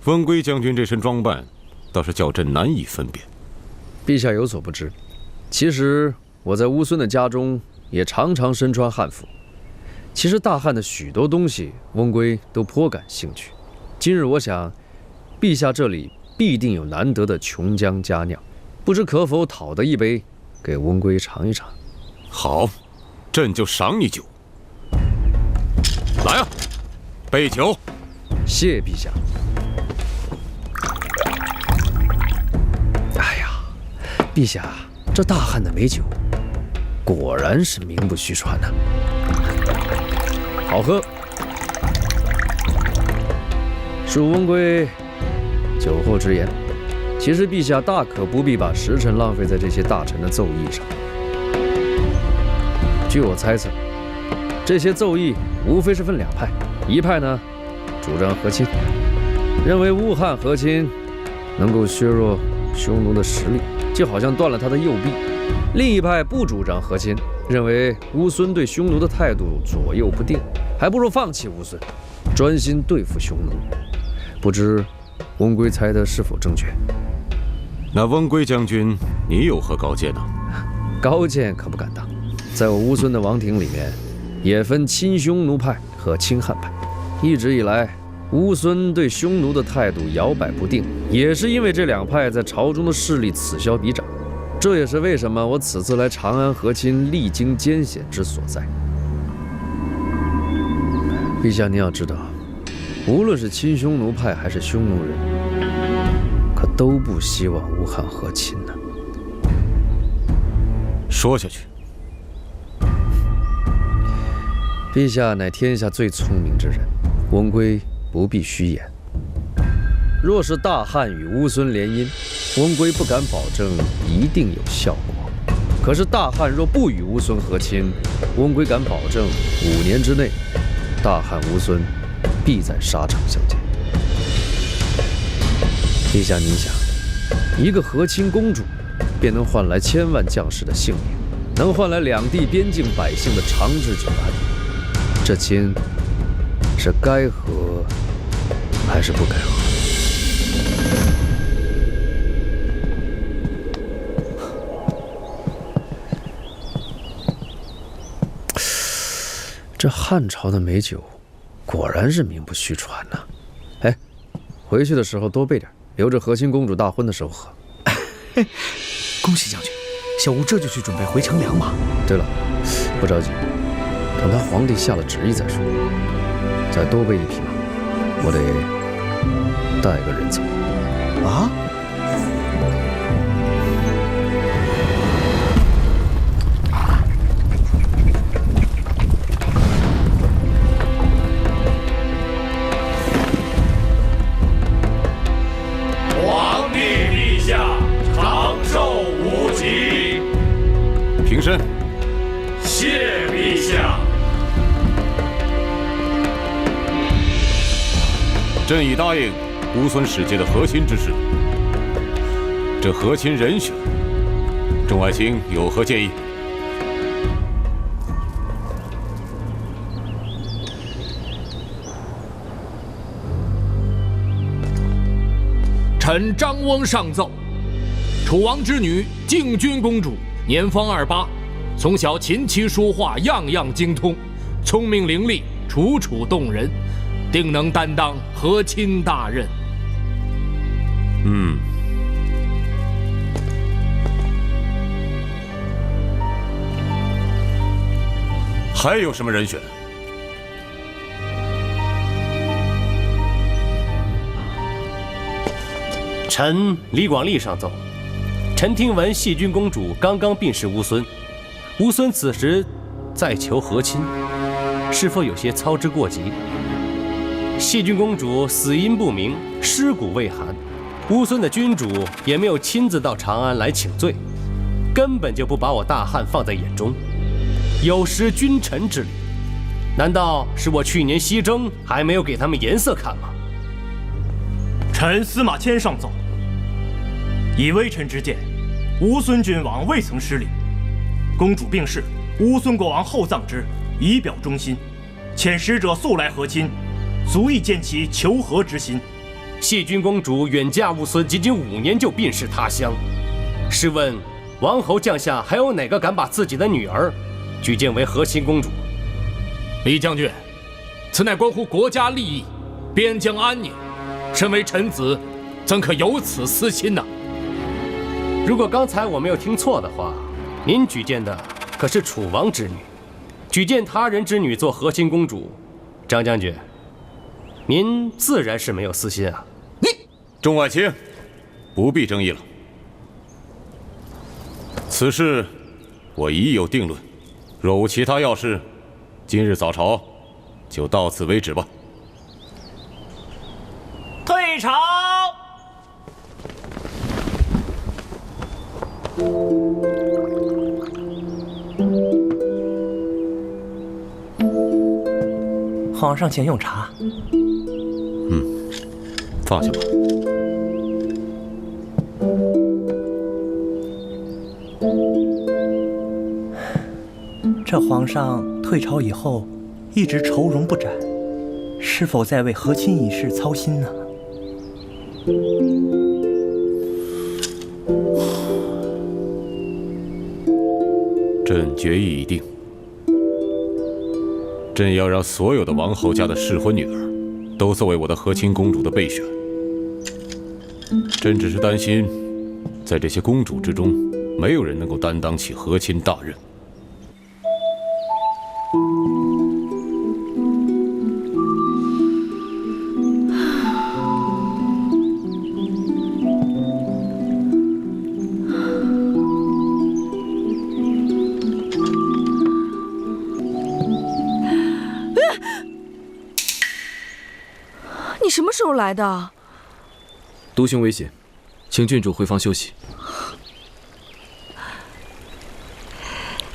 温圭将军这身装扮，倒是叫朕难以分辨。陛下有所不知，其实我在乌孙的家中也常常身穿汉服。其实大汉的许多东西，温圭都颇感兴趣。今日我想，陛下这里必定有难得的琼浆佳酿，不知可否讨得一杯，给温圭尝一尝？好，朕就赏你酒。来啊，备酒。谢陛下。哎呀，陛下，这大汉的美酒，果然是名不虚传呐。好喝。恕温圭酒后之言，其实陛下大可不必把时辰浪费在这些大臣的奏议上。据我猜测，这些奏议无非是分两派，一派呢主张和亲，认为乌汉和亲能够削弱匈奴的实力，就好像断了他的右臂；另一派不主张和亲，认为乌孙对匈奴的态度左右不定，还不如放弃乌孙，专心对付匈奴。不知温圭猜的是否正确？那温圭将军，你有何高见呢？高见可不敢当，在我乌孙的王庭里面，也分亲匈奴派和亲汉派。一直以来，乌孙对匈奴的态度摇摆不定，也是因为这两派在朝中的势力此消彼长。这也是为什么我此次来长安和亲历经艰险之所在。陛下，您要知道，无论是亲匈奴派还是匈奴人，可都不希望乌汉和亲呢。说下去。陛下乃天下最聪明之人，温圭不必虚言。若是大汉与乌孙联姻，温圭不敢保证一定有效果。可是大汉若不与乌孙和亲，温圭敢保证5年之内，大汉乌孙必在沙场相见。陛下，您想，一个和亲公主，便能换来千万将士的性命，能换来两地边境百姓的长治久安。这亲是该和还是不该和？这汉朝的美酒，果然是名不虚传呐。哎，回去的时候多备点，留着和亲公主大婚的时候喝。恭喜将军，小吴这就去准备回城粮马。对了，不着急，等他皇帝下了旨意再说。再多备1匹马，我得带个人走。啊？皇帝陛下长寿无极。平身。谢陛下。朕已答应乌孙使节的和亲之事。这和亲人选，众爱卿有何建议？臣张翁上奏：楚王之女敬君公主，年方28，从小琴棋书画样样精通，聪明伶俐，楚楚动人，定能担当和亲大任。还有什么人选？臣李广利上奏，臣听闻细君公主刚刚病逝乌孙，乌孙此时再求和亲，是否有些操之过急？细君公主死因不明，尸骨未寒，乌孙的君主也没有亲自到长安来请罪，根本就不把我大汉放在眼中，有失君臣之礼。难道是我去年西征还没有给他们颜色看吗？臣司马迁上奏，以微臣之见，乌孙君王未曾失礼，公主病逝，乌孙国王厚葬之，以表忠心，遣使者速来和亲，足以见其求和之心。谢君公主远嫁乌孙，仅仅5年就病逝他乡。试问，王侯将相还有哪个敢把自己的女儿举荐为和亲公主？李将军，此乃关乎国家利益、边疆安宁，身为臣子，怎可有此私心呢？如果刚才我没有听错的话，您举荐的可是楚王之女，举荐他人之女做和亲公主，张将军，您自然是没有私心啊。众爱卿，不必争议了。此事我已有定论，若无其他要事，今日早朝就到此为止吧。退朝。皇上，请用茶。放下吧。这皇上退朝以后，一直愁容不展，是否在为和亲一事操心呢？朕决意已定，朕要让所有的王侯家的适婚女儿都作为我的和亲公主的备选。朕只是担心，在这些公主之中，没有人能够担当起和亲大任。你什么时候来的？独行危险，请郡主回房休息。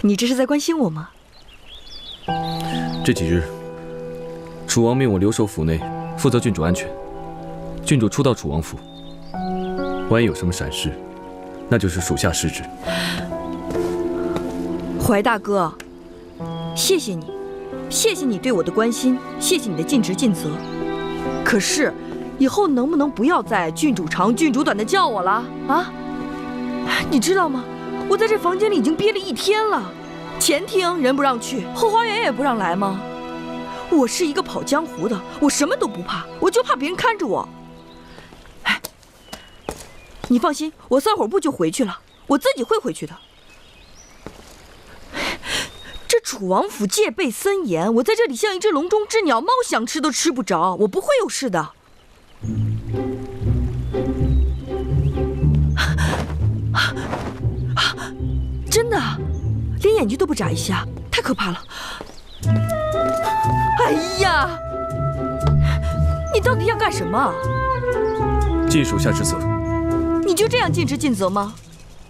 你这是在关心我吗？这几日，楚王命我留守府内，负责郡主安全。郡主初到楚王府，万一有什么闪失，那就是属下失职。怀大哥，谢谢你，谢谢你对我的关心，谢谢你的尽职尽责。可是，以后能不能不要再郡主长、郡主短的叫我了啊？你知道吗？我在这房间里已经憋了1天了，前厅人不让去，后花园也不让来吗？我是一个跑江湖的，我什么都不怕，我就怕别人看着我。哎，你放心，我散会儿步就回去了，我自己会回去的。这楚王府戒备森严，我在这里像一只笼中之鸟，猫想吃都吃不着，我不会有事的。真的，连眼睛都不眨一下，太可怕了。哎呀，你到底要干什么？尽属下职责。你就这样尽职尽责吗？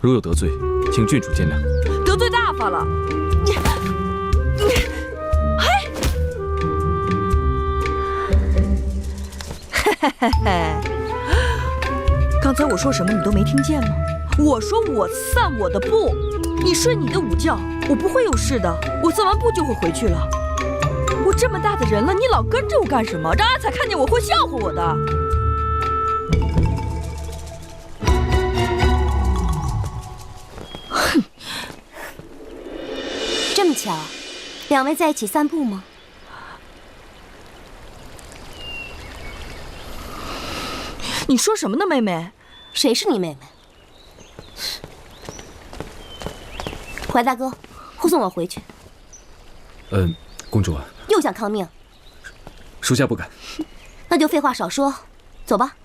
如有得罪，请郡主见谅。得罪大发了。刚才我说什么你都没听见吗？我说我散我的步，你睡你的午觉，我不会有事的，我散完步就会回去了。我这么大的人了，你老跟着我干什么？让阿彩看见我会笑话我的。哼，这么巧，两位在一起散步吗？你说什么呢，妹妹？谁是你妹妹？怀大哥，护送我回去。公主啊，又想抗命？属下不敢。那就废话少说，走吧。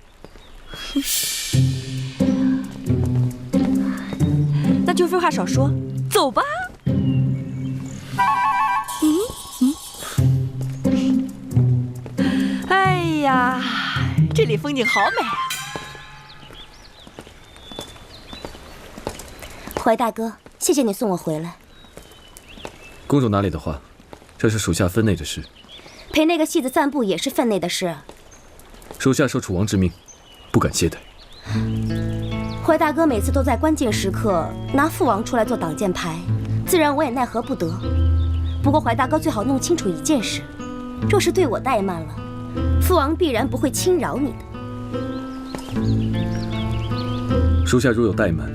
那就废话少说，走吧。哎呀，这里风景好美啊！怀大哥，谢谢你送我回来。公主哪里的话，这是属下分内的事。陪那个戏子散步也是分内的事。属下受楚王之命，不敢懈怠。怀大哥每次都在关键时刻拿父王出来做挡箭牌，自然我也奈何不得。不过怀大哥最好弄清楚一件事：若是对我怠慢了，父王必然不会轻饶你的。属下如有怠慢，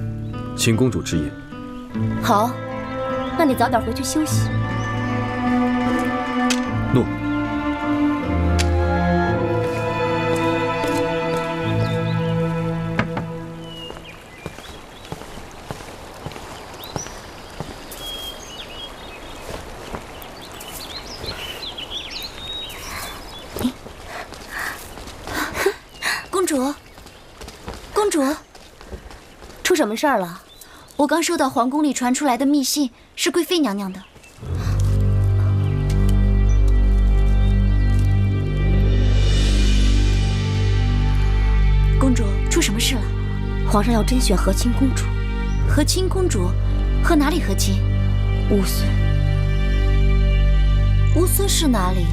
请公主直言。好，那你早点回去休息。诺。公主，公主，出什么事儿了？我刚收到皇宫里传出来的密信，是贵妃娘娘的。公主，出什么事了？皇上要甄选和亲公主。和亲公主？和哪里和亲？乌孙。乌孙是哪里？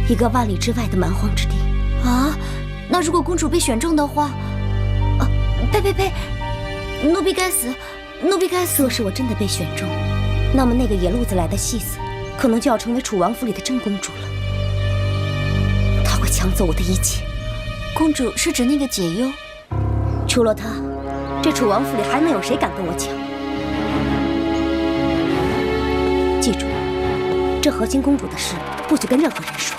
一个万里之外的蛮荒之地。啊，那如果公主被选中的话，呸！奴婢该死，奴婢该死！若是我真的被选中，那么那个野路子来的戏子，可能就要成为楚王府里的真公主了。她会抢走我的一切。公主是指那个解忧？除了她，这楚王府里还能有谁敢跟我抢？记住，这和亲公主的事不许跟任何人说。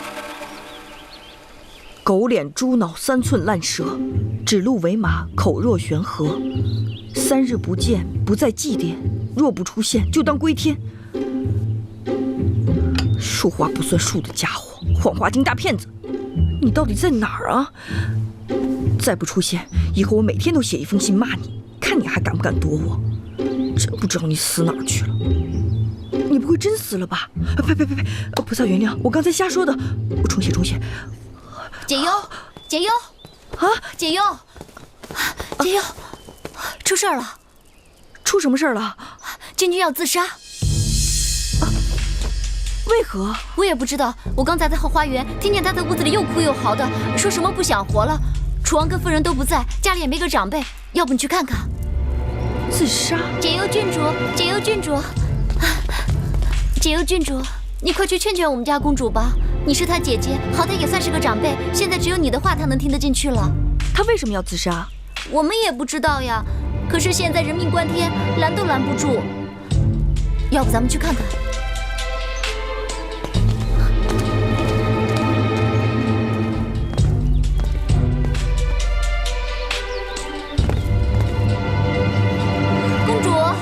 狗脸猪脑3寸烂舌，指鹿为马，口若悬河。3日不见，不再祭奠，若不出现，就当归天。说话不算数的家伙，谎话精大骗子，你到底在哪儿啊？再不出现，以后我每天都写一封信骂你，看你还敢不敢躲我。真不知道你死哪儿去了。你不会真死了吧？呸！菩萨原谅，我刚才瞎说的。我重写。解忧，解忧，啊，解忧，解忧，出事儿了！出什么事儿了？禁军要自杀。为何？我也不知道。我刚才在后花园听见他在屋子里又哭又嚎的，说什么不想活了。楚王跟夫人都不在，家里也没个长辈，要不你去看看。自杀？解忧郡主，解忧郡主，解忧郡主，你快去劝劝我们家公主吧。你是她姐姐，好歹也算是个长辈，现在只有你的话她能听得进去了。她为什么要自杀？我们也不知道呀。可是现在人命关天，拦都拦不住。要不咱们去看看？公主！哎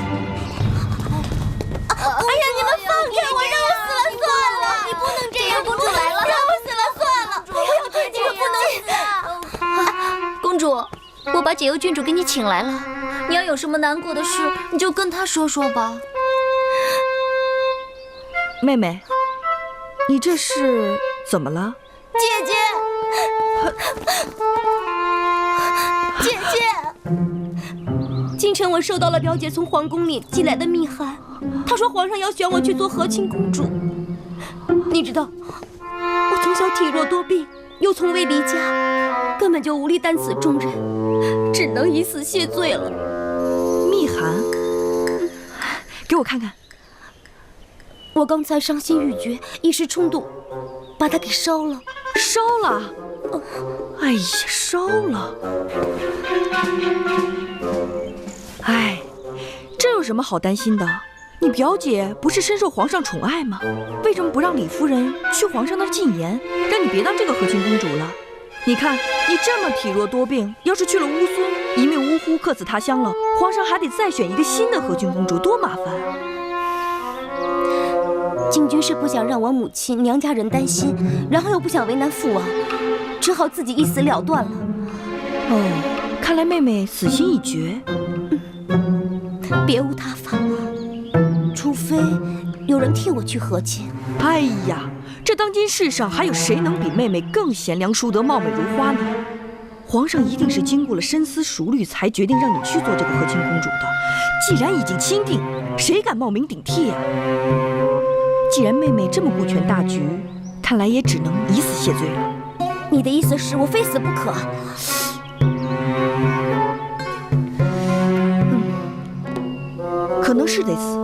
呀，你们放开我，让我死了算了！你不能这样，公主来了，让我死了算了！不要这样，不能死！公主，我把解忧郡主给你请来了，你要有什么难过的事，你就跟她说说吧。妹妹，你这是怎么了？姐姐，姐姐，今晨我收到了表姐从皇宫里寄来的密函，她说皇上要选我去做和亲公主。你知道，我从小体弱多病，又从未离家，根本就无力担此重任，只能以死谢罪了。密函，给我看看。我刚才伤心欲绝，一时冲动，把它给烧了。烧了？哎呀，烧了！哎，这有什么好担心的？你表姐不是深受皇上宠爱吗？为什么不让李夫人去皇上那儿进言，让你别当这个和亲公主了？你看你这么体弱多病，要是去了乌孙，一命呜呼，客死他乡了，皇上还得再选一个新的和亲公主，多麻烦！禁军是不想让我母亲娘家人担心，然后又不想为难父王，只好自己一死了断了。哦，看来妹妹死心已决。别无他法，除非有人替我去和亲。哎呀，这当今世上还有谁能比妹妹更贤良淑德、貌美如花呢？皇上一定是经过了深思熟虑，才决定让你去做这个和亲公主的。既然已经钦定，谁敢冒名顶替呀？既然妹妹这么顾全大局，看来也只能以死谢罪了。你的意思是我非死不可？可能是得死，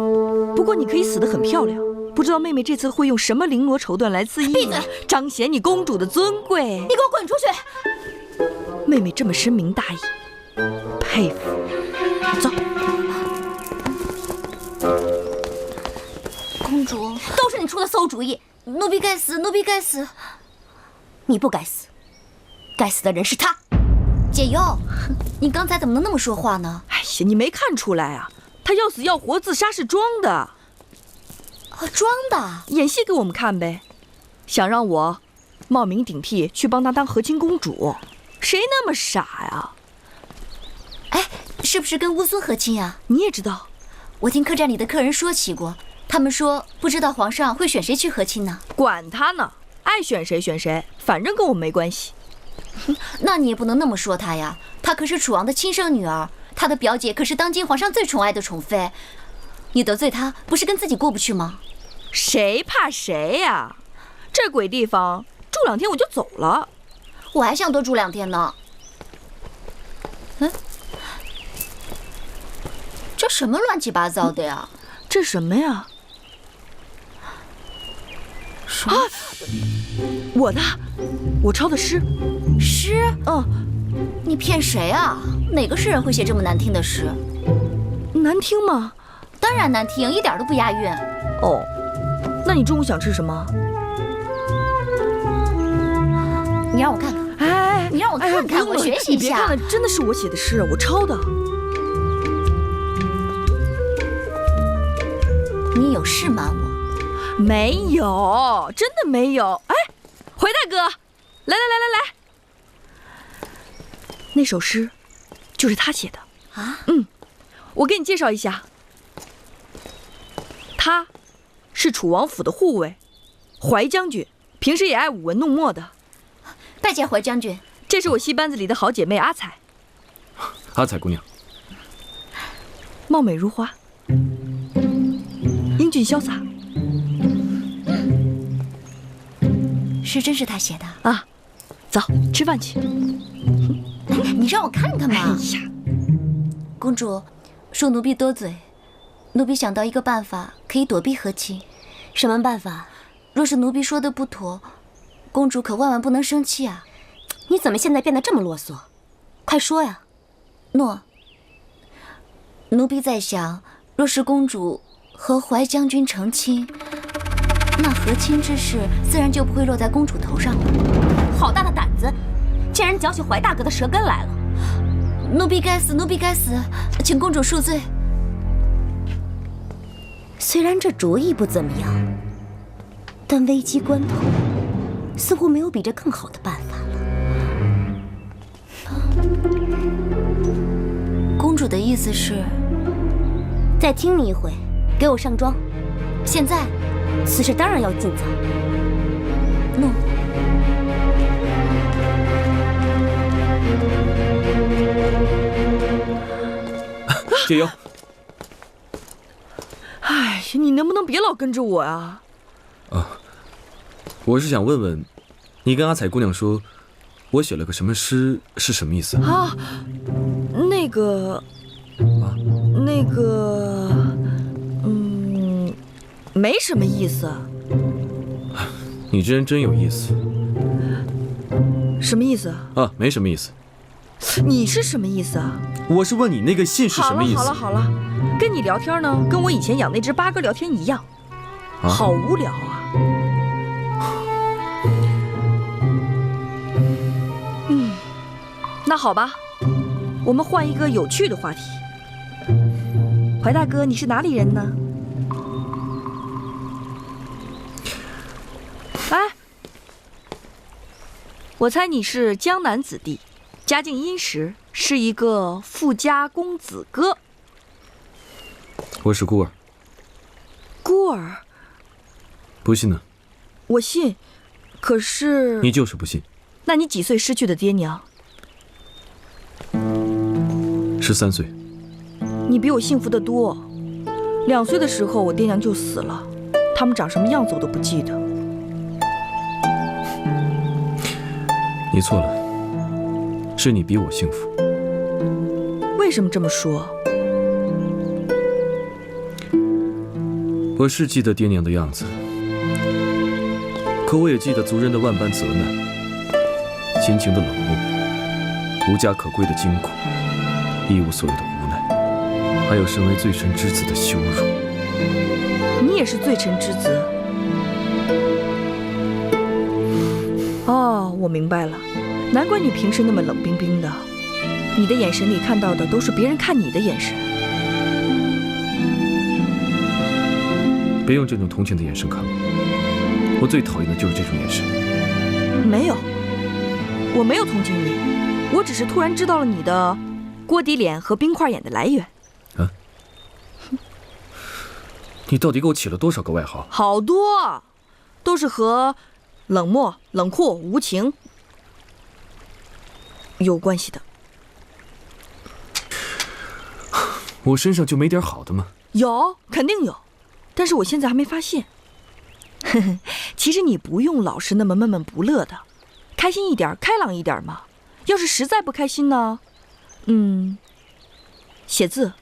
不过你可以死得很漂亮。不知道妹妹这次会用什么绫罗绸缎来恣意，闭嘴，彰显你公主的尊贵。你给我滚出去！妹妹这么深明大义，佩服。走。公主，都是你出的馊主意！奴婢该死，奴婢该死！你不该死，该死的人是他。解忧，你刚才怎么能那么说话呢？哎呀，你没看出来啊？他要死要活，自杀是装的。啊，装的？演戏给我们看呗，想让我冒名顶替去帮他当和亲公主，谁那么傻呀？哎，是不是跟乌孙和亲啊？你也知道？我听客栈里的客人说起过，他们说不知道皇上会选谁去和亲呢。管他呢，爱选谁选谁，反正跟我们没关系。那你也不能那么说她呀，她可是楚王的亲生女儿，她的表姐可是当今皇上最宠爱的宠妃，你得罪她，不是跟自己过不去吗？谁怕谁呀？这鬼地方住2天我就走了。我还想多住2天呢。这什么乱七八糟的呀？这什么呀？什么？啊，我的，我抄的诗。诗？你骗谁啊？哪个诗人会写这么难听的诗？难听吗？当然难听，一点都不押韵。哦，那你中午想吃什么？你让我看看。哎，你让我看看，我学习一下。你别看了，真的是我写的诗，我抄的。你有事瞒我？没有，真的没有。哎，回大哥，来，那首诗就是他写的啊。我给你介绍一下，他是楚王府的护卫，怀将军，平时也爱舞文弄墨的。拜见怀将军。这是我戏班子里的好姐妹阿彩。阿彩姑娘，貌美如花，英俊潇洒。诗真是他写的啊！走，吃饭去。你让我看看嘛。哎呀，公主，恕奴婢多嘴，奴婢想到一个办法，可以躲避和亲。什么办法？若是奴婢说的不妥，公主可万万不能生气啊！你怎么现在变得这么啰嗦？快说呀！奴婢在想，若是公主和怀将军成亲，那和亲之事自然就不会落在公主头上了。好大的胆子，竟然嚼起怀大哥的舌根来了！奴婢该死，奴婢该死，请公主恕罪。虽然这主意不怎么样，但危机关头，似乎没有比这更好的办法了。公主的意思是，再听你一回，给我上妆。现在，此事当然要尽早。诺。解忧。哎，你能不能别老跟着我啊？我是想问问，你跟阿彩姑娘说，我写了个什么诗，是什么意思啊？没什么意思。你这人真有意思。什么意思啊？没什么意思。你是什么意思啊？我是问你那个信是什么意思。好了，跟你聊天呢，跟我以前养那只八哥聊天一样，好无聊啊。那好吧，我们换一个有趣的话题。怀大哥，你是哪里人呢？哎，我猜你是江南子弟，家境殷实，是一个富家公子哥。我是孤儿。孤儿？不信呢？我信，可是……你就是不信。那你几岁失去的爹娘？13岁。你比我幸福得多。2岁的时候，我爹娘就死了，他们长什么样子我都不记得。你错了，是你比我幸福。为什么这么说？我是记得爹娘的样子，可我也记得族人的万般责难，亲情的冷漠。无家可归的惊恐，一无所有的无奈，还有身为罪臣之子的羞辱。你也是罪臣之子。哦，我明白了，难怪你平时那么冷冰冰的，你的眼神里看到的都是别人看你的眼神。别用这种同情的眼神看我，我最讨厌的就是这种眼神。没有，我没有同情你，我只是突然知道了你的锅底脸和冰块眼的来源。啊？你到底给我起了多少个外号？好多，都是和冷漠、冷酷、无情有关系的。我身上就没点好的吗？有，肯定有，但是我现在还没发现。呵呵，其实你不用老是那么闷闷不乐的，开心一点，开朗一点嘛。要是实在不开心呢，写字、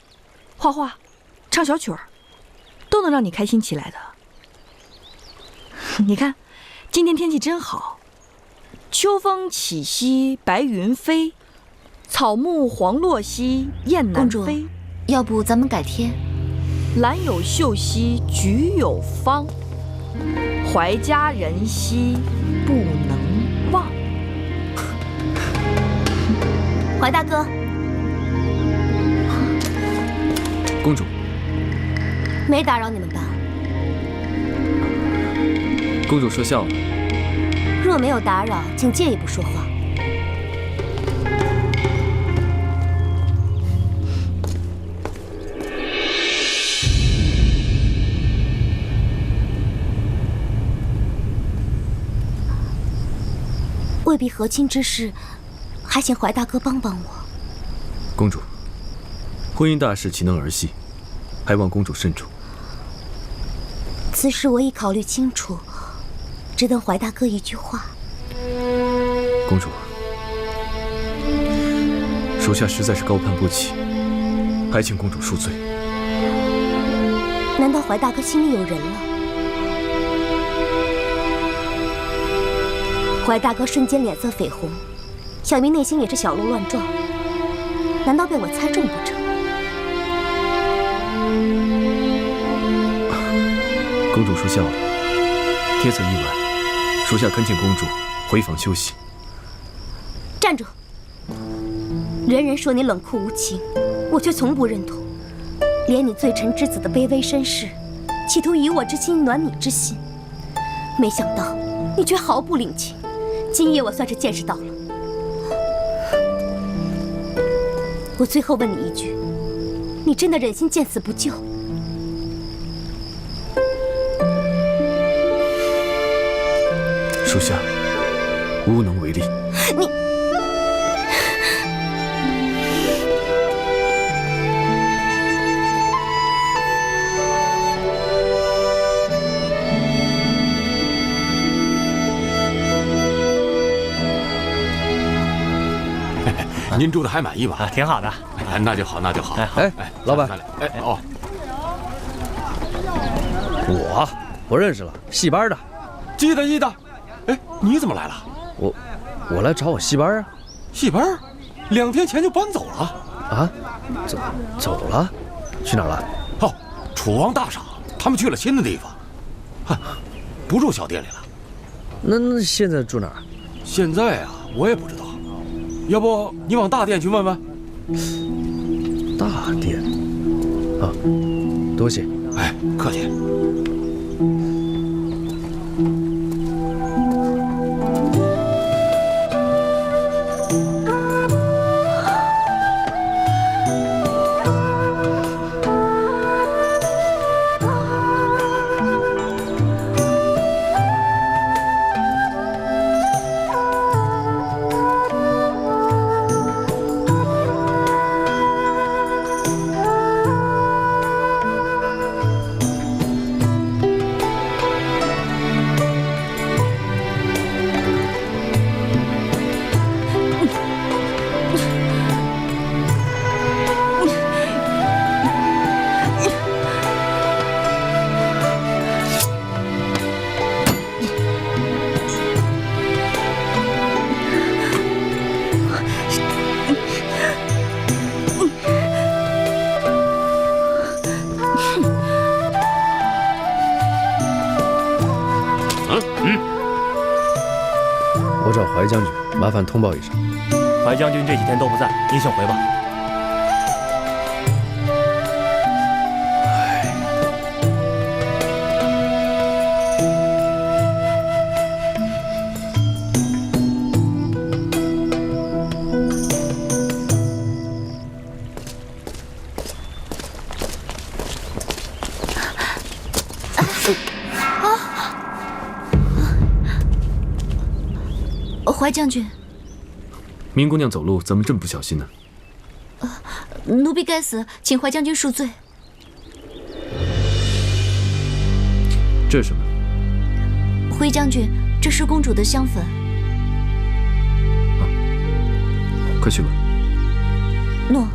画画、唱小曲儿，都能让你开心起来的。你看，今天天气真好，秋风起兮白云飞，草木黄落兮雁南飞。公主，要不咱们改天？兰有秀兮菊有芳，怀佳人兮不能忘。怀大哥，公主，没打扰你们吧？公主说笑了。若没有打扰，请借一步说话。未必和亲之事，还请怀大哥帮帮我。公主，婚姻大事岂能儿戏？还望公主慎重。此事我已考虑清楚，只等怀大哥一句话。公主，属下实在是高攀不起，还请公主恕罪。难道怀大哥心里有人了？怀大哥瞬间脸色绯红，小明内心也是小鹿乱撞。难道被我猜中不成？公主说笑了，天色已晚，属下恳请公主回房休息。站住！人人说你冷酷无情，我却从不认同。连你罪臣之子的卑微身世，企图以我之心暖你之心，没想到你却毫不领情。今夜我算是见识到了。我最后问你一句，你真的忍心见死不救？属下无能为力。你。您住的还满意吧？挺好的。哎，那就好，那就好。哎，老板，哎哦，我不认识了，戏班的。记得。哎，你怎么来了？我来找我戏班啊。戏班？2天前就搬走了。啊？走了？去哪儿了？哦，楚王大赏，他们去了新的地方。哈，不住小店里了。那现在住哪儿？现在啊，我也不知道。要不你往大殿去问问？大殿？啊，多谢。哎，客气。将军，麻烦通报一声。怀将军这几天都不在，您先回吧。怀将军，明姑娘走路怎么这么不小心呢？奴婢该死，请怀将军恕罪。这是什么？徽将军，这是公主的香粉。快去吧。诺。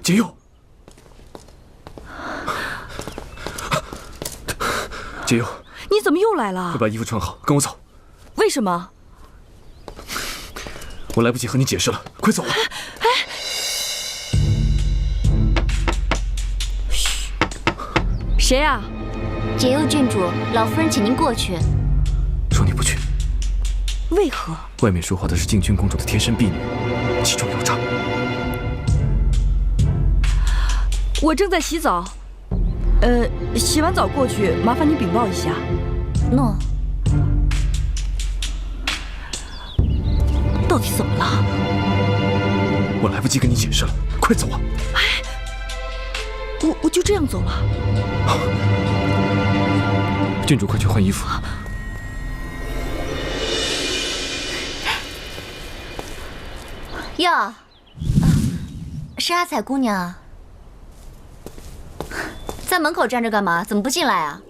解忧，解忧，你怎么又来了？快把衣服穿好，跟我走。为什么？我来不及和你解释了，快走啊！谁啊？解忧郡主，老夫人请您过去。说你不去，为何？外面说话的是静君公主的贴身婢女，其中有诈。我正在洗澡，洗完澡过去，麻烦你禀报一下。诺。到底怎么了？我来不及跟你解释了，快走啊！哎，我就这样走了。郡主，快去换衣服。哟，是阿彩姑娘啊。在门口站着干嘛？怎么不进来啊？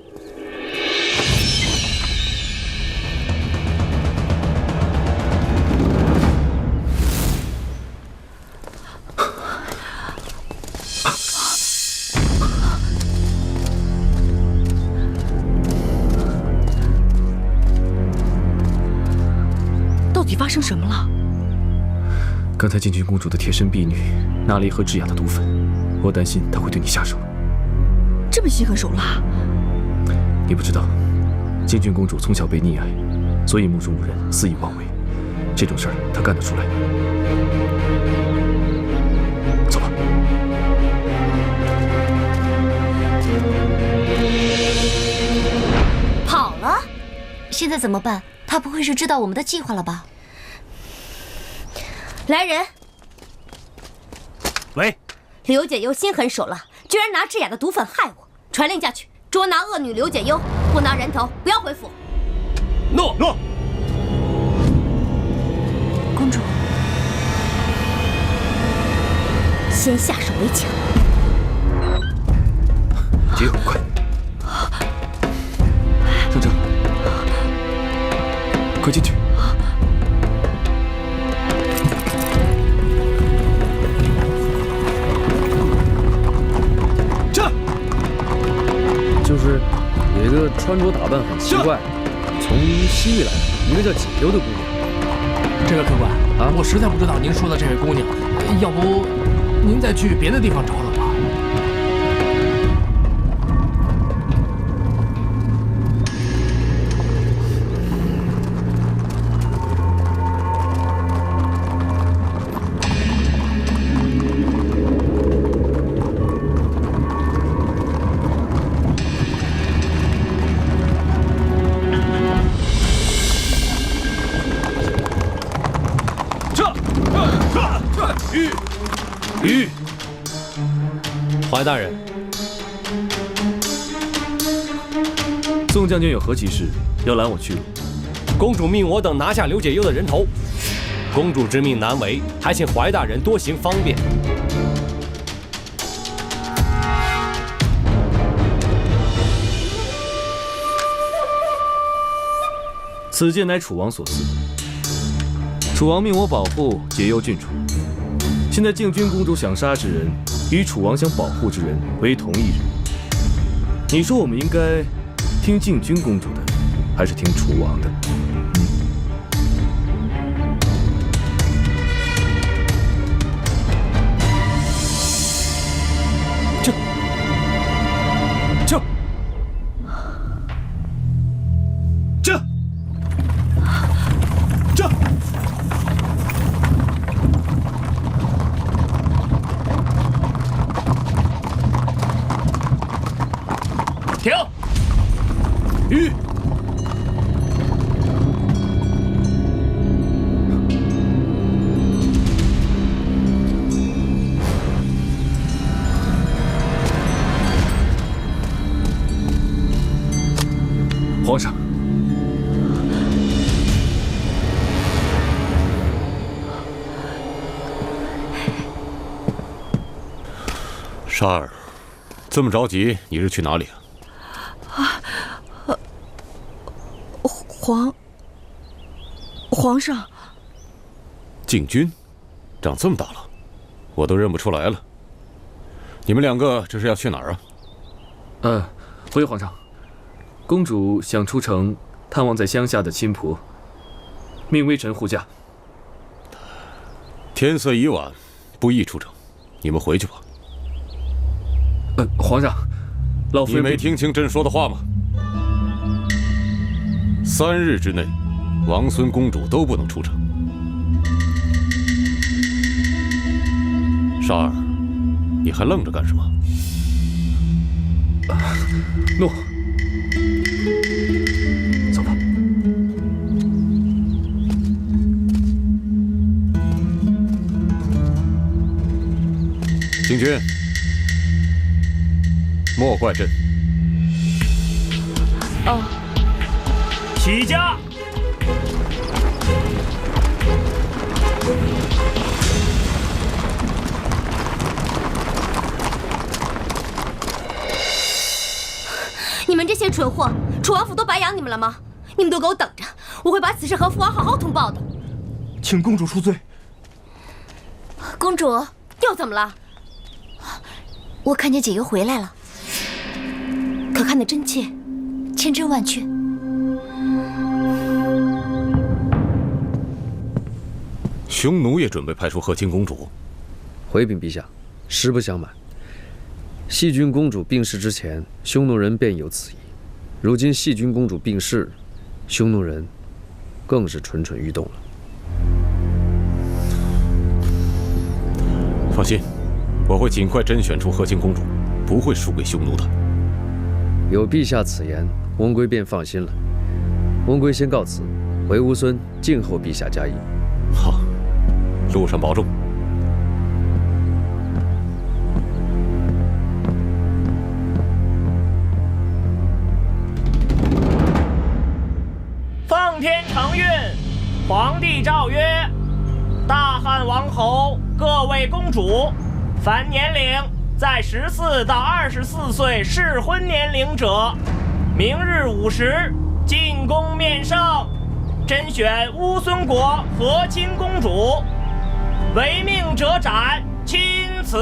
到底发生什么了？刚才静君公主的贴身婢女拿了一盒制雅的毒粉，我担心她会对你下手。这么心狠手辣？你不知道，静君公主从小被溺爱，所以目中无人，肆意妄为。这种事儿她干得出来。走吧。跑了？现在怎么办？她不会是知道我们的计划了吧？来人！喂，刘解忧心狠手辣，居然拿制雅的毒粉害我！传令下去，捉拿恶女刘解忧，不拿人头不要回府。诺。公主，先下手为强。解忧，快！上车，快进去。就是有一个穿着打扮很奇怪，从西域来的，一个叫解忧的姑娘。这个客官啊，我实在不知道您说的这位姑娘，要不您再去别的地方找找吧。怀大人，宋将军有何急事要拦我去路？公主命我等拿下刘解忧的人头，公主之命难违，还请怀大人多行方便。此剑乃楚王所赐，楚王命我保护解忧郡主，现在靖军公主想杀之人与楚王想保护之人为同一人。你说我们应该听靖军公主的，还是听楚王的？停！鱼！皇上，沙儿，这么着急，你是去哪里啊？皇上，靖军，长这么大了，我都认不出来了。你们两个这是要去哪儿啊？回皇上，公主想出城探望在乡下的亲仆，命微臣护驾。天色已晚，不宜出城，你们回去吧。皇上，老夫人你没听清朕说的话吗？3日之内，王孙公主都不能出城。沙儿，你还愣着干什么？诺。走吧。靖军，莫怪朕。哦。起驾！你们这些蠢货，楚王府都白养你们了吗？你们都给我等着，我会把此事和父王好好通报的。请公主恕罪。公主又怎么了？我看见解忧回来了，可看得真切，千真万确。匈奴也准备派出和亲公主。回禀陛下，实不相瞒，细君公主病逝之前，匈奴人便有此意。如今细君公主病逝，匈奴人更是蠢蠢欲动了。放心，我会尽快甄选出和亲公主，不会输给匈奴的。有陛下此言，翁归便放心了。翁归先告辞，回乌孙静候陛下嘉意。好，路上保重。奉天承运，皇帝诏曰：大汉王侯各位公主，凡年龄在14到24岁适婚年龄者，明日午时进宫面圣，甄选乌孙国和亲公主，违命者斩，钦此。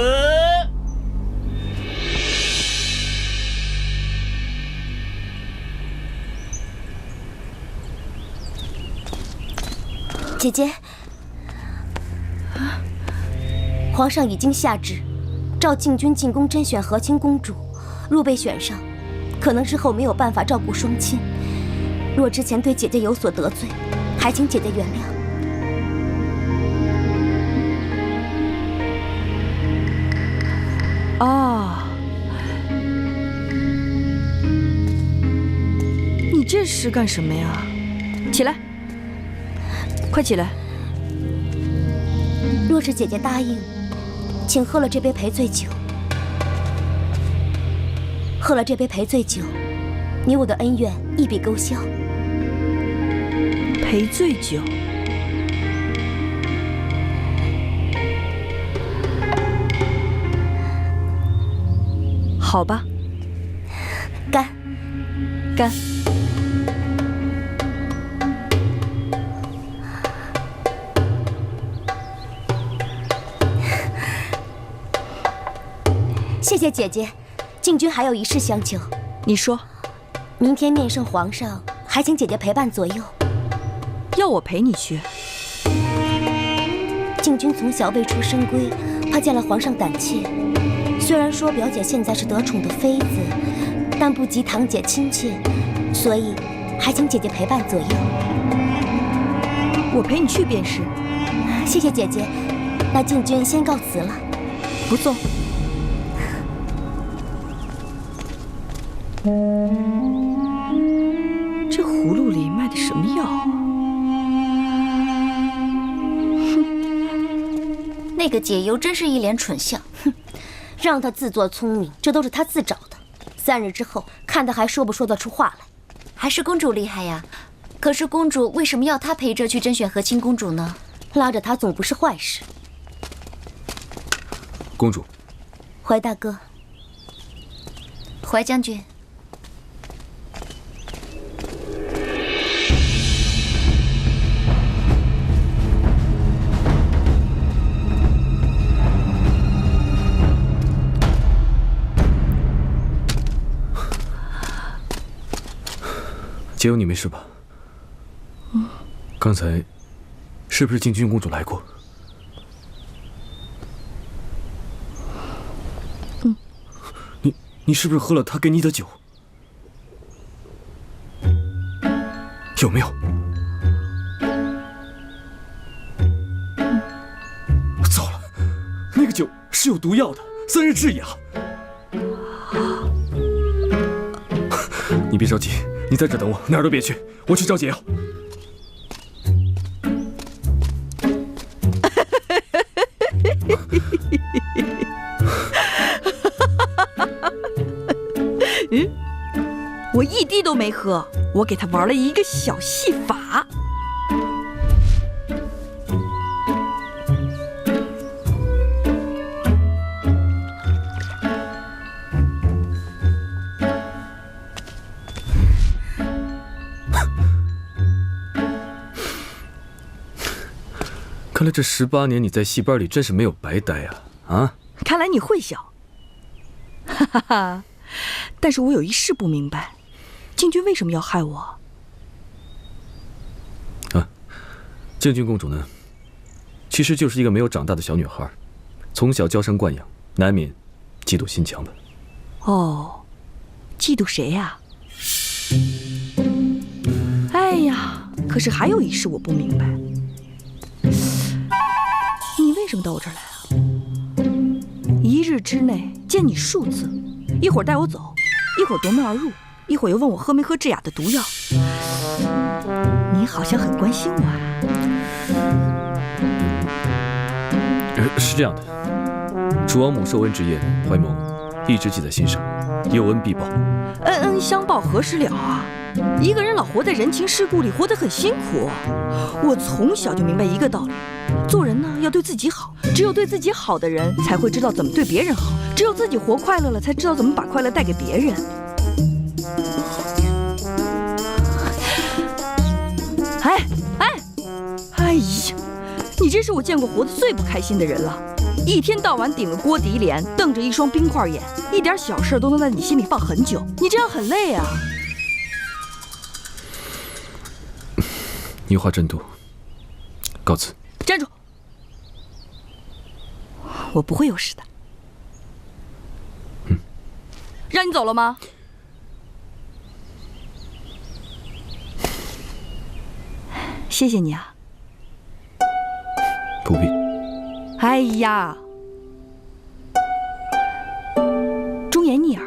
姐姐，皇上已经下旨，召禁军进宫甄选和亲公主。若被选上，可能之后没有办法照顾双亲。若之前对姐姐有所得罪，还请姐姐原谅。哦，你这是干什么呀？起来，快起来！若是姐姐答应，请喝了这杯赔罪酒。喝了这杯赔罪酒，你我的恩怨一笔勾销。赔罪酒？好吧，干！干！谢姐姐，靖君还有一事相求。你说，明天面圣皇上，还请姐姐陪伴左右。要我陪你去？靖君从小未出深闺，怕见了皇上胆怯。虽然说表姐现在是得宠的妃子，但不及堂姐亲切，所以还请姐姐陪伴左右。我陪你去便是。谢谢姐姐，那靖君先告辞了。不送。这葫芦里卖的什么药啊？哼，那个解忧真是一脸蠢相。哼，让他自作聪明，这都是他自找的。3日之后，看他还说不说得出话来。还是公主厉害呀！可是公主为什么要他陪着去甄选和亲公主呢？拉着他总不是坏事。公主，怀大哥，怀将军。解忧，你没事吧？刚才是不是靖君公主来过？你是不是喝了她给你的酒？有没有？糟了，那个酒是有毒药的，3日治牙。你别着急，你在这等我，哪儿都别去，我去找解药。我一滴都没喝，我给他玩了一个小戏法。看来这18年你在戏班里真是没有白待啊！啊！看来你会笑，哈哈哈。但是我有一事不明白，靖君为什么要害我？啊，靖君公主呢，其实就是一个没有长大的小女孩，从小娇生惯养，难免嫉妒心强吧。哦，嫉妒谁呀？哎呀，可是还有一事我不明白，你为什么到我这儿来啊？1日之内见你数次。一会儿带我走，一会儿夺门而入，一会儿又问我喝没喝治哑的毒药。你好像很关心我啊。是这样的，楚王母受恩之言，怀蒙一直记在心上，有恩必报。恩恩相报何时了啊？一个人老活在人情世故里，活得很辛苦。我从小就明白一个道理，做人呢要对自己好，只有对自己好的人才会知道怎么对别人好，只有自己活快乐了，才知道怎么把快乐带给别人。哎呀，你真是我见过活得最不开心的人了，一天到晚顶个锅底脸，瞪着一双冰块眼，一点小事都能在你心里放很久，你这样很累啊。你话真多，告辞。站住！我不会有事的。让你走了吗？谢谢你啊。不必。哎呀，忠言逆耳。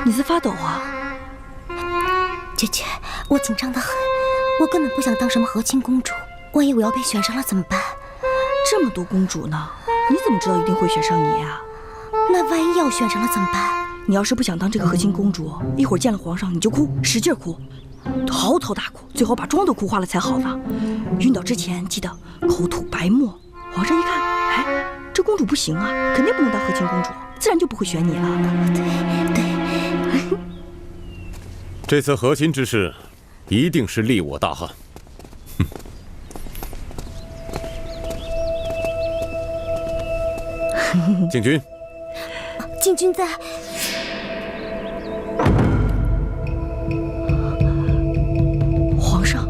你在发抖啊？姐姐，我紧张得很，我根本不想当什么和亲公主，万一我要被选上了怎么办？这么多公主呢，你怎么知道一定会选上你呀？那万一要选上了怎么办？你要是不想当这个和亲公主，一会儿见了皇上你就哭，使劲哭，嚎啕大哭，最好把妆都哭花了才好呢。晕倒之前记得口吐白沫。皇上一看，哎，这公主不行啊，肯定不能当和亲公主，自然就不会选你了。对。这次和亲之事，一定是利我大汉。禁军，禁军在。皇上，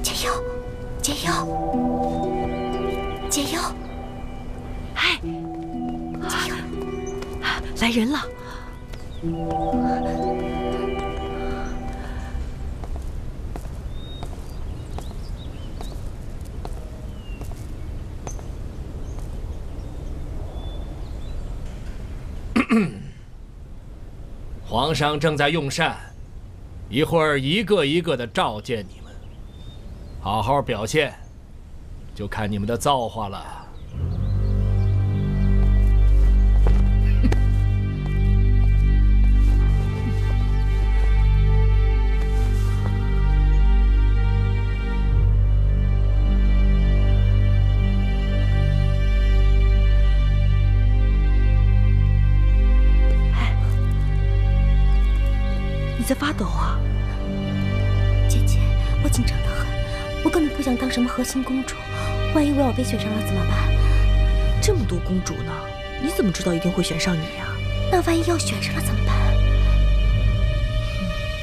解忧，解忧，解忧。哎，来人了！皇上正在用膳，一会儿一个一个的召见你们，好好表现，就看你们的造化了。你在发抖啊？姐姐，我紧张得很，我根本不想当什么和亲公主，万一我要被选上了怎么办？这么多公主呢，你怎么知道一定会选上你呀？那万一要选上了怎么办？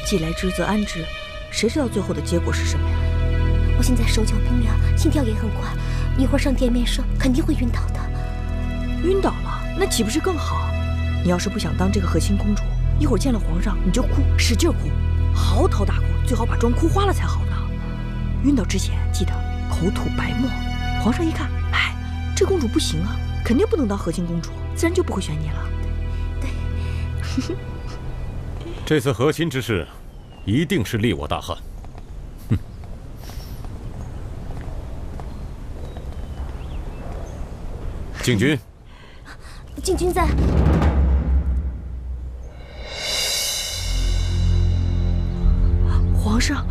既来之则安之，谁知道最后的结果是什么呀？我现在手脚冰凉，心跳也很快，一会儿上殿面圣肯定会晕倒的。晕倒了，那岂不是更好？你要是不想当这个和亲公主，一会儿见了皇上你就哭，使劲哭，嚎啕大哭，最好把妆哭花了才好呢。晕倒之前记得口吐白沫。皇上一看，哎，这公主不行啊，肯定不能当和亲公主，自然就不会选你了。对。这次和亲之事，一定是利我大汉。哼！禁军，禁军在。皇上，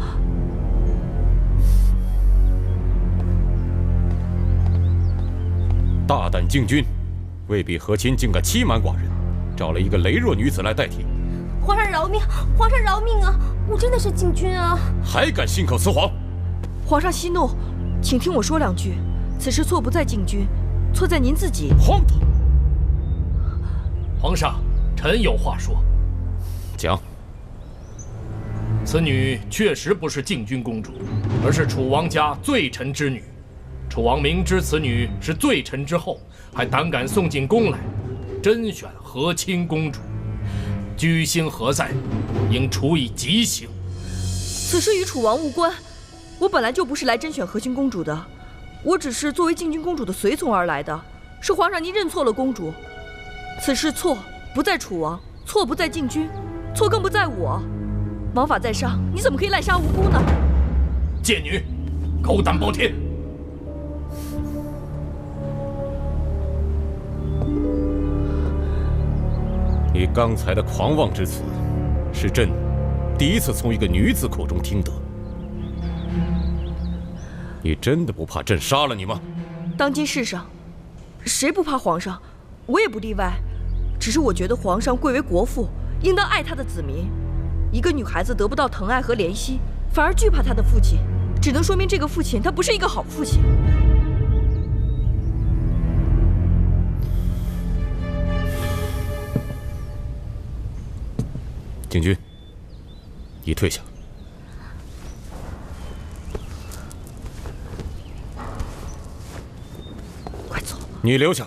大胆禁军，为避和亲竟敢欺瞒寡人，找了一个羸弱女子来代替。皇上饶命！皇上饶命啊！我真的是禁军啊！还敢信口雌黄！皇上息怒，请听我说两句。此事错不在禁军，错在您自己。荒唐！皇上，臣有话说。讲。此女确实不是禁军公主，而是楚王家罪臣之女。楚王明知此女是罪臣之后，还胆敢送进宫来，甄选和亲公主，居心何在？应处以极刑。此事与楚王无关，我本来就不是来甄选和亲公主的，我只是作为禁军公主的随从而来的。是皇上您认错了公主，此事错不在楚王，错不在禁军，错更不在我。王法在上，你怎么可以滥杀无辜呢？贱女，狗胆包天！你刚才的狂妄之词，是朕第一次从一个女子口中听得。你真的不怕朕杀了你吗？当今世上，谁不怕皇上？我也不例外。只是我觉得皇上贵为国父，应当爱他的子民。一个女孩子得不到疼爱和怜惜，反而惧怕她的父亲，只能说明这个父亲他不是一个好父亲。禁军，已退下。快走！你留下。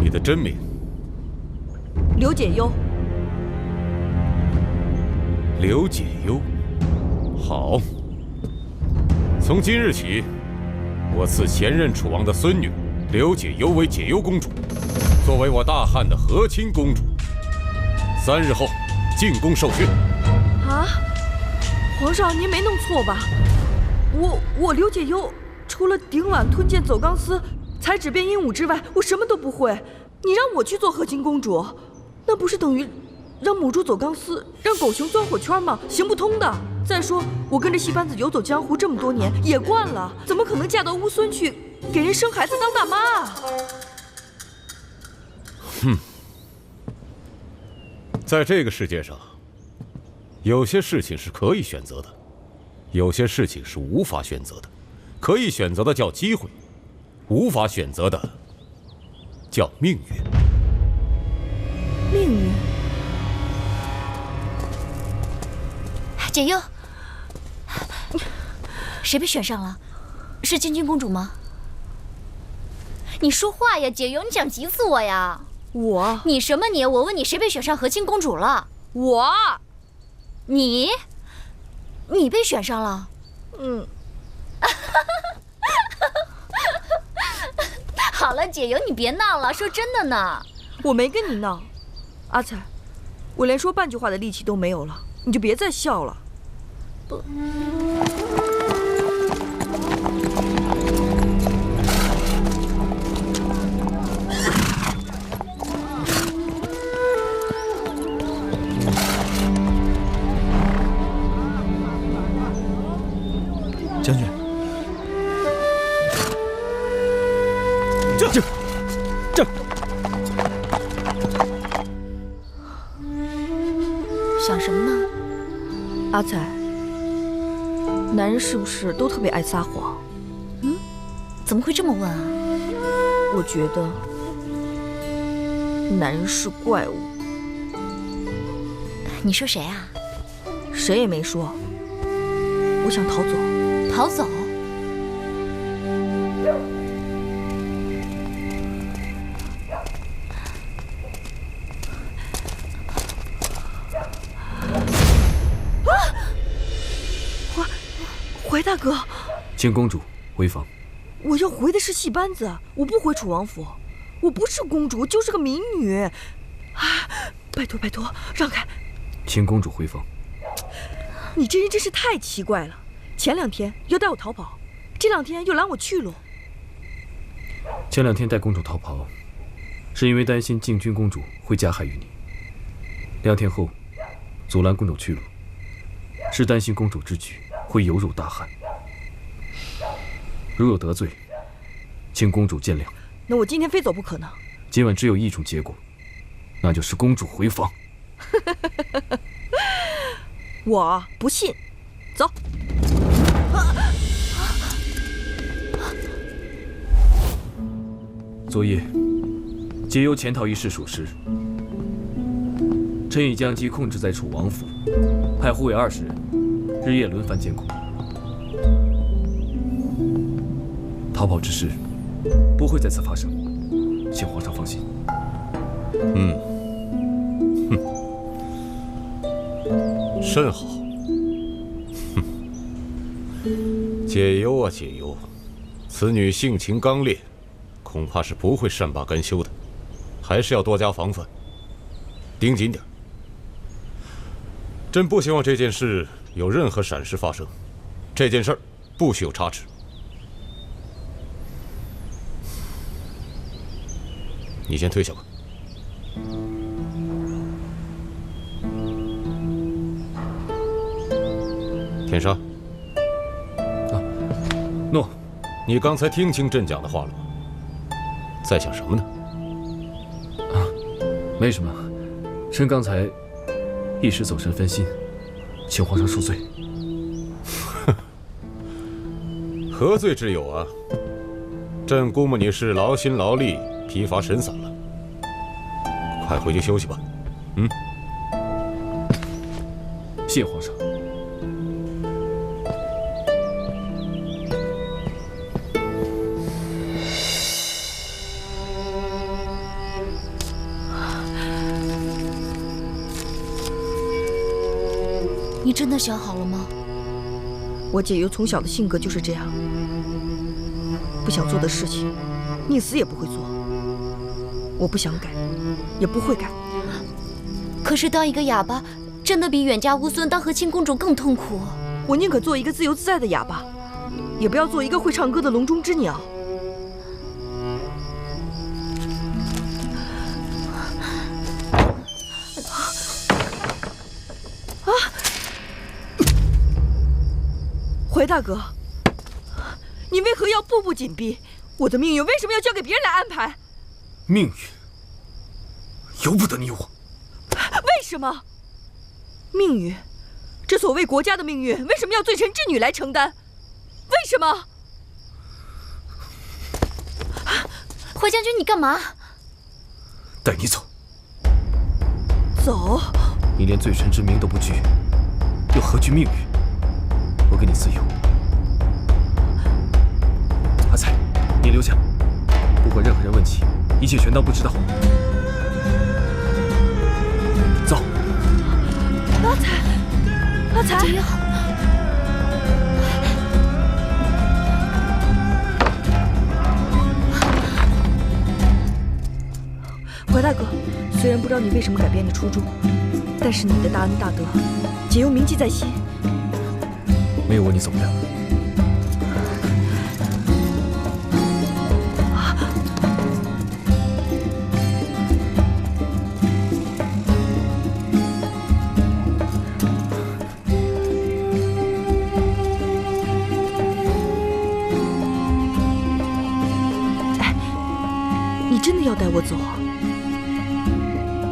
你的真名？刘解忧。刘解忧，好，从今日起，我赐前任楚王的孙女刘解忧为解忧公主，作为我大汉的和亲公主。3日后进宫受训。啊，皇上您没弄错吧？我刘解忧除了顶碗吞剑走钢丝、裁指变鹦鹉之外，我什么都不会。你让我去做和亲公主，那不是等于让母猪走钢丝，让狗熊钻火圈吗？行不通的。再说我跟着戏班子游走江湖这么多年，也惯了，怎么可能嫁到乌孙去给人生孩子当大妈啊？哼，在这个世界上，有些事情是可以选择的，有些事情是无法选择的。可以选择的叫机会，无法选择的叫命运。命运。解忧，谁被选上了？是静君公主吗？你说话呀，解忧，你想急死我呀！你什么你？我问你，谁被选上和亲公主了？你被选上了？好了，解忧，你别闹了，说真的呢。我没跟你闹，阿彩，我连说半句话的力气都没有了，你就别再笑了。不。将军，这，想什么呢？阿彩，男人是不是都特别爱撒谎？怎么会这么问啊？我觉得男人是怪物。你说谁啊？谁也没说。我想逃走。逃走？怀大哥，请公主回房。我要回的是戏班子，我不回楚王府。我不是公主，就是个民女。啊，拜托拜托，让开！请公主回房。你这人真是太奇怪了。前2天要带我逃跑，这2天又拦我去路。前2天带公主逃跑，是因为担心静君公主会加害于你。2天后阻拦公主去路，是担心公主之举会有辱大汉。如有得罪，请公主见谅。那我今天非走不可呢。今晚只有一种结果，那就是公主回房。我不信，走。昨夜解忧潜逃一事属实，臣已将其控制在楚王府，派护卫20人，日夜轮番监控。逃跑之事不会再次发生，请皇上放心。甚好。解忧啊解忧，此女性情刚烈，恐怕是不会善罢甘休的，还是要多加防范，盯紧点。朕不希望这件事有任何闪失发生，这件事儿不许有差池。你先退下吧。天沙。诺。你刚才听清朕讲的话了吗？在想什么呢？没什么，臣刚才一时走神分心，请皇上恕罪。何罪之有啊？朕估摸你是劳心劳力、疲乏神散了，快回去休息吧。谢皇上。你真的想好了吗？我解忧从小的性格就是这样，不想做的事情，宁死也不会做。我不想改，也不会改。可是当一个哑巴，真的比远嫁乌孙当和亲公主更痛苦。我宁可做一个自由自在的哑巴，也不要做一个会唱歌的笼中之鸟。怀大哥，你为何要步步紧逼？我的命运为什么要交给别人来安排？命运由不得你我。为什么？命运，这所谓国家的命运，为什么要罪臣之女来承担？为什么？怀将军，你干嘛？带你走。走？你连罪臣之名都不惧，又何惧命运？我给你自由。阿才，你留下，不管任何人问起，一切全当不知道。走。阿才，阿才。解忧。怀大哥，虽然不知道你为什么改变了初衷，但是你的大恩大德，解忧铭记在心。没有我你走不了。哎，你真的要带我走啊？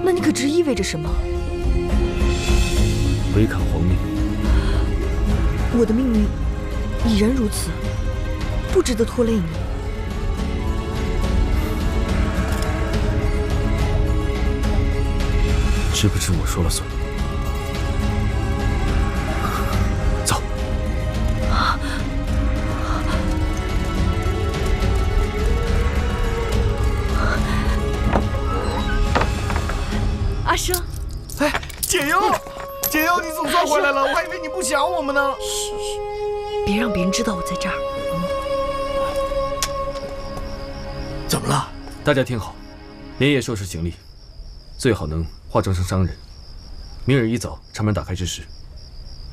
那你可知意味着什么？违抗皇命。我的命运已然如此，不值得拖累你。知不知我说了算？走。阿生，哎，解忧。解忧，你总算回来了，我还以为你不想我们呢。嘘嘘，别让别人知道我在这儿。怎么了？大家听好，连夜收拾行李，最好能化妆成商人。明日一早城门打开之时，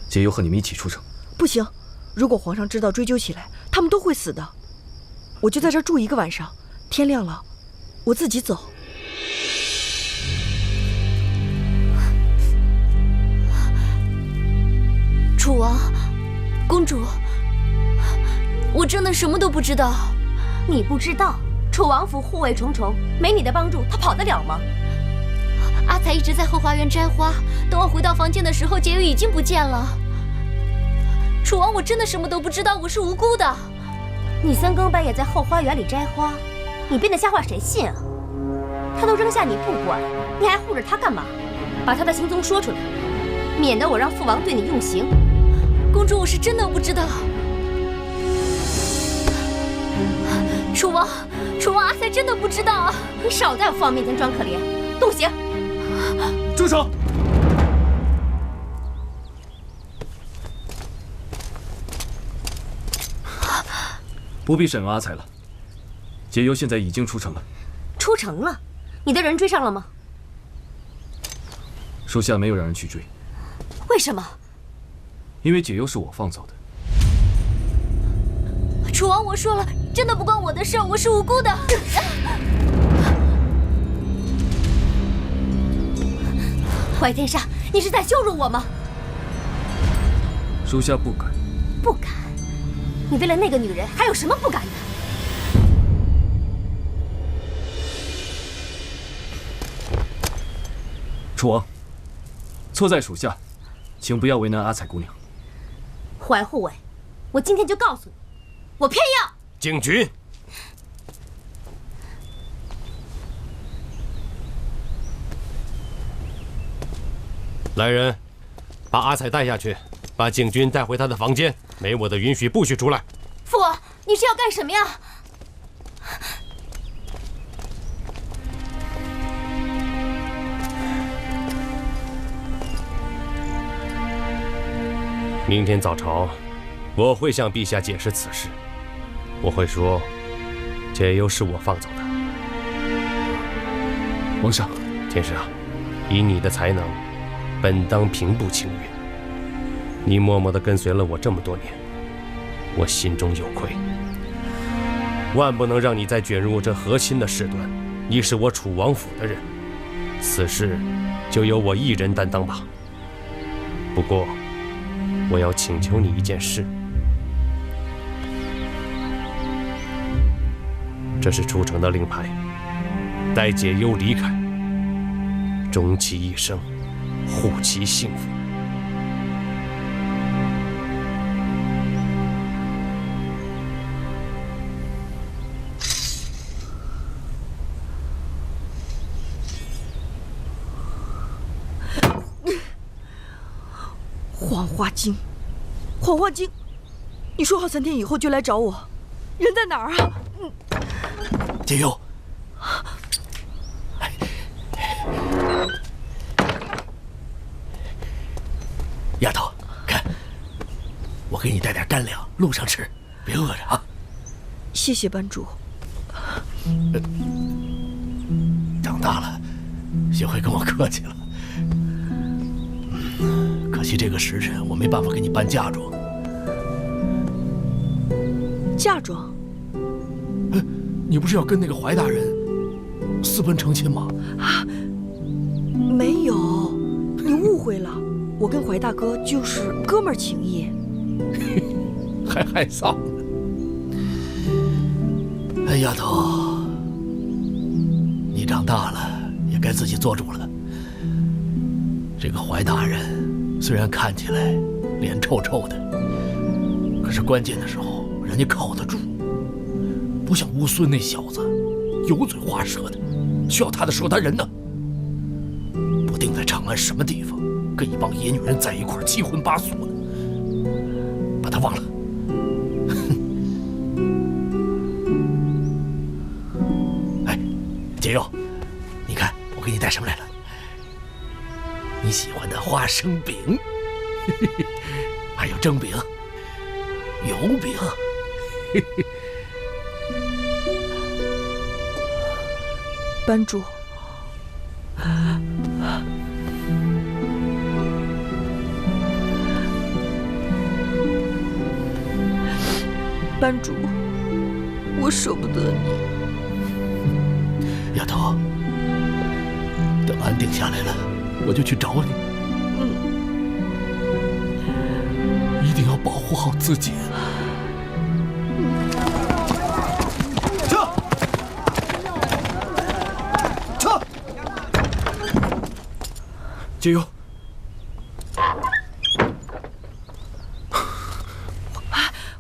解忧和你们一起出城。不行，如果皇上知道追究起来，他们都会死的。我就在这儿住一个晚上，天亮了，我自己走。楚王，公主，我真的什么都不知道。你不知道，楚王府护卫重重，没你的帮助，他跑得了吗？阿才一直在后花园摘花，等我回到房间的时候，解忧已经不见了。楚王，我真的什么都不知道，我是无辜的。你三更半夜在后花园里摘花，你编的瞎话谁信啊？他都扔下你不管，你还护着他干嘛？把他的行踪说出来，免得我让父王对你用刑。公主，我是真的不知道。楚王，阿才真的不知道。你少在我父王面前装可怜，动刑！住手！不必审问阿才了。解忧现在已经出城了。出城了？你的人追上了吗？属下没有让人去追。为什么？因为解忧是我放走的。楚王，我说了，真的不关我的事，我是无辜的。怀天煞，你是在羞辱我吗？属下不敢。不敢？你为了那个女人，还有什么不敢的？楚王，错在属下，请不要为难阿彩姑娘。怀护卫，我今天就告诉你，我偏要。景君，来人，把阿彩带下去，把景君带回他的房间，没我的允许不许出来。父王，你是要干什么呀？明天早朝，我会向陛下解释此事。我会说，解忧是我放走的。皇上，天师啊，以你的才能，本当平步青云。你默默地跟随了我这么多年，我心中有愧，万不能让你再卷入这和亲的事端。你是我楚王府的人，此事就由我一人担当吧。不过，我要请求你一件事。这是出城的令牌，待解忧离开，终其一生，护其幸福。黄花晶，黄花晶，你说好3天以后就来找我，人在哪儿啊？解忧，丫头，看，我给你带点干粮，路上吃，别饿着啊。谢谢班主。长大了，学会跟我客气了。可惜这个时辰，我没办法给你办嫁妆。嫁妆？你不是要跟那个怀大人私奔成亲吗？啊，没有，你误会了。我跟怀大哥就是哥们儿情谊。还害臊呢。哎，丫头，你长大了，也该自己做主了。这个怀大人虽然看起来脸臭臭的，可是关键的时候人家靠得住。不像乌孙那小子，油嘴滑舌的，需要他的时候他人呢，不定在长安什么地方，跟一帮野女人在一块儿七荤八素的，把他忘了。哎，解忧，你看我给你带什么来了？你喜欢的花生饼，还有蒸饼、油饼。班主，班主，我舍不得你。丫头，等安定下来了，我就去找你。一定要保护好自己。解忧，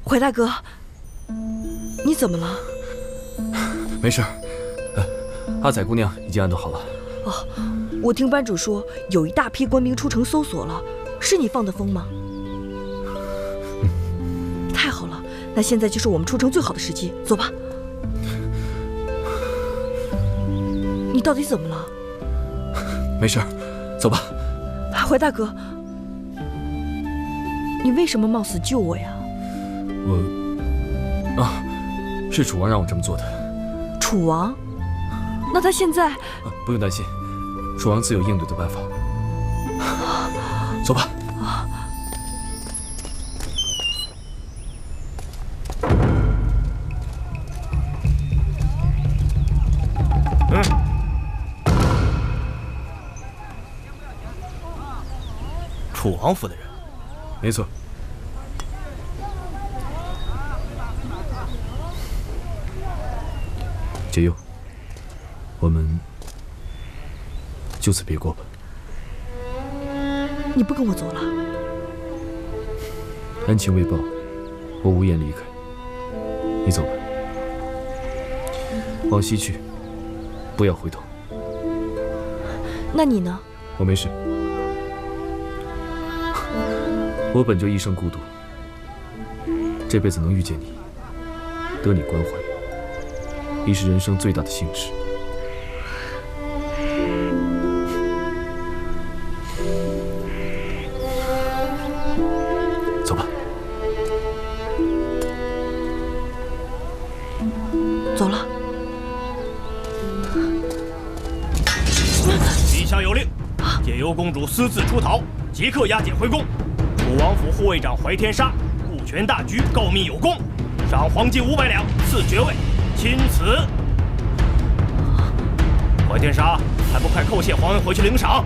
怀大哥，你怎么了？没事儿，阿彩姑娘已经安顿好了。哦，我听班主说有一大批官兵出城搜索了，是你放的风吗？太好了，那现在就是我们出城最好的时机，走吧。你到底怎么了？没事儿，走吧。怀大哥，你为什么冒死救我呀？是楚王让我这么做的。楚王？那他现在……不用担心，楚王自有应对的办法。走吧。楚王府的人，没错。解忧，我们就此别过吧。你不跟我走了？安情未报，我无言离开。你走吧，往西去，不要回头。那你呢？我没事。我本就一生孤独，这辈子能遇见你，得你关怀，已是人生最大的幸事。走吧。走了。陛下有令，解忧公主私自出逃，即刻押解回宫。楚王府护卫长怀天沙顾全大局，告密有功，赏黄金500两，赐爵位，钦此。怀天沙，还不快叩谢皇恩回去领赏！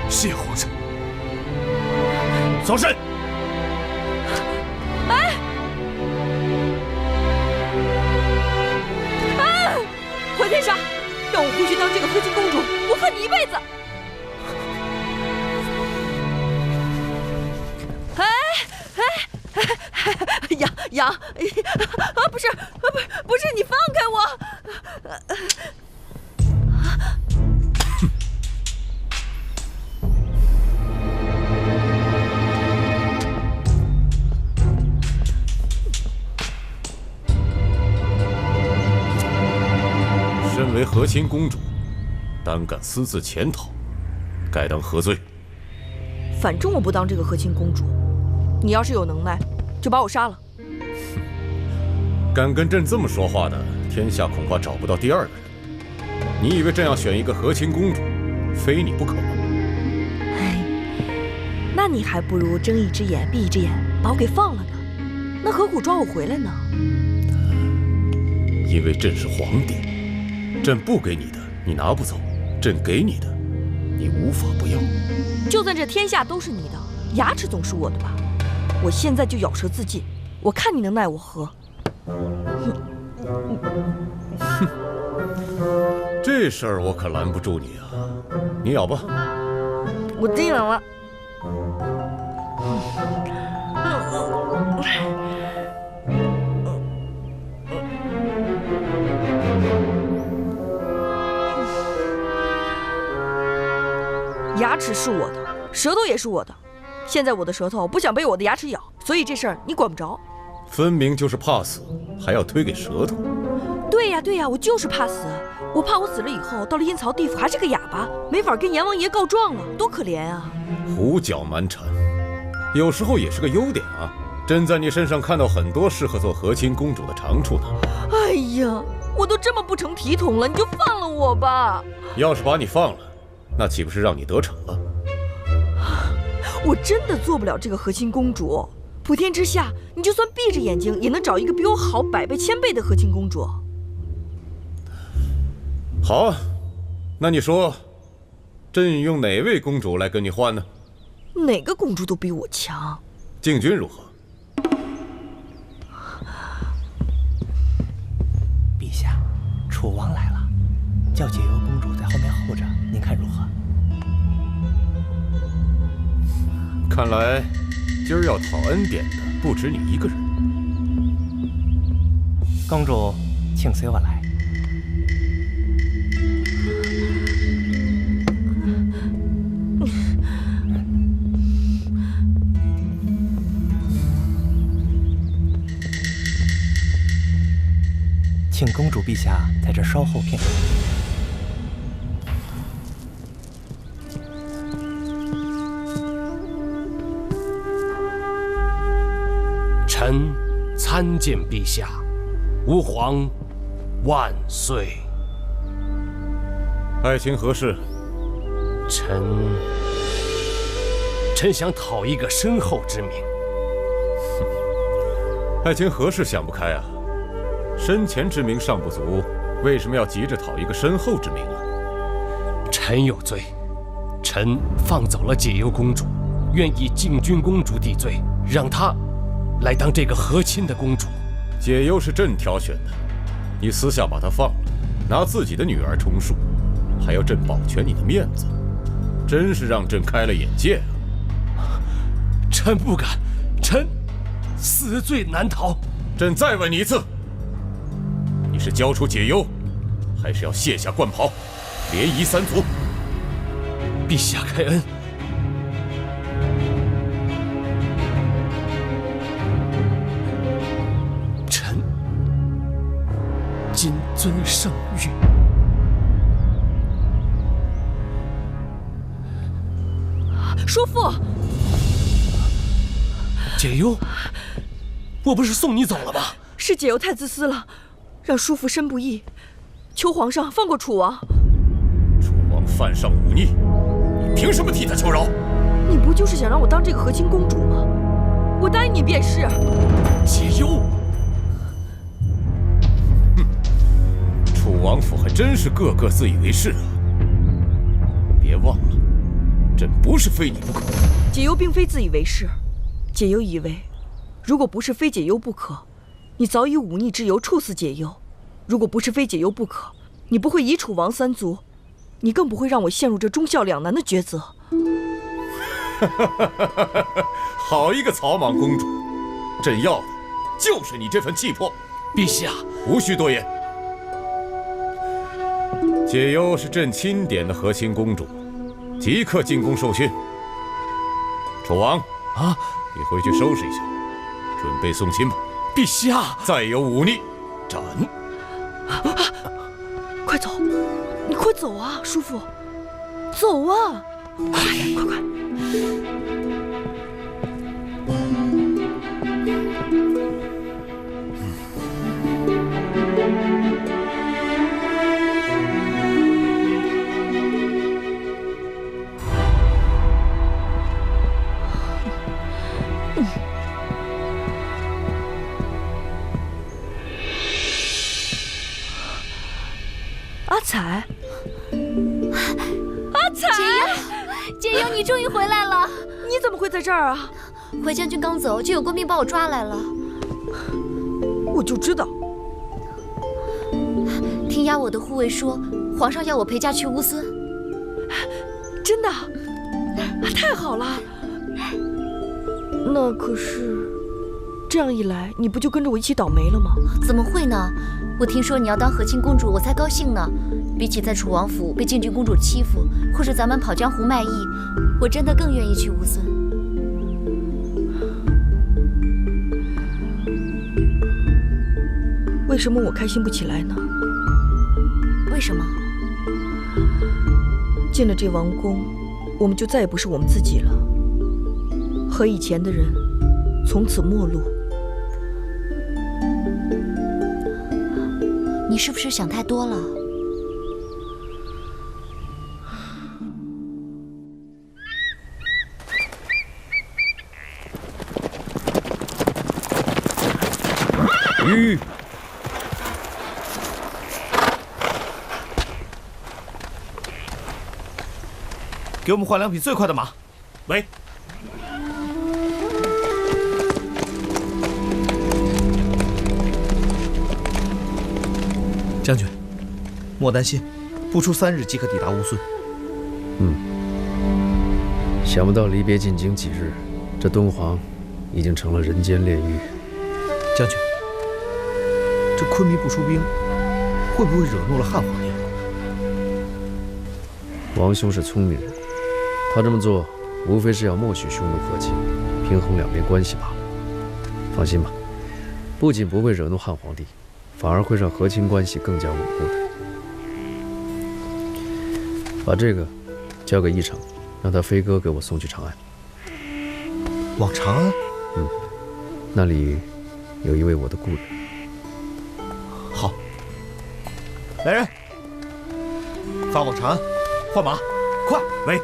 谢皇上。走身。怀天沙，让我回去当这个和亲公主，我恨你一辈子。杨，不是，你放开我！身为和亲公主，胆敢私自潜逃，该当何罪？反正我不当这个和亲公主，你要是有能耐，就把我杀了。敢跟朕这么说话的，天下恐怕找不到第二个人。你以为朕要选一个和亲公主，非你不可吗？那你还不如睁一只眼闭一只眼，把我给放了呢。那何苦抓我回来呢？因为朕是皇帝，朕不给你的你拿不走，朕给你的你无法不要。就算这天下都是你的，牙齿总是我的吧？我现在就咬舌自尽，我看你能奈我何？这事儿我可拦不住你啊！你咬吧。我真咬了。牙齿是我的，舌头也是我的。现在我的舌头不想被我的牙齿咬，所以这事儿你管不着。分明就是怕死，还要推给舌头。对呀，我就是怕死。我怕我死了以后，到了阴曹地府还是个哑巴，没法跟阎王爷告状了，多可怜啊！胡搅蛮缠，有时候也是个优点啊。朕在你身上看到很多适合做和亲公主的长处呢。哎呀，我都这么不成体统了，你就放了我吧。要是把你放了，那岂不是让你得逞了？我真的做不了这个和亲公主。普天之下，你就算闭着眼睛，也能找一个比我好100倍、1000倍的和亲公主。好啊，那你说，朕用哪位公主来跟你换呢？哪个公主都比我强。靖君如何？陛下，楚王来了，叫解忧公主在后面候着，您看如何？看来今儿要讨恩典的不止你一个人。公主，请随我来。请公主陛下在这稍后片刻。臣参见陛下，吾皇万岁。爱卿何事？臣想讨一个身后之名。爱卿何事想不开啊？身前之名尚不足，为什么要急着讨一个身后之名啊？臣有罪，臣放走了解忧公主，愿以靖君公主抵罪，让她来当这个和亲的公主。解忧是朕挑选的，你私下把她放了，拿自己的女儿充数，还要朕保全你的面子，真是让朕开了眼界啊！臣不敢，臣死罪难逃。朕再问你一次，你是交出解忧，还是要卸下冠袍，连夷三族？陛下开恩。臣今遵。孙圣谕。叔父，解忧，我不是送你走了吗？是解忧太自私了，让叔父身不义，求皇上放过楚王。楚王犯上忤逆，你凭什么替他求饶？你不就是想让我当这个和亲公主吗？我答应你便是。解忧，楚王府还真是个个自以为是啊！别忘了，朕不是非你不可。解忧并非自以为是，解忧以为，如果不是非解忧不可，你早以忤逆之由处死解忧；如果不是非解忧不可，你不会以楚王三族，你更不会让我陷入这忠孝两难的抉择。好一个草莽公主！朕要的就是你这份气魄。陛下，无需多言。解忧是朕钦点的和亲公主，即刻进宫受训。楚王啊，你回去收拾一下，准备送亲吧。陛下，再有忤逆，斩！快走，你快走啊，叔父，走啊！快快！阿彩，阿彩，解忧，你终于回来了！你怎么会在这儿啊？回将军刚走，就有官兵把我抓来了。我就知道。听押我的护卫说，皇上要我陪嫁去乌孙。真的？太好了！那可是，这样一来，你不就跟着我一起倒霉了吗？怎么会呢？我听说你要当和亲公主，我才高兴呢。比起在楚王府被静郡公主欺负，或是咱们跑江湖卖艺，我真的更愿意去乌孙。为什么我开心不起来呢？为什么？进了这王宫，我们就再也不是我们自己了，和以前的人从此陌路。你是不是想太多了？吁！给我们换2匹最快的马。喂。将军，莫担心，不出3日即可抵达乌孙。想不到离别进京几日，这敦煌已经成了人间炼狱。将军，这昆明不出兵，会不会惹怒了汉皇帝？王兄是聪明人，他这么做无非是要默许匈奴和亲，平衡两边关系罢了。放心吧，不仅不会惹怒汉皇帝，反而会让和亲关系更加稳固的。把这个交给义成，让他飞鸽给我送去长安。往长安？那里有一位我的故人。好，来人，发往长安，换马，快！喂。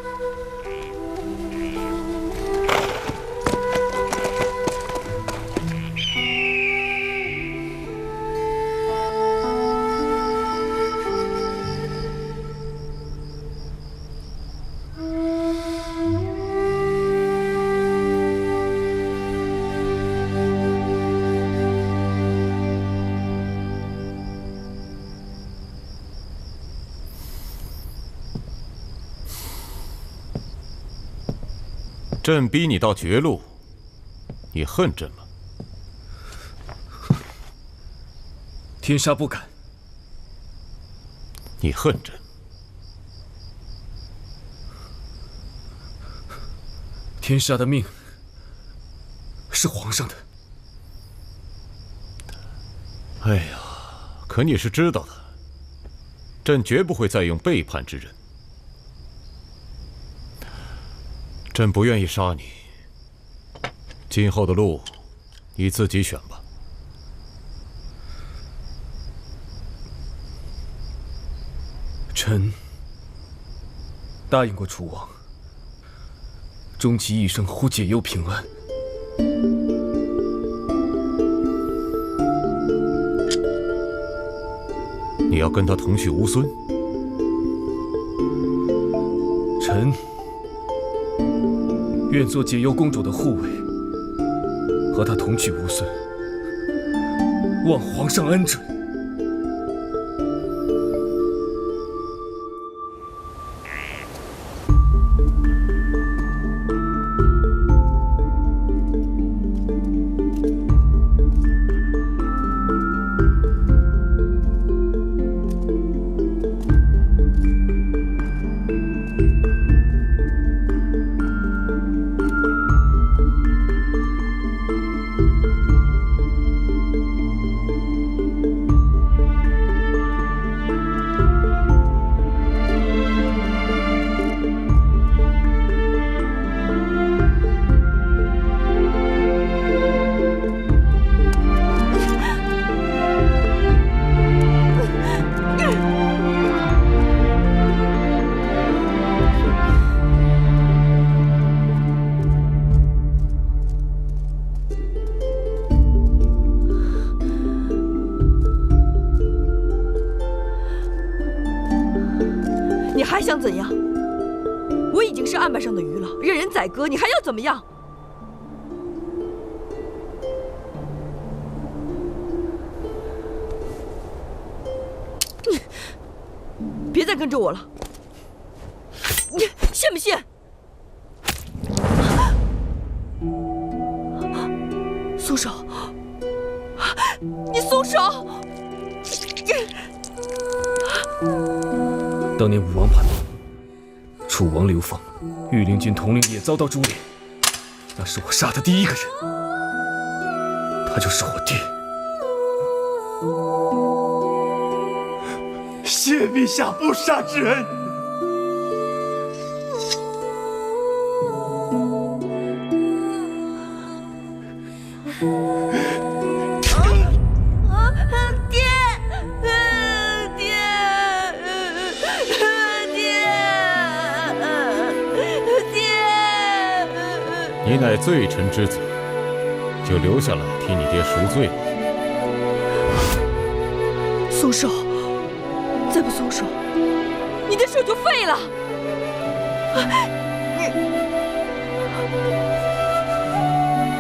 朕逼你到绝路，你恨朕吗？天杀不敢。你恨朕？天杀的命是皇上的。哎呀，可你是知道的，朕绝不会再用背叛之人。朕不愿意杀你，今后的路你自己选吧。臣答应过楚王，终其一生护解忧平安。你要跟他同去乌孙？臣愿做解忧公主的护卫，和她同去乌孙，望皇上恩准。你还想怎样？我已经是案板上的鱼了，任人宰割，你还要怎么样？别再跟着我了，你信不信？松手！你松手！当年武王叛乱，楚王流放，御林军统领也遭到株连，那是我杀的第一个人，他就是我爹。谢陛下不杀之恩。你乃罪臣之子，就留下来替你爹赎罪吧。松手！再不松手，你的手就废了。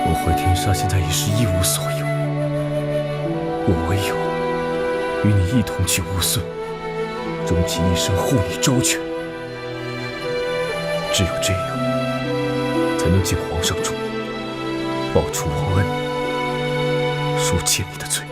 我怀天杀现在已是一无所有，我唯有与你一同去乌孙，终其一生护你周全。只有这样，才能进皇上中，报楚王恩，赎欠你的罪。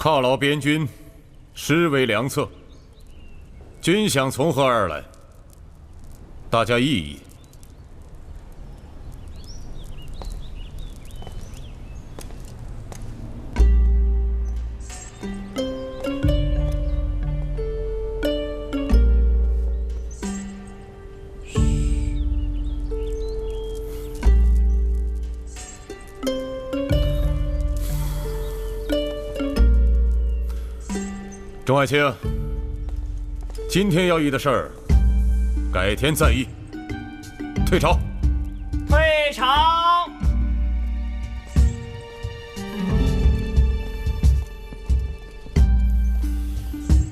犒劳边军，实为良策。军饷从何而来？大家议议。众爱卿，今天要议的事儿，改天再议。退朝。退朝。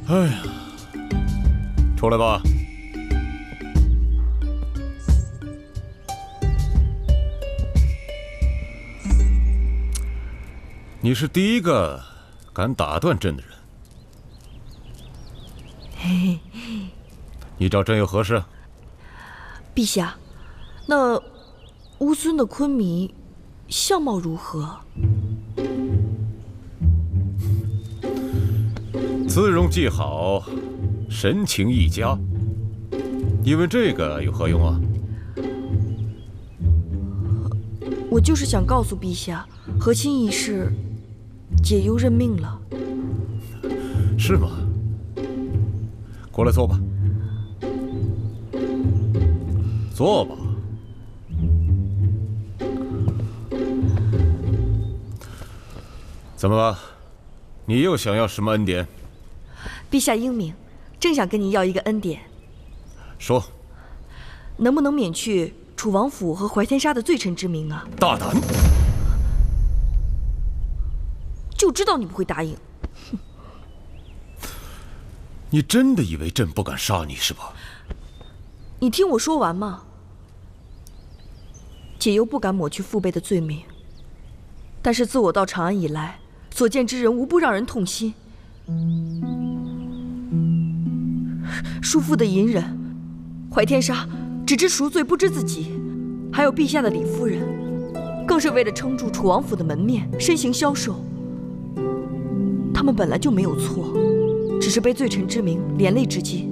哎呀，出来吧。你是第一个敢打断朕的人。你找朕有何事？陛下，那乌孙的昆弥相貌如何？姿容既好，神情亦佳。你问这个有何用啊？我就是想告诉陛下，和亲一事解忧认命了。是吗？过来坐吧。坐吧。怎么了？你又想要什么恩典？陛下英明，正想跟您要一个恩典。说。能不能免去楚王府和怀天沙的罪臣之名啊？大胆！就知道你不会答应。你真的以为朕不敢杀你是吧？你听我说完嘛。解忧不敢抹去父辈的罪名，但是自我到长安以来，所见之人无不让人痛心。叔父的隐忍，怀天沙只知赎罪不知自己，还有陛下的李夫人，更是为了撑住楚王府的门面，身形消瘦。他们本来就没有错，只是被罪臣之名连累至今。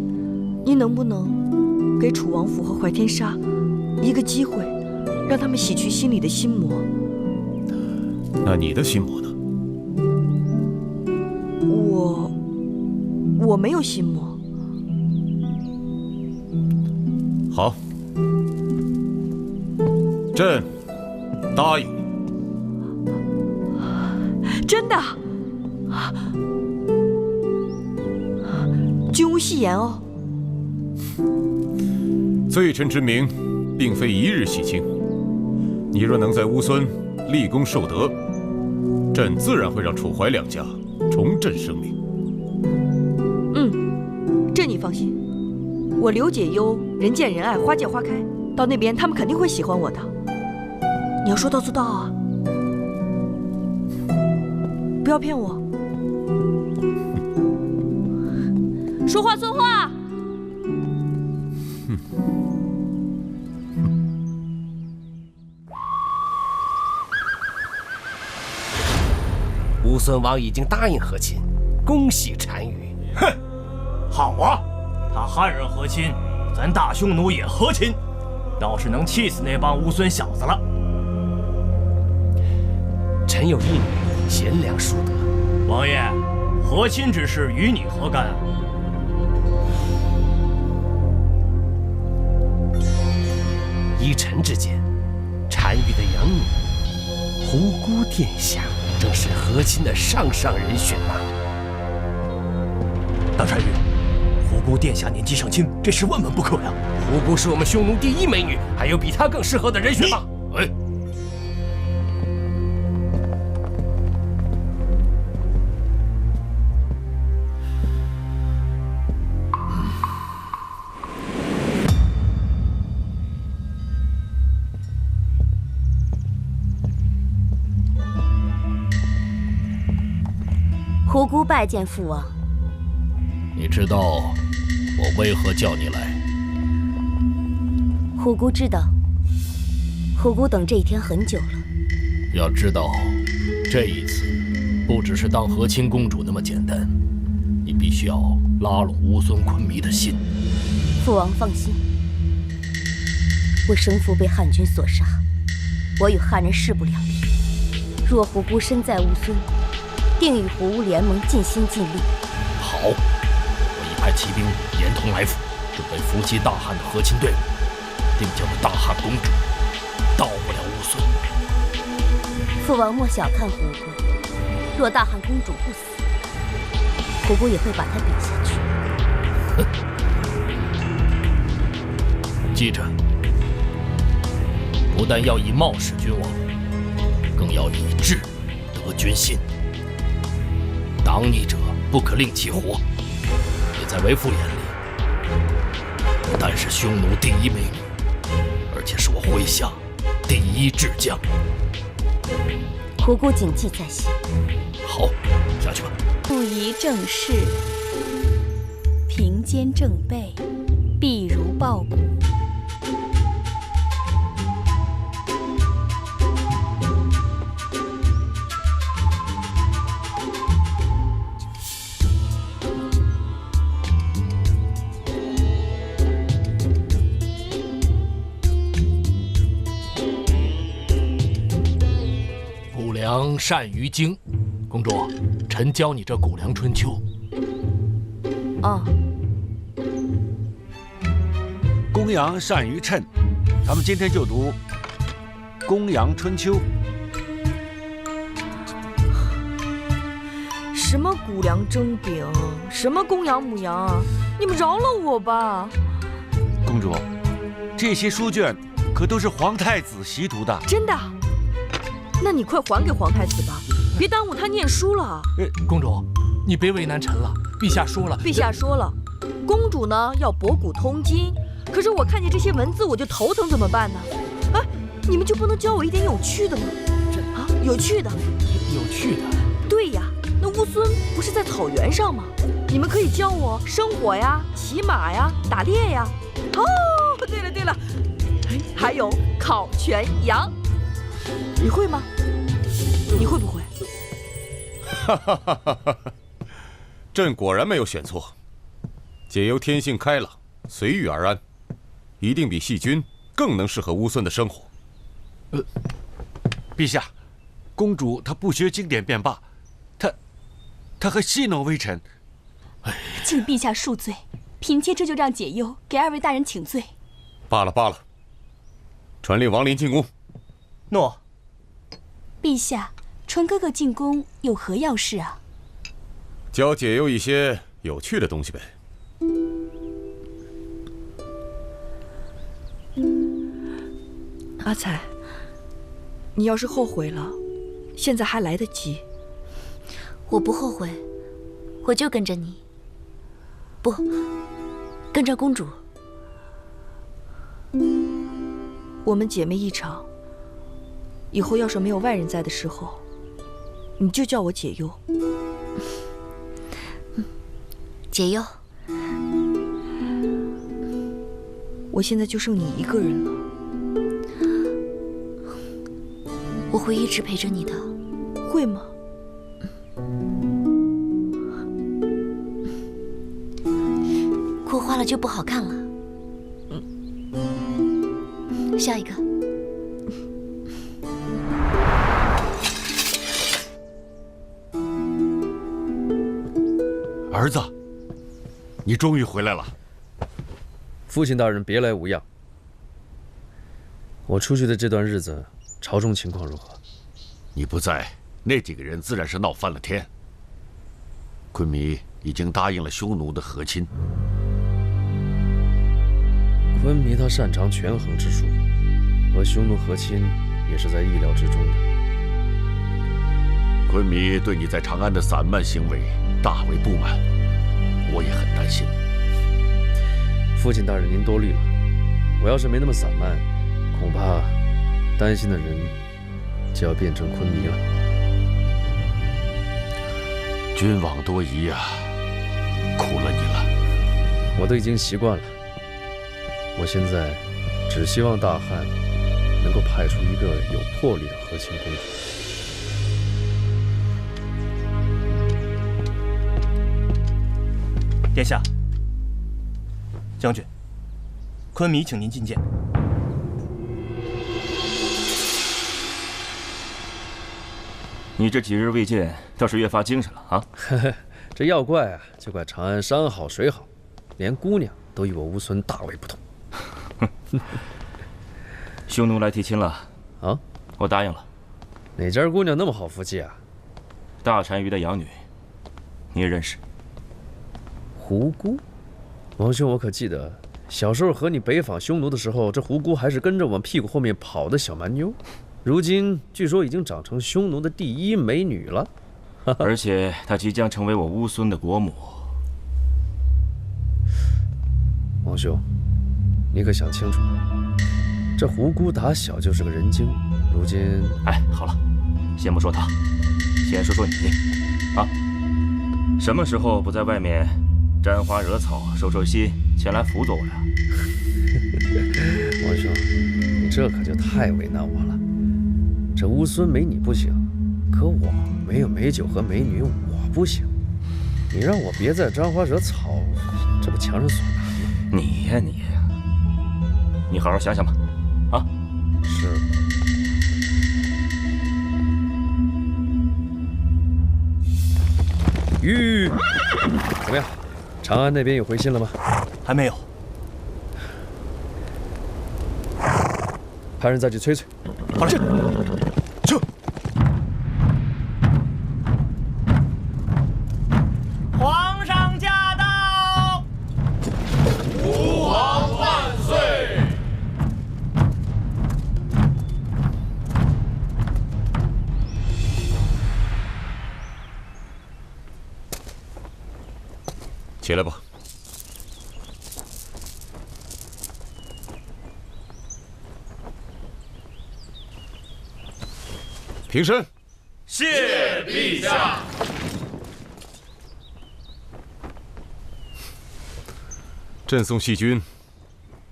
您能不能给楚王府和怀天沙一个机会，让他们洗去心里的心魔？那你的心魔呢？我没有心魔。好，朕答应你。真的？君无戏言哦。罪臣之名，并非一日洗清。你若能在乌孙立功受德，朕自然会让楚怀两家重振声名。这你放心，我刘解忧人见人爱，花见花开，到那边他们肯定会喜欢我的。你要说到做到啊，不要骗我。说话算话。乌孙王已经答应和亲，恭喜单于。哼，好啊，他汉人和亲，咱大匈奴也和亲，倒是能气死那帮乌孙小子了。臣有一女，贤良淑德。王爷，和亲之事与你何干啊？依臣之见，单于的养女胡姑殿下正是和亲的上人选呐。大单于，胡姑殿下年纪尚轻，这事万万不可呀！胡姑是我们匈奴第一美女，还有比她更适合的人选吗？哎。胡姑拜见父王。你知道我为何叫你来？胡姑知道，胡姑等这一天很久了。要知道，这一次不只是当和亲公主那么简单，你必须要拉拢乌孙昆弥的心。父王放心，我生父被汉军所杀，我与汉人势不两立。若虎姑身在乌孙，定与虎乌联盟尽心尽力。好，我已派骑兵连同埋伏，准备伏击大汉的和亲队伍，定叫那大汉公主到不了乌孙。父王莫小看虎姑，若大汉公主不死，虎姑也会把她比下去。记着，不但要以貌使君王，更要以智得君心。挡你者不可令其活。也在为父眼里，不但是匈奴第一美女，而且是我麾下第一智将。虎姑谨记在心。好，下去吧。不宜正视，平肩正背，必如抱骨。谷梁善于经，公主，臣教你这《谷梁春秋》。啊。公羊善于称，咱们今天就读《公羊春秋》。什么谷梁蒸饼，什么公羊母羊啊！你们饶了我吧！公主，这些书卷可都是皇太子习读的。真的？那你快还给皇太子吧，别耽误他念书了。公主，你别为难臣了。陛下说了，陛下说了，公主呢要博古通今。可是我看见这些文字我就头疼，怎么办呢？哎，你们就不能教我一点有趣的吗？啊，有趣的。有趣的？对呀，那乌孙不是在草原上吗？你们可以教我生火呀、骑马呀、打猎呀。哦，对了对了，还有烤全羊。你会吗？你会不会？哈哈哈哈哈！朕果然没有选错，解忧天性开朗，随遇而安，一定比细君更能适合乌孙的生活。陛下，公主她不学经典便罢，她还戏弄微臣。请陛下恕罪，嫔妾这就让解忧给二位大人请罪。罢了罢了，传令王林进宫。诺。陛下，传哥哥进宫有何要事啊？教解忧一些有趣的东西呗。阿彩，你要是后悔了，现在还来得及。我不后悔，我就跟着你，不，跟着公主。我们姐妹一场，以后要是没有外人在的时候，你就叫我解忧。解忧，我现在就剩你一个人了。我会一直陪着你的。会吗？哭花了就不好看了。下一个。儿子，你终于回来了。父亲大人别来无恙。我出去的这段日子，朝中情况如何？你不在，那几个人自然是闹翻了天。昆弥已经答应了匈奴的和亲。昆弥他擅长权衡之术，和匈奴和亲也是在意料之中的。昆弥对你在长安的散漫行为大为不满，我也很担心。父亲大人您多虑了，我要是没那么散漫，恐怕担心的人就要变成昆弥了。君王多疑啊，苦了你了。我都已经习惯了。我现在只希望大汉能够派出一个有魄力的和亲公主。殿下，将军，昆弥请您觐见。你这几日未见，倒是越发精神了啊！这要怪啊，就怪长安山好水好，连姑娘都与我乌孙大为不同。匈奴来提亲了啊？我答应了。哪家姑娘那么好福气啊？大单于的养女，你也认识？胡姑，王兄，我可记得小时候和你北访匈奴的时候，这胡姑还是跟着往屁股后面跑的小蛮妞。如今据说已经长成匈奴的第一美女了，而且她即将成为我乌孙的国母。王兄，你可想清楚了，这胡姑打小就是个人精，如今……哎，好了，先不说她，先说说你啊，什么时候不在外面沾花惹草、收收心，前来辅佐我呀？王兄，你这可就太为难我了。这乌孙没你不行，可我没有美酒和美女，我不行。你让我别再沾花惹草，这不强人所难吗？你呀，你好好想想吧，啊？是。吁，怎么样？长安那边有回信了吗？还没有。派人再去催催。好嘞。撤。皇上驾到！吾皇万岁！起来吧。平身。谢陛下。朕送细君，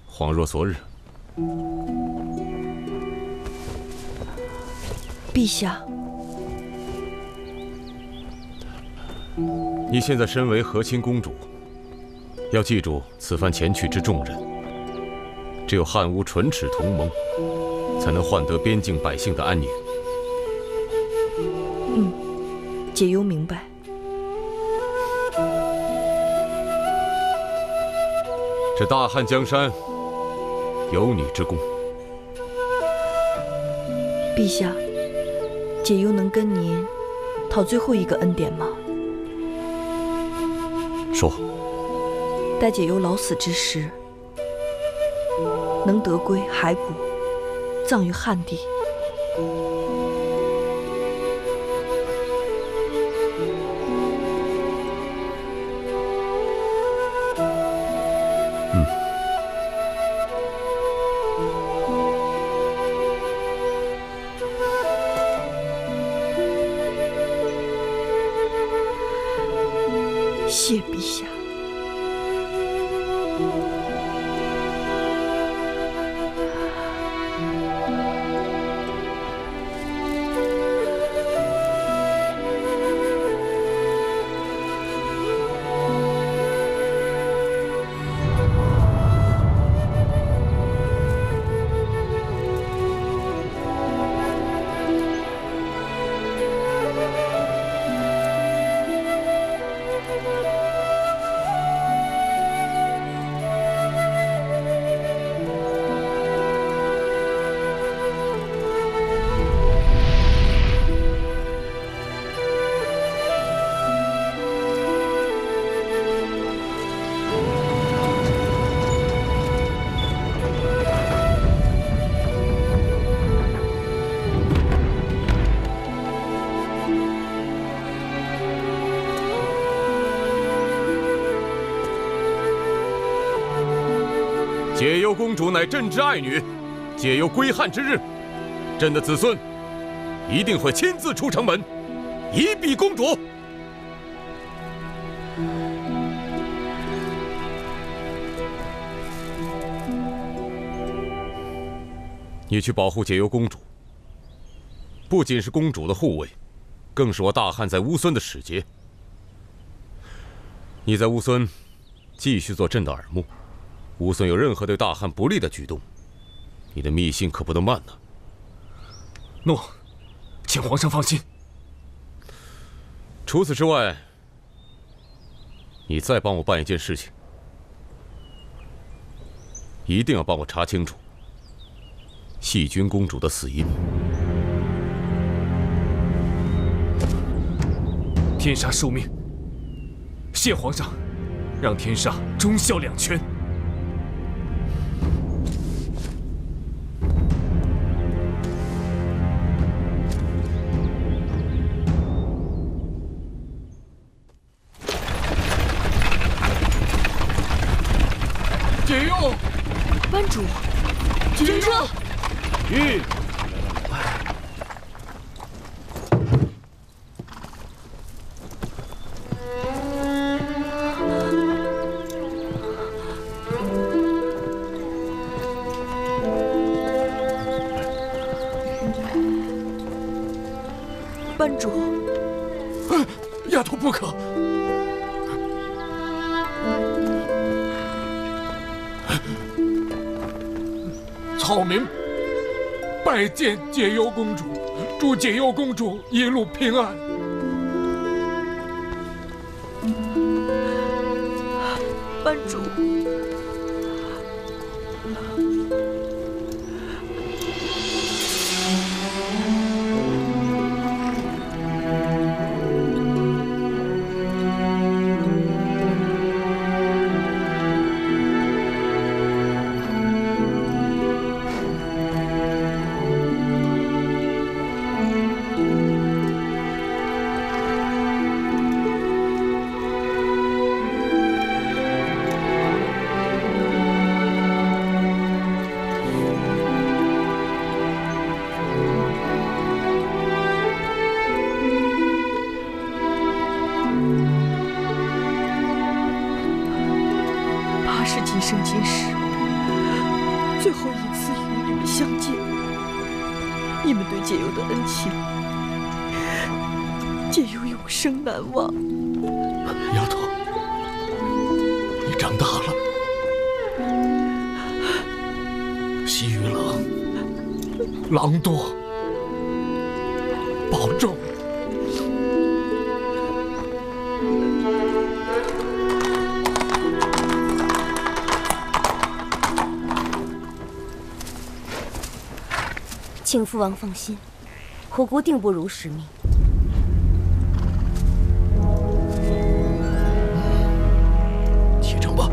恍若昨日。陛下，你现在身为和亲公主，要记住此番前去之重任。只有汉乌唇齿同盟，才能换得边境百姓的安宁。解忧明白。这大汉江山有你之功。陛下，解忧能跟您讨最后一个恩典吗？说。待解忧老死之时，能得归骸骨，葬于汉地。谢陛下。解忧公主乃朕之爱女，解忧归汉之日，朕的子孙一定会亲自出城门，一臂公主。你去保护解忧公主，不仅是公主的护卫，更是我大汉在乌孙的使节。你在乌孙继续做朕的耳目。乌孙有任何对大汉不利的举动，你的密信可不能慢呢。诺，请皇上放心。除此之外，你再帮我办一件事情，一定要帮我查清楚细君公主的死因。天杀受命，谢皇上，让天杀忠孝两全。解忧，班主，警车，吁。班主，丫头不可！草民拜见解忧公主，祝解忧公主一路平安。班主，是今生今世最后一次与你们相见，你们对解忧的恩情，解忧永生难忘。丫头，你长大了。西域冷，狼多，保重。请父王放心，虎姑定不辱使命。启程吧。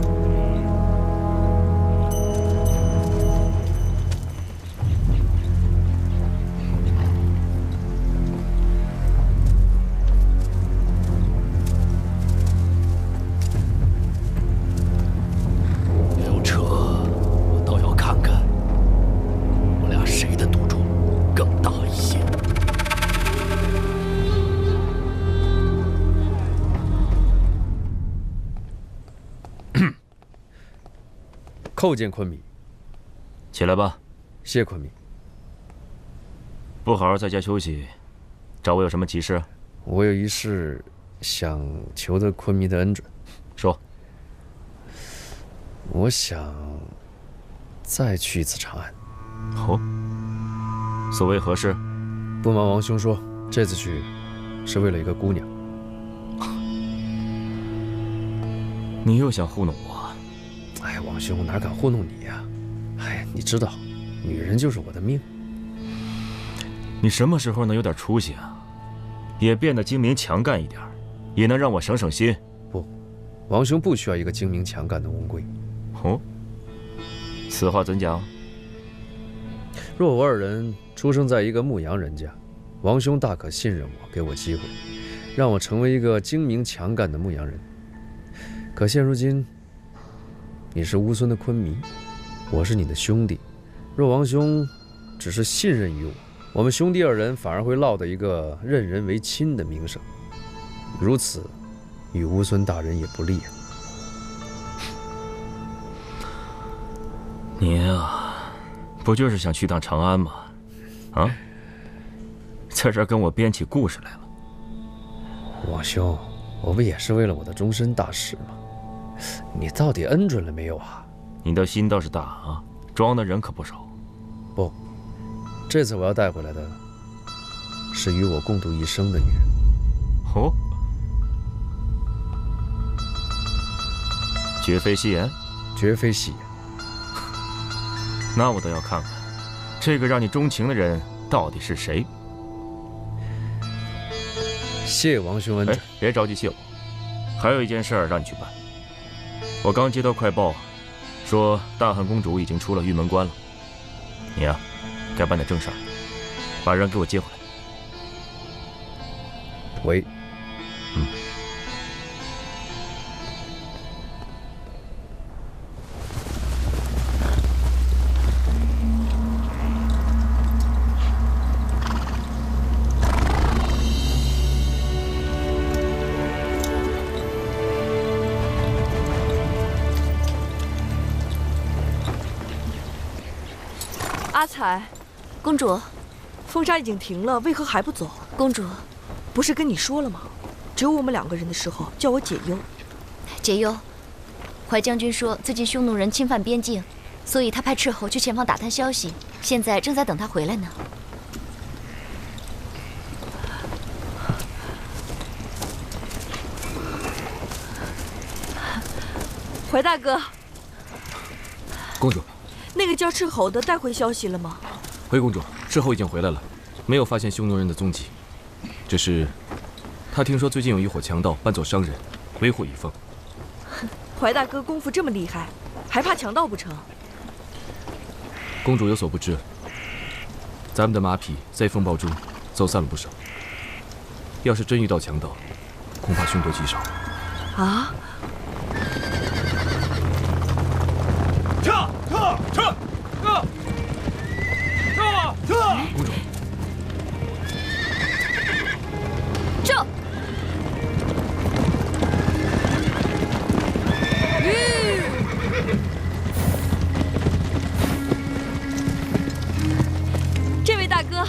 刘彻，我倒要看看我俩谁的赌注更大一些。叩见昆弥。起来吧。谢昆弥。不好好在家休息，找我有什么急事？我有一事想求得昆弥的恩准。说。我想再去一次长安。哦。所谓何事？不瞒王兄说，这次去是为了一个姑娘。你又想糊弄我？哎，王兄，我哪敢糊弄你呀？哎，你知道，女人就是我的命。你什么时候能有点出息啊？也变得精明强干一点，也能让我省省心。不，王兄不需要一个精明强干的翁贵。哦，此话怎讲？若我二人出生在一个牧羊人家，王兄大可信任我，给我机会，让我成为一个精明强干的牧羊人。可现如今，你是乌孙的昆弥，我是你的兄弟。若王兄只是信任于我，我们兄弟二人反而会落得一个任人唯亲的名声，如此，与乌孙大人也不利啊。你啊，不就是想去趟长安吗？啊，在这儿跟我编起故事来了。王兄，我不也是为了我的终身大事吗？你到底恩准了没有啊？你的心倒是大啊，装的人可不少。不，这次我要带回来的是与我共度一生的女人。哦，绝非戏言？绝非戏言。那我倒要看看，这个让你钟情的人到底是谁。谢王兄恩准。别着急谢我，还有一件事儿让你去办。我刚接到快报，说大汉公主已经出了玉门关了。你呀，该办点正事儿，把人给我接回来。喂。阿彩，公主，风沙已经停了，为何还不走？公主，不是跟你说了吗？只有我们2个人的时候，叫我解忧。解忧，怀将军说最近匈奴人侵犯边境，所以他派斥候去前方打探消息，现在正在等他回来呢。怀大哥，公主，那个叫斥候的带回消息了吗？回公主，斥候已经回来了，没有发现匈奴人的踪迹，只是他听说最近有一伙强盗扮作商人，为祸已封。怀大哥功夫这么厉害，还怕强盗不成？公主有所不知，咱们的马匹在风暴中走散了不少。要是真遇到强盗，恐怕凶多吉少。啊！撤！公主，撤！这位大哥，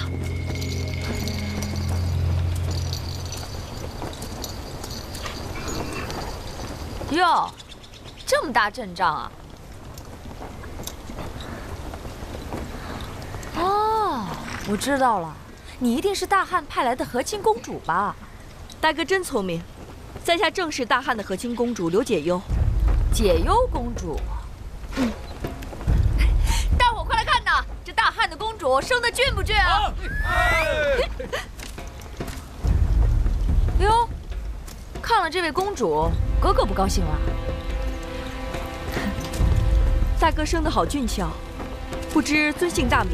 哟，这么大阵仗啊！哦，我知道了，你一定是大汉派来的和亲公主吧？大哥真聪明，在下正是大汉的和亲公主刘解忧。解忧公主，大伙快来看呐，这大汉的公主生得俊不俊啊？哟，看了这位公主，哥哥不高兴了。大哥生得好俊俏，不知尊姓大名？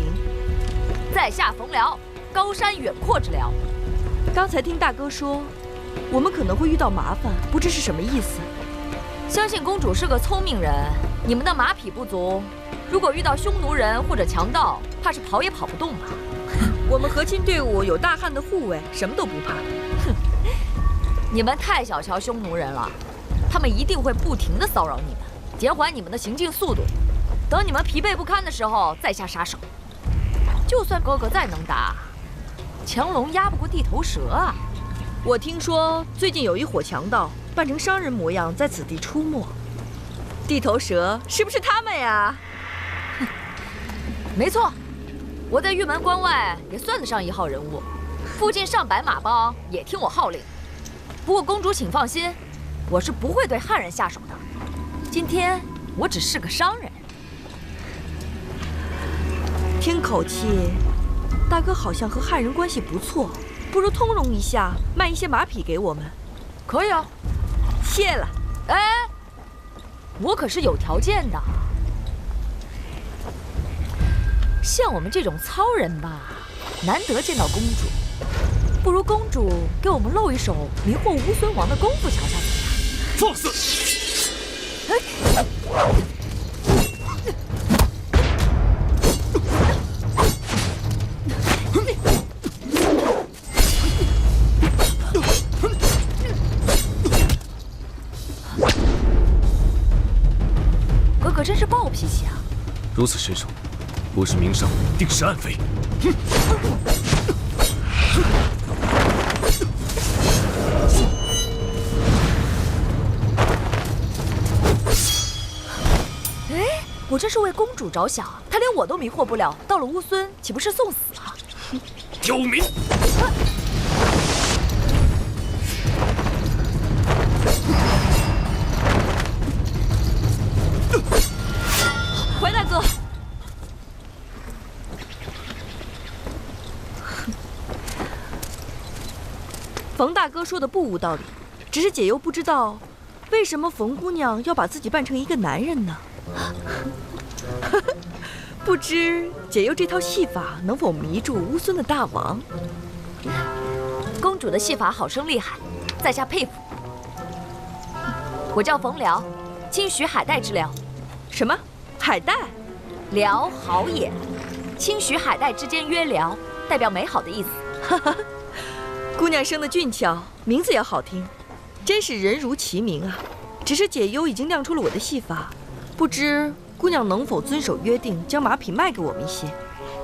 在下冯辽，高山远阔之辽。刚才听大哥说，我们可能会遇到麻烦，不知是什么意思。相信公主是个聪明人，你们的马匹不足，如果遇到匈奴人或者强盗，怕是跑也跑不动吧？我们和亲队伍有大汉的护卫，什么都不怕。哼，你们太小瞧匈奴人了，他们一定会不停地骚扰你们，减缓你们的行进速度。等你们疲惫不堪的时候再下杀手。就算哥哥再能打，强龙压不过地头蛇啊！我听说最近有一伙强盗扮成商人模样在此地出没，地头蛇是不是他们呀？没错，我在玉门关外也算得上一号人物，附近上百马帮也听我号令。不过公主请放心，我是不会对汉人下手的。今天我只是个商人。听口气，大哥好像和汉人关系不错，不如通融一下，卖一些马匹给我们。可以啊，谢了。哎，我可是有条件的。像我们这种糙人吧，难得见到公主，不如公主给我们露一手迷惑乌孙王的功夫瞧瞧怎么样？放肆！哥哥真是暴脾气啊！如此身手，不是明上，定是暗飞。我这是为公主着想，她连我都迷惑不了，到了乌孙岂不是送死了？刁民！怀大哥，冯大哥说的不无道理，只是解忧不知道，为什么冯姑娘要把自己扮成一个男人呢？不知解忧这套戏法能否迷住乌孙的大王？公主的戏法好生厉害，在下佩服。我叫冯辽，清徐海带之辽。什么？海带？辽好也，清徐海带之间曰辽，代表美好的意思。哈哈，姑娘生得俊俏，名字也好听，真是人如其名啊。只是解忧已经亮出了我的戏法，不知姑娘能否遵守约定，将马匹卖给我们一些？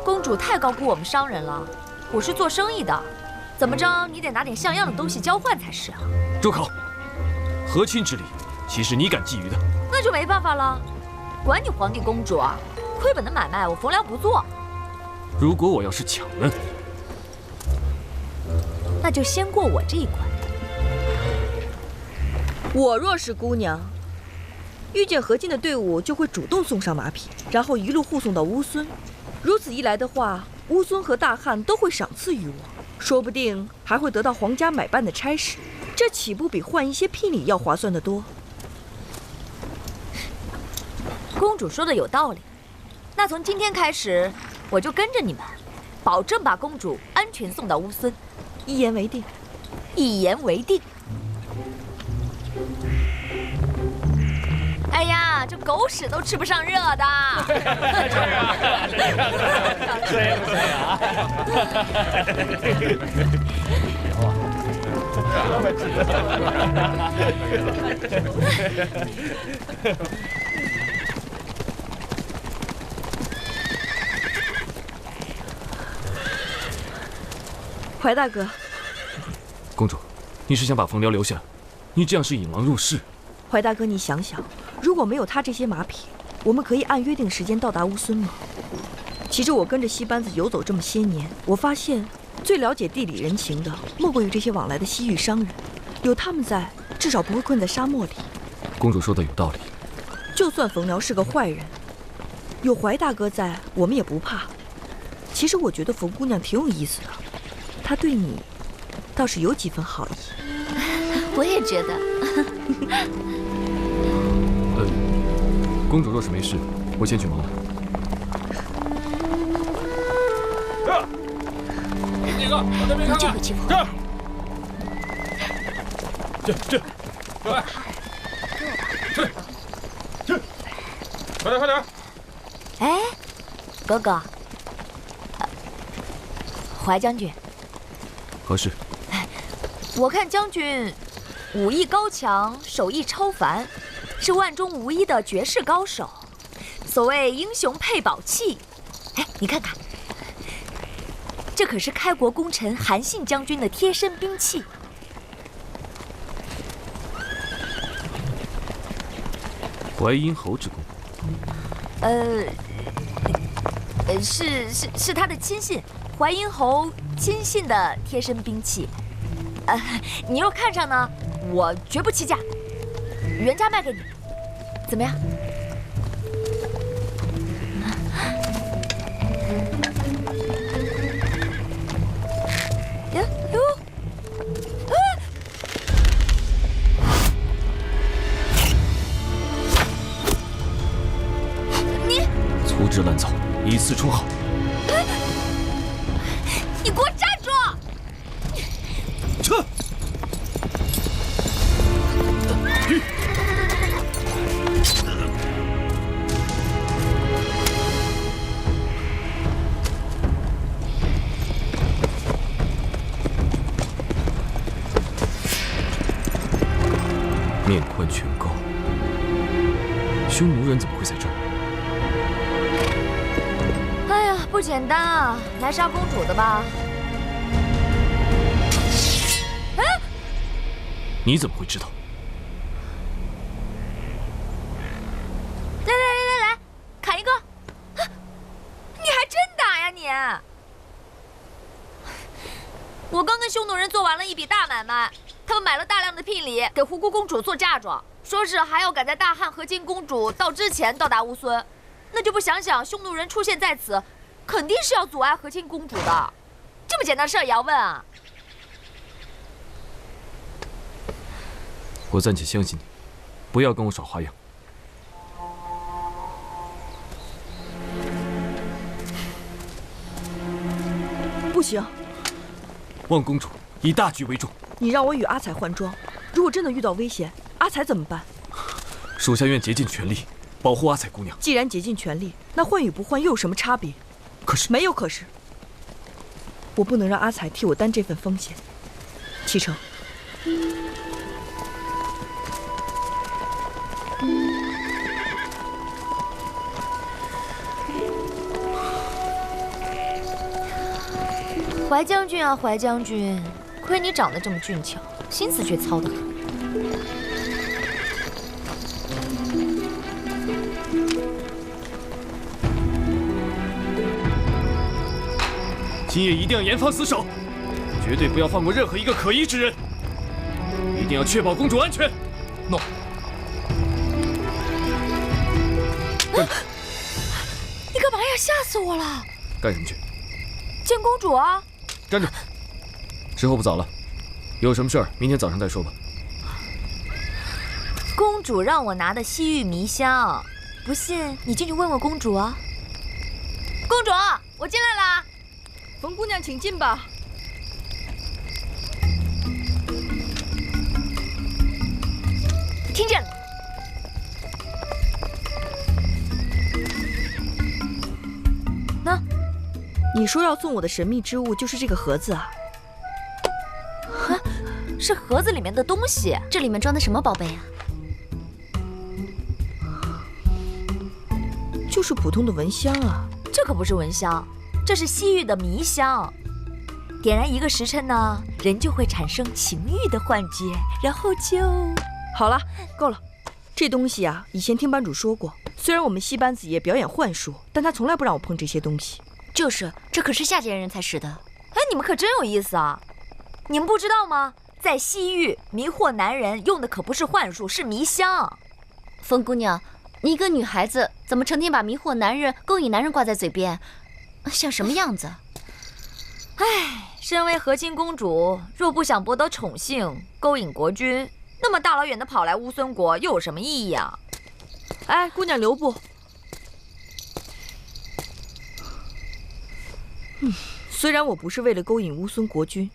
公主太高估我们商人了，我是做生意的，怎么着你得拿点像样的东西交换才是啊。住口！和亲之礼，岂是你敢觊觎的？那就没办法了，管你皇帝公主啊，亏本的买卖我冯辽不做。如果我要是抢呢？那就先过我这一关。我若是姑娘，遇见和亲的队伍就会主动送上马匹，然后一路护送到乌孙。如此一来的话，乌孙和大汉都会赏赐于我，说不定还会得到皇家买办的差事，这岂不比换一些聘礼要划算得多？公主说的有道理，那从今天开始，我就跟着你们，保证把公主安全送到乌孙。一言为定。一言为定。哎呀，这狗屎都吃不上热的。对不对啊？怀大哥，公主，你是想把冯辽留下？你这样是引狼入室。怀大哥，你想想，如果没有他这些马匹，我们可以按约定时间到达乌孙吗？其实我跟着戏班子游走这么些年，我发现最了解地理人情的，莫过于这些往来的西域商人。有他们在，至少不会困在沙漠里。公主说的有道理。就算冯辽是个坏人，有怀大哥在，我们也不怕。其实我觉得冯姑娘挺有意思的，她对你倒是有几分好意。我也觉得。公主若是没事，我先去忙了。几个，往这边看看。这，快，快点！哎，哥哥，怀将军，何事？我看将军武艺高强，手艺超凡，是万中无一的绝世高手。所谓英雄配宝器，哎，你看看，这可是开国功臣韩信将军的贴身兵器。淮阴侯之功。是他的亲信，淮阴侯亲信的贴身兵器。你若看上呢，我绝不欺价，原价卖给你，怎么样？你粗制滥造，以次充好。你给我站住！撤！面宽权高，匈奴人怎么会在这儿？哎呀，不简单啊！来杀公主的吧？你怎么会知道？来，我刚跟匈奴人做完了一笔大买卖，他们买了大量的聘礼给胡姑公主做嫁妆，说是还要赶在大汉和亲公主到之前到达乌孙。那就不想想匈奴人出现在此，肯定是要阻碍和亲公主的。这么简单事儿也要问啊？我暂且相信你，不要跟我耍花样。不行，望公主以大局为重。你让我与阿彩换装，如果真的遇到危险，阿彩怎么办？属下愿竭尽全力保护阿彩姑娘。既然竭尽全力，那换与不换又有什么差别？可是没有可是，我不能让阿彩替我担这份风险。启程。怀将军啊，怀将军，亏你长得这么俊俏，心思却糙得很。今夜一定要严防死守，绝对不要放过任何一个可疑之人，一定要确保公主安全。诺。你干嘛呀？吓死我了！干什么去？见公主啊！站住！时候不早了，有什么事儿明天早上再说吧。公主让我拿的西域迷香，不信你进去问问公主啊。公主，我进来了。冯姑娘，请进吧。听见了。那，你说要送我的神秘之物就是这个盒子啊？啊，是盒子里面的东西。这里面装的什么宝贝啊？就是普通的蚊香啊。这可不是蚊香，这是西域的迷香。点燃一个时辰呢，人就会产生情欲的幻觉，然后就……好了，够了。这东西啊，以前听班主说过。虽然我们戏班子也表演幻术，但他从来不让我碰这些东西。就是，这可是下贱人才使的。哎，你们可真有意思啊！你们不知道吗？在西域迷惑男人用的可不是幻术，是迷香。风姑娘，你一个女孩子，怎么成天把迷惑男人、勾引男人挂在嘴边，像什么样子？哎，身为和亲公主，若不想博得宠幸，勾引国君，那么大老远的跑来乌孙国又有什么意义啊？哎，姑娘留步。虽然我不是为了勾引乌孙国君，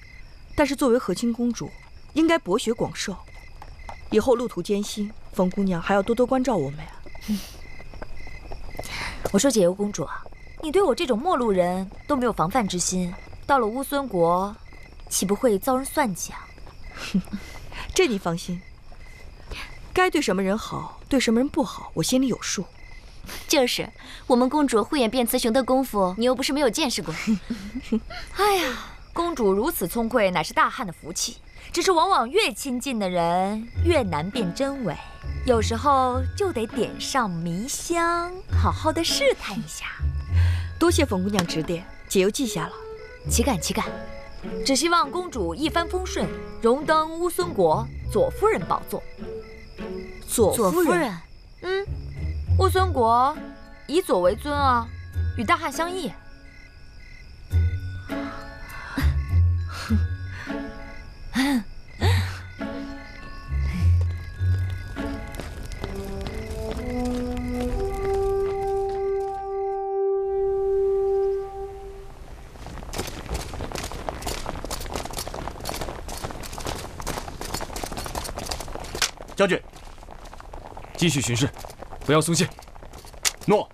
但是作为和亲公主，应该博学广授。以后路途艰辛，冯姑娘还要多多关照我们呀。我说解忧公主啊，你对我这种陌路人都没有防范之心，到了乌孙国，岂不会遭人算计啊？这你放心，该对什么人好，对什么人不好，我心里有数。就是，我们公主慧眼辨雌雄的功夫，你又不是没有见识过。哎呀，公主如此聪慧，乃是大汉的福气。只是往往越亲近的人，越难辨真伪。有时候就得点上迷香，好好的试探一下。多谢冯姑娘指点，解忧记下了。岂敢岂敢！只希望公主一帆风顺，荣登乌孙国左夫人宝座。左夫人？嗯，乌孙国以左为尊啊，与大汉相异。将军，继续巡视，不要松懈。诺。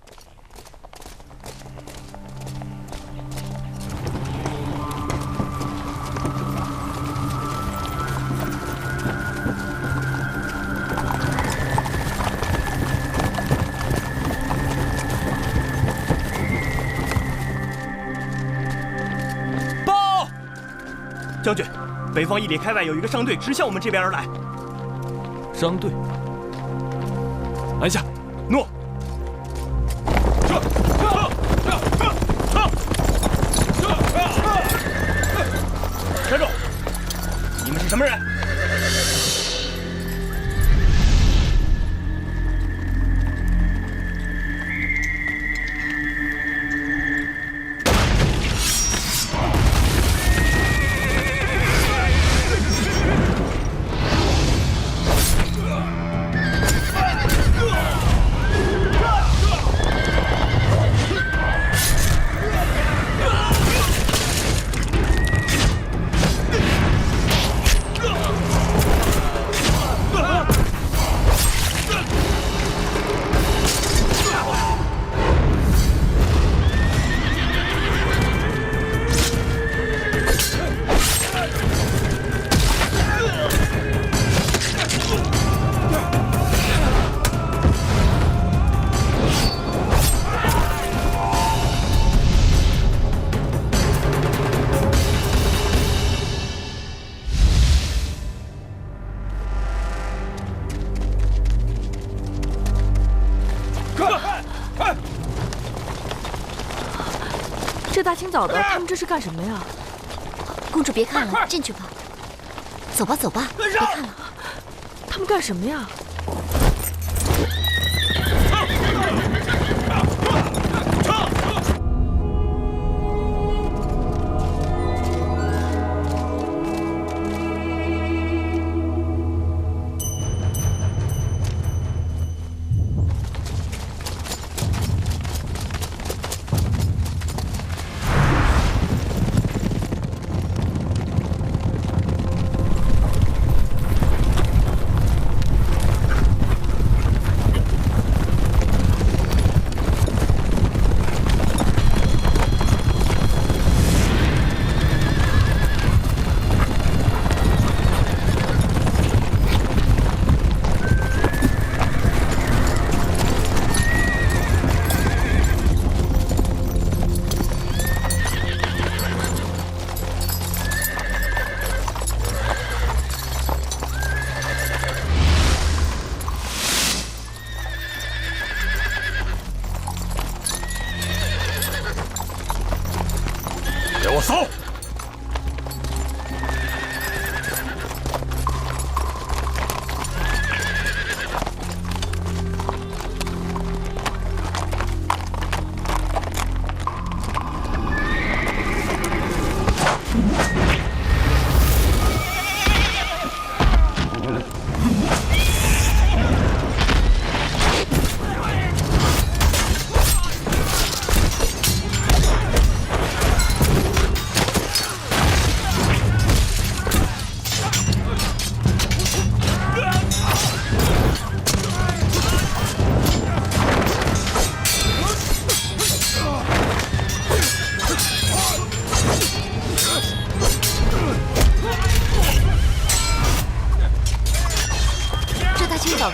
报！将军，北方1里开外有一个商队直向我们这边而来。商队，按下。诺。站住！是什么人？这大清早的，他们这是干什么呀？公主别看了，进去吧。走吧，走吧，别看了。他们干什么呀？给我搜！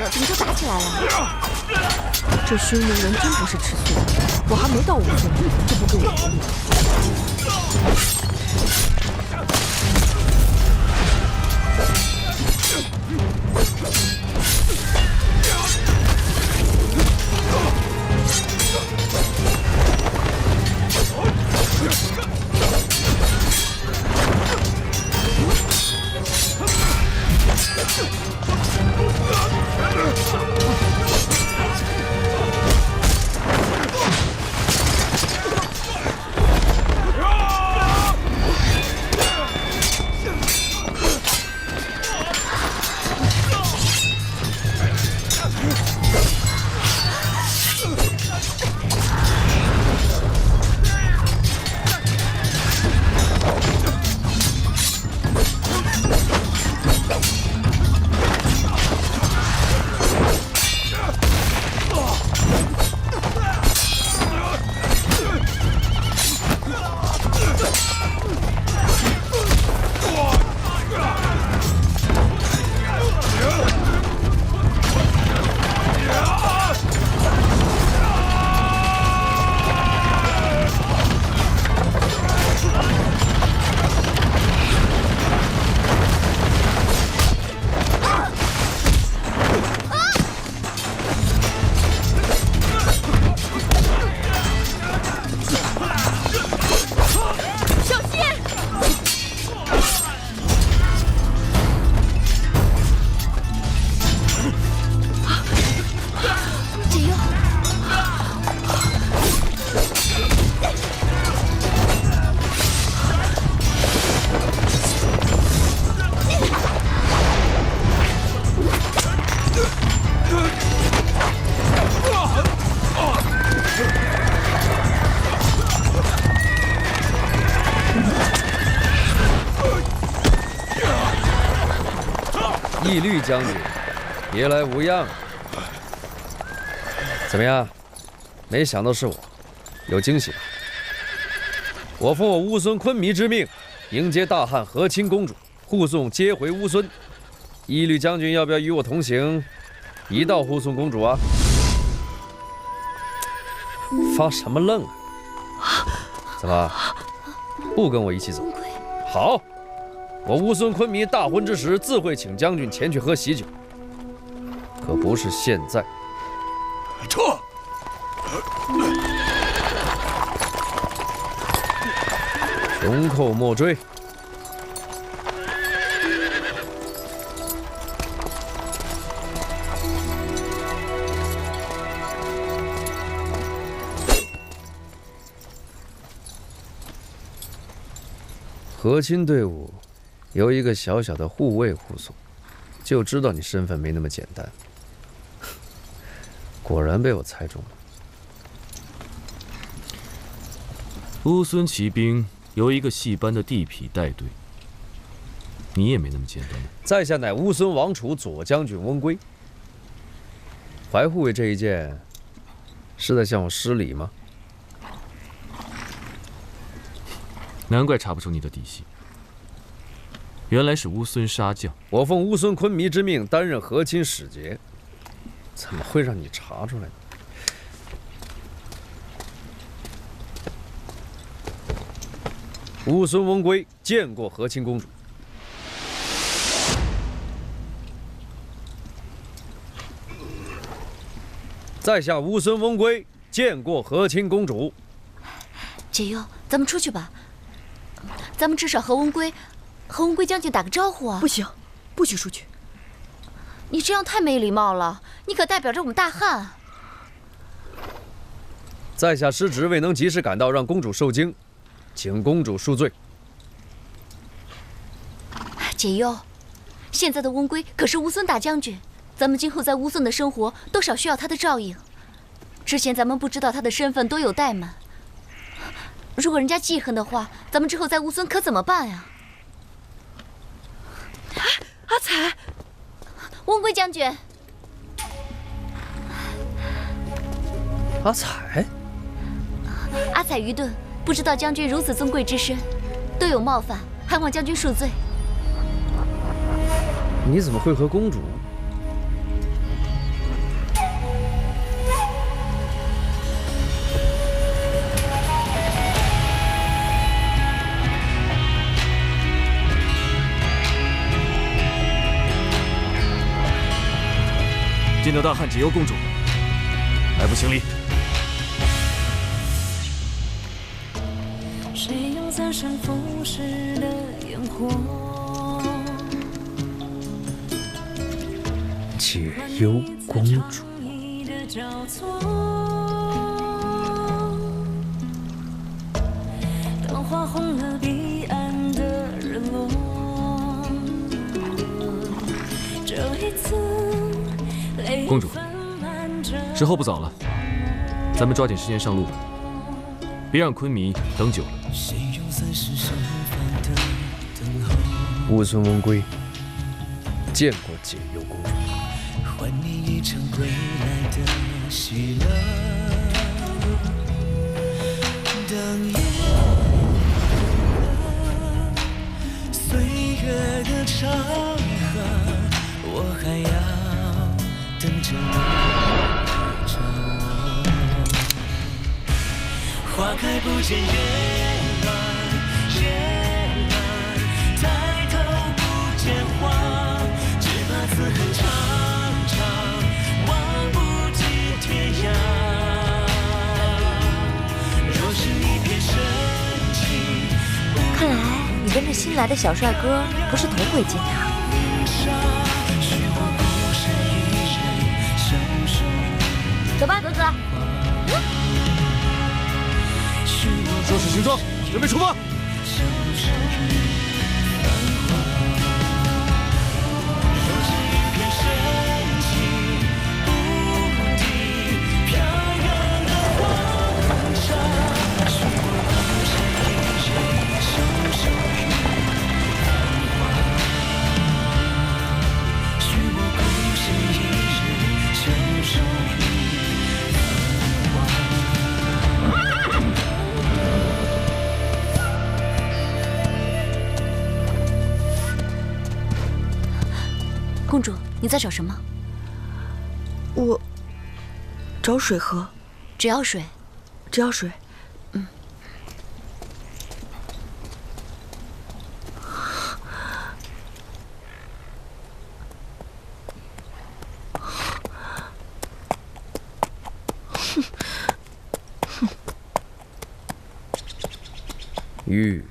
怎么就打起来了？这匈奴人真不是吃素的，我还没到5岁就不给我服力。义律将军，别来无恙。怎么样？没想到是我，有惊喜吧？我奉我乌孙昆弥之命，迎接大汉和亲公主，护送接回乌孙。义律将军要不要与我同行，一道护送公主啊？发什么愣啊？怎么不跟我一起走？好，我乌孙昆弥大婚之时，自会请将军前去喝喜酒，可不是现在。撤！穷寇莫追。和亲队伍由一个小小的护卫护送，就知道你身份没那么简单。果然被我猜中了。乌孙骑兵由一个戏班的地痞带队，你也没那么简单。在下乃乌孙王储左将军翁归。怀护卫这一件，是在向我施礼吗？难怪查不出你的底细，原来是乌孙杀将。我奉乌孙昆弥之命担任和亲使节，怎么会让你查出来呢？乌孙翁归见过和亲公主。在下乌孙翁归见过和亲公主。解忧，咱们出去吧。咱们至少和翁归将军打个招呼啊！不行，不许出去。你这样太没礼貌了，你可代表着我们大汉。在下失职未能及时赶到，让公主受惊，请公主恕罪。解忧，现在的翁归可是乌孙大将军，咱们今后在乌孙的生活多少需要他的照应。之前咱们不知道他的身份，多有怠慢。如果人家记恨的话，咱们之后在乌孙可怎么办呀？阿彩，翁归将军，阿彩，阿彩愚钝，不知道将军如此尊贵之身，都有冒犯，还望将军恕罪。你怎么会和公主？见到大汉解忧公主，还不行礼？谁用三生浮世的烟火？解忧公主。当花红了彼岸的日落，这一次。公主，时候不早了，咱们抓紧时间上路吧，别让昆弥等久了。乌孙翁归见过解忧公主。还你一场归来的喜乐，当夜岁月的长河，我还要等着你陪着我。花开不见月暖，夜暖，抬头不见花，只怕此恨长长，望不尽天涯。若是一片深情，看来你跟这新来的小帅哥不是头回见他。走吧，哥哥。收拾行装，准备出发。收在找什么？我找水喝。只要水？只要水。嗯。玉，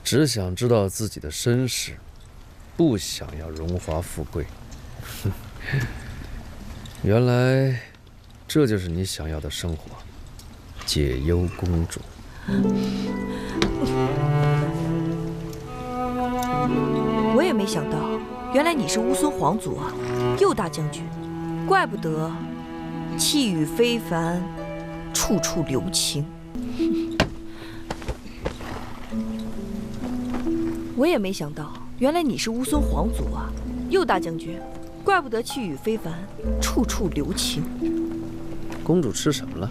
只想知道自己的身世，不想要荣华富贵。原来，这就是你想要的生活，解忧公主。我也没想到，原来你是乌孙皇族啊，右大将军，怪不得气宇非凡，处处留情。我也没想到，原来你是乌孙皇族啊，右大将军，怪不得气宇非凡，处处留情。公主吃什么了？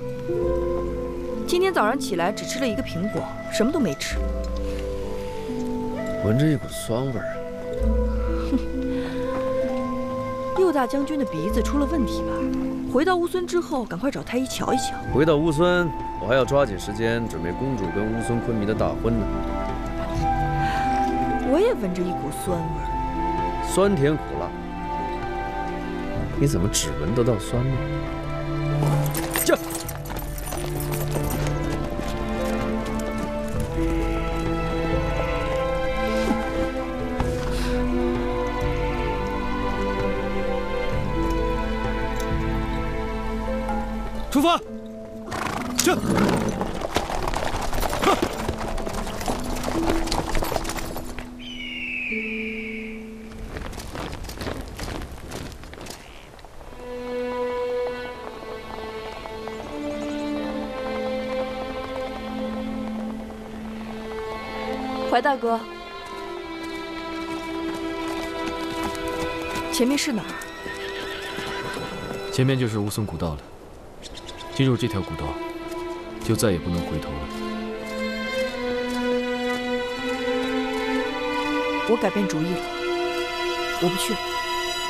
今天早上起来只吃了一个苹果，什么都没吃。闻着一股酸味儿。右大将军的鼻子出了问题吧？回到乌孙之后，赶快找太医瞧一瞧。回到乌孙，我还要抓紧时间准备公主跟乌孙昆弥的大婚呢。我也闻着一股酸味儿，酸甜苦辣，你怎么只闻得到酸呢？驾！出发！这。怀大哥，前面是哪儿？前面就是乌孙古道了。进入这条古道，就再也不能回头了。我改变主意了，我不去了。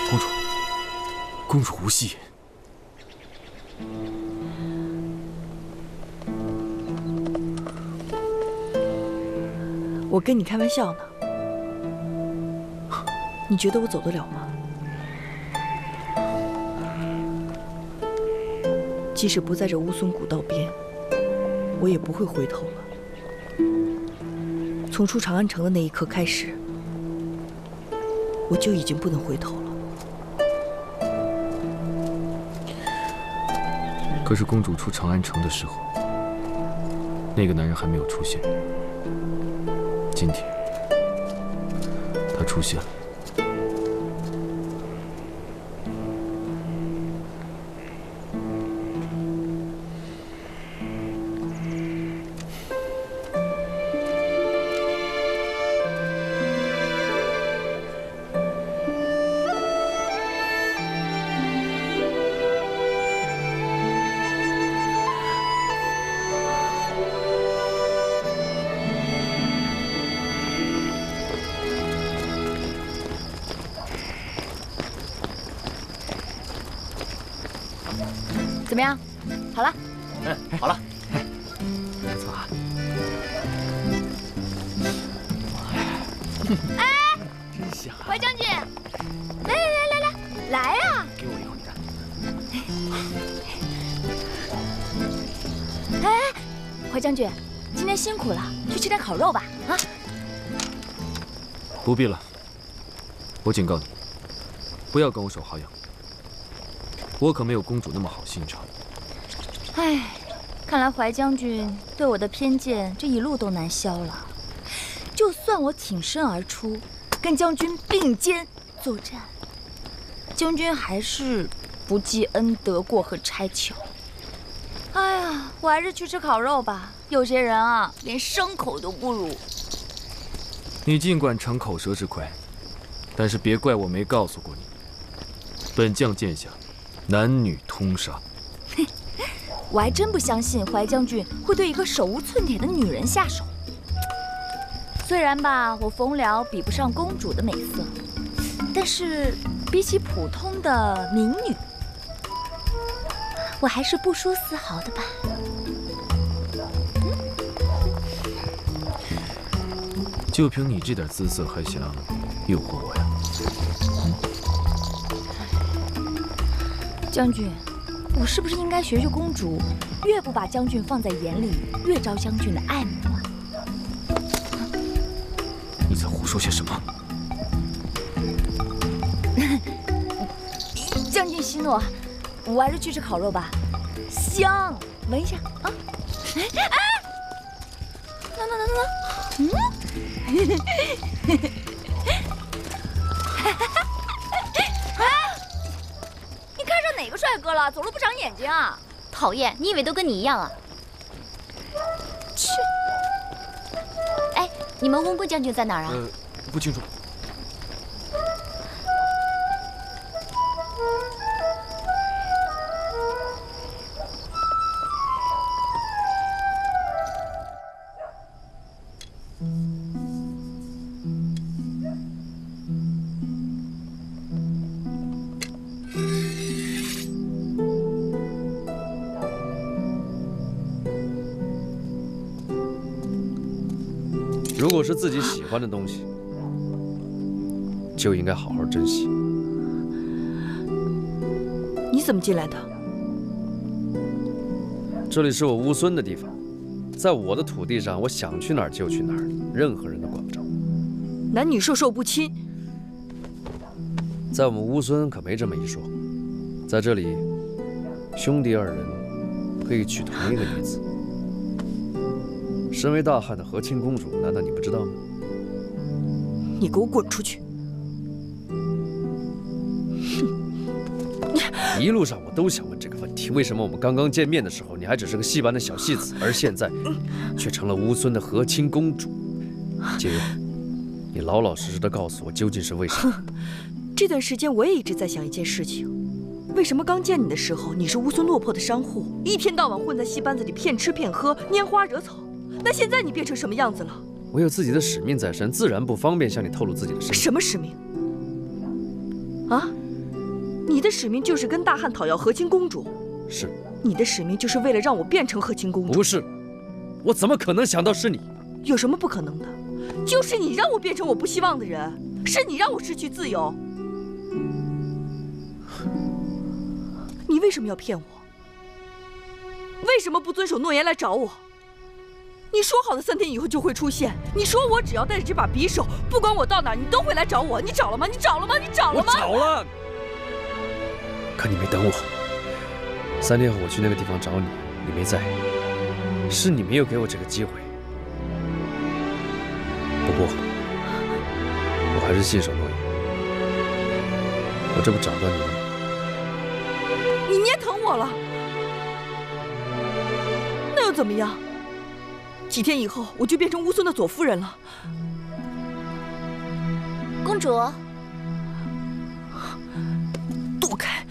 公主，公主无戏。我跟你开玩笑呢，你觉得我走得了吗？即使不在这乌孙古道边，我也不会回头了。从出长安城的那一刻开始，我就已经不能回头了。可是公主出长安城的时候，那个男人还没有出现。今天，他出现了。怎么样？好了？好了。不错啊。哎，真香啊！怀将军，来啊！给我一口，你哎，看。怀将军，今天辛苦了，去吃点烤肉吧。啊！不必了，我警告你，不要跟我耍花样。我可没有公主那么好心肠。哎，看来怀将军对我的偏见这一路都难消了。就算我挺身而出，跟将军并肩作战，将军还是不记恩德过河拆桥。哎呀，我还是去吃烤肉吧。有些人啊，连牲口都不如。你尽管逞口舌之快，但是别怪我没告诉过你，本将剑下男女通杀。我还真不相信怀将军会对一个手无寸铁的女人下手。虽然吧，我冯辽比不上公主的美色，但是比起普通的民女，我还是不输丝毫的吧。就凭你这点姿色，还想诱惑我呀？将军，我是不是应该学学公主，越不把将军放在眼里，越招将军的爱慕啊？你在胡说些什么？将军息怒，我还是去吃烤肉吧，香，闻一下啊！哎，喏，你看上哪个帅哥了？走路不长眼睛啊！讨厌，你以为都跟你一样啊？去！哎，你们温贵将军在哪儿啊？不清楚。如果是自己喜欢的东西，就应该好好珍惜。你怎么进来的？这里是我乌孙的地方，在我的土地上，我想去哪儿就去哪儿，任何人都管不着。男女授受不亲。在我们乌孙可没这么一说，在这里，兄弟二人可以娶同一个女子。身为大汉的和亲公主，难道你不知道吗？你给我滚出去！一路上我都想问这个问题：为什么我们刚刚见面的时候，你还只是个戏班的小戏子，而现在却成了乌孙的和亲公主？解忧，你老老实实的告诉我，究竟是为什么？这段时间我也一直在想一件事情：为什么刚见你的时候，你是乌孙落魄的商户，一天到晚混在戏班子里骗吃骗喝，拈花惹草？那现在你变成什么样子了？我有自己的使命在身，自然不方便向你透露自己的身份。什么使命？啊？你的使命就是跟大汉讨要和亲公主？是。你的使命就是为了让我变成和亲公主？不是，我怎么可能想到是你？有什么不可能的？就是你让我变成我不希望的人，是你让我失去自由。你为什么要骗我？为什么不遵守诺言来找我？你说好的3天以后就会出现，你说我只要带着这把匕首，不管我到哪儿，你都会来找我。你找了吗？你找了吗？你找了吗？我找了，可你没等我。3天后我去那个地方找你，你没在，是你没有给我这个机会。不过，我还是信守诺言。我这不找到你了吗？你捏疼我了，那又怎么样？几天以后，我就变成乌孙的左夫人了。公主，躲开！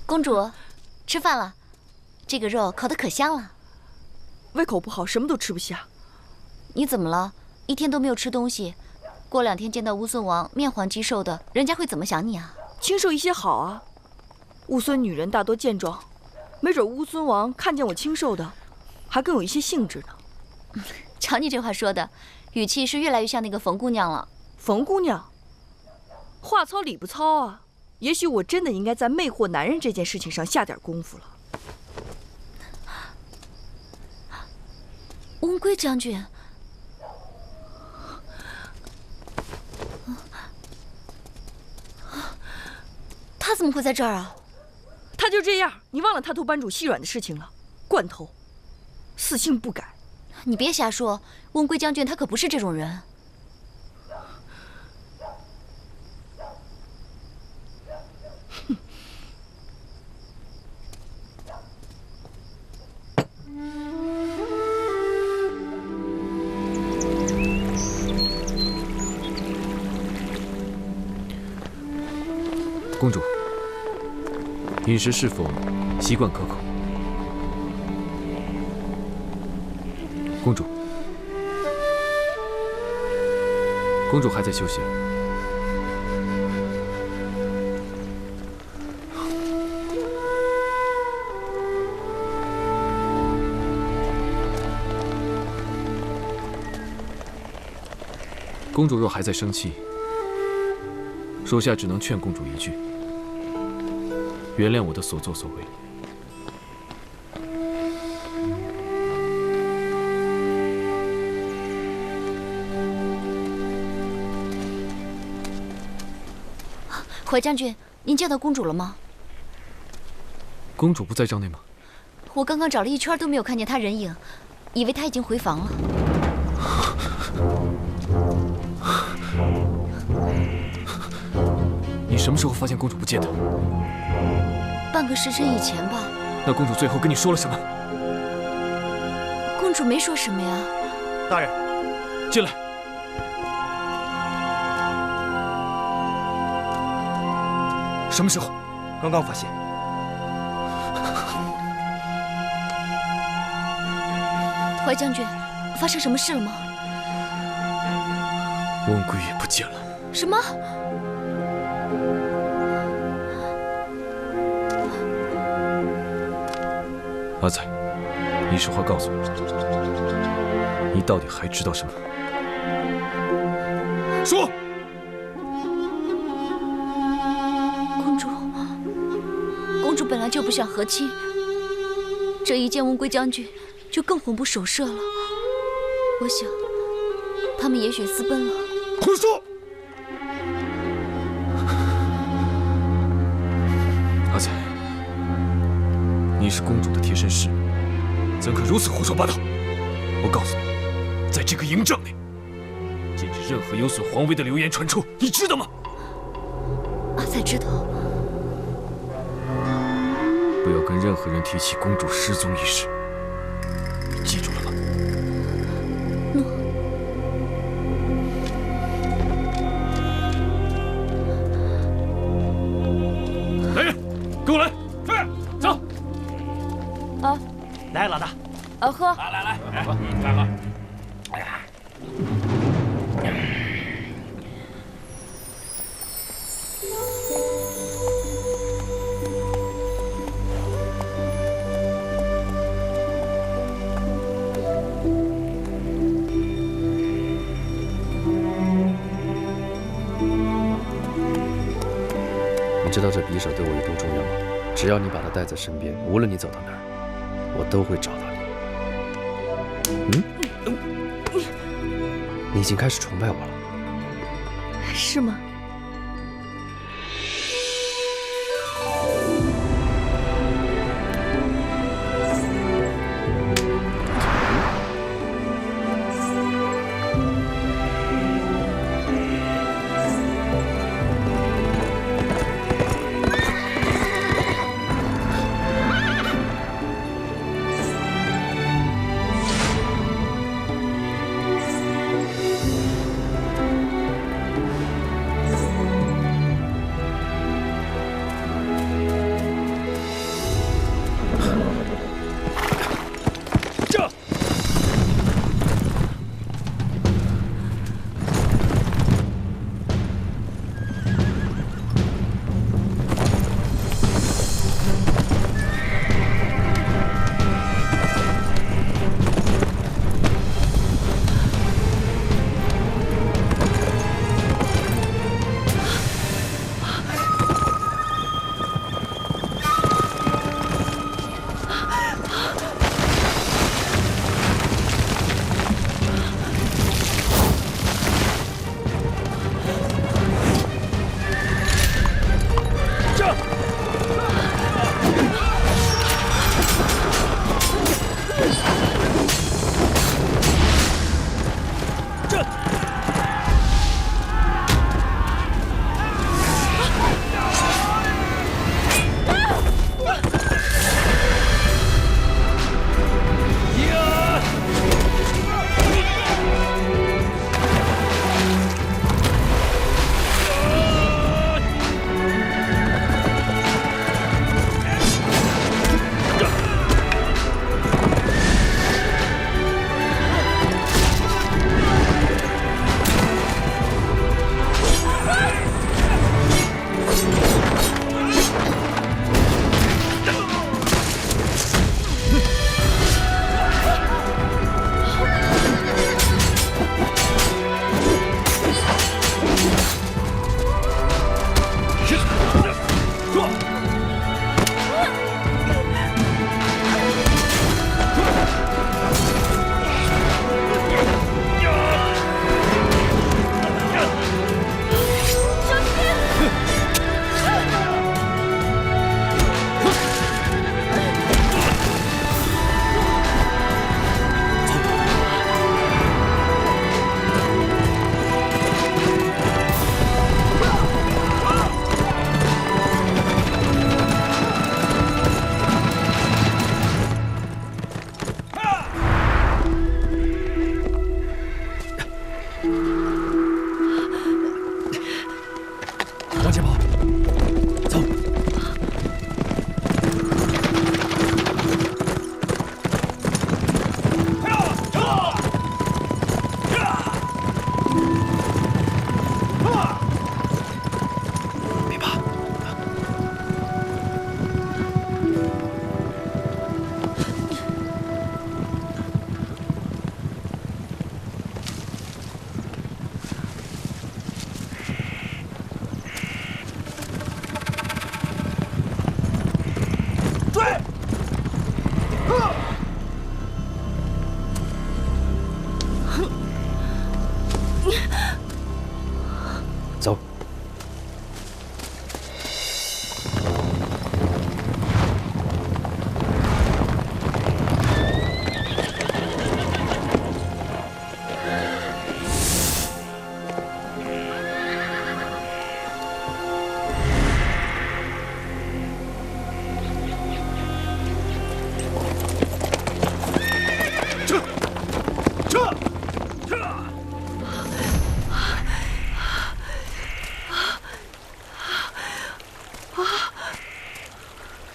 公主，吃饭了。这个肉烤得可香了。胃口不好，什么都吃不下。你怎么了？一天都没有吃东西，过2天见到乌孙王面黄肌瘦的，人家会怎么想你啊？清瘦一些好啊。乌孙女人大多健壮，没准乌孙王看见我清瘦的，还更有一些兴致呢。瞧你这话说的，语气是越来越像那个冯姑娘了。冯姑娘，话糙理不糙啊。也许我真的应该在魅惑男人这件事情上下点功夫了。温归将军，他怎么会在这儿啊？他就这样，你忘了他偷班主细软的事情了？惯偷，死性不改。你别瞎说，温归将军他可不是这种人。公主，饮食是否习惯可口？公主，公主还在休息。公主若还在生气，属下只能劝公主一句：原谅我的所作所为。怀将军，您见到公主了吗？公主不在帐内吗？我刚刚找了一圈都没有看见她人影，以为她已经回房了。你什么时候发现公主不见的？半个时辰以前吧。那公主最后跟你说了什么？公主没说什么呀。大人，进来。什么时候？刚刚发现。怀将军，发生什么事了吗？翁桂月不见了。什么？阿彩，你实话告诉我，你到底还知道什么？说。公主本来就不想和亲，这一见翁归将军，就更魂不守舍了。我想，他们也许私奔了。胡说！阿彩，你是公主的贴身侍女，怎可如此胡说八道？我告诉你，在这个营帐内，禁止任何有损皇威的流言传出，你知道吗？阿彩知道。不要跟任何人提起公主失踪一事，你记住了吗？来人，跟我来！是，走。啊，来，老大。喝。来，来喝。哎呀。你知道这匕首对我有多重要吗？只要你把它带在身边，无论你走到哪儿，我都会找到你。你已经开始崇拜我了，是吗？走。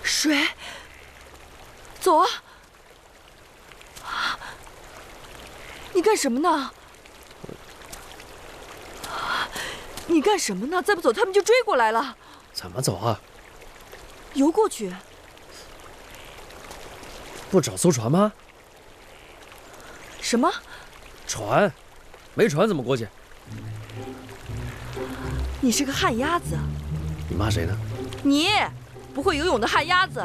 水，走啊！你干什么呢？你干什么呢？再不走，他们就追过来了。怎么走啊？游过去。不找艘船吗？什么？船？没船怎么过去？你是个旱鸭子。你骂谁呢？你不会游泳的旱鸭子。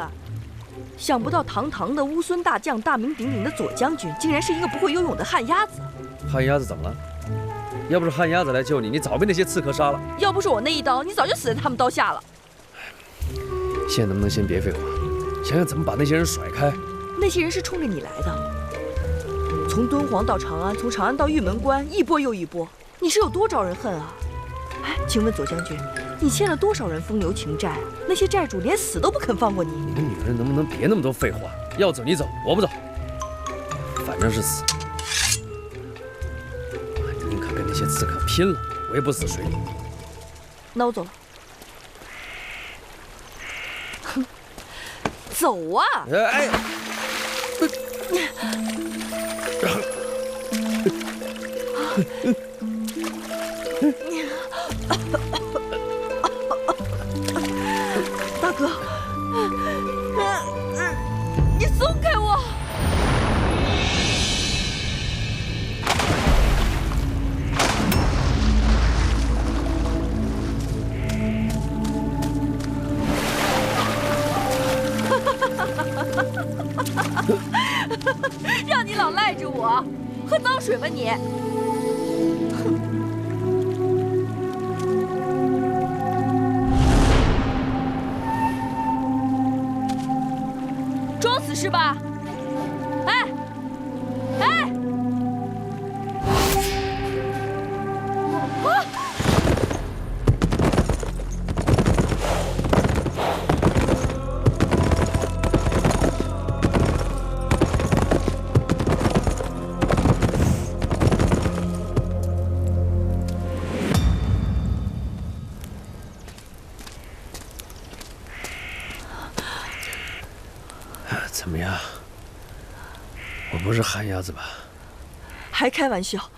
想不到堂堂的乌孙大将，大名鼎鼎的左将军，竟然是一个不会游泳的旱鸭子。旱鸭子怎么了？要不是旱鸭子来救你，你早被那些刺客杀了。要不是我那一刀，你早就死在他们刀下了。现在能不能先别废话，想想怎么把那些人甩开？那些人是冲着你来的，从敦煌到长安，从长安到玉门关，一波又一波，你是有多招人恨啊？哎，请问左将军，你欠了多少人风流情债？那些债主连死都不肯放过你。你个女人能不能别那么多废话？要走你走，我不走，反正是死。我宁可跟那些刺客拼了，我也不死水里。那我走了。哼，走啊！哎。大哥，你松开我！让你老赖着我，喝脏水吧你！装死是吧？哎，哎！啊！怎么样？我不是旱鸭子吧？还开玩笑！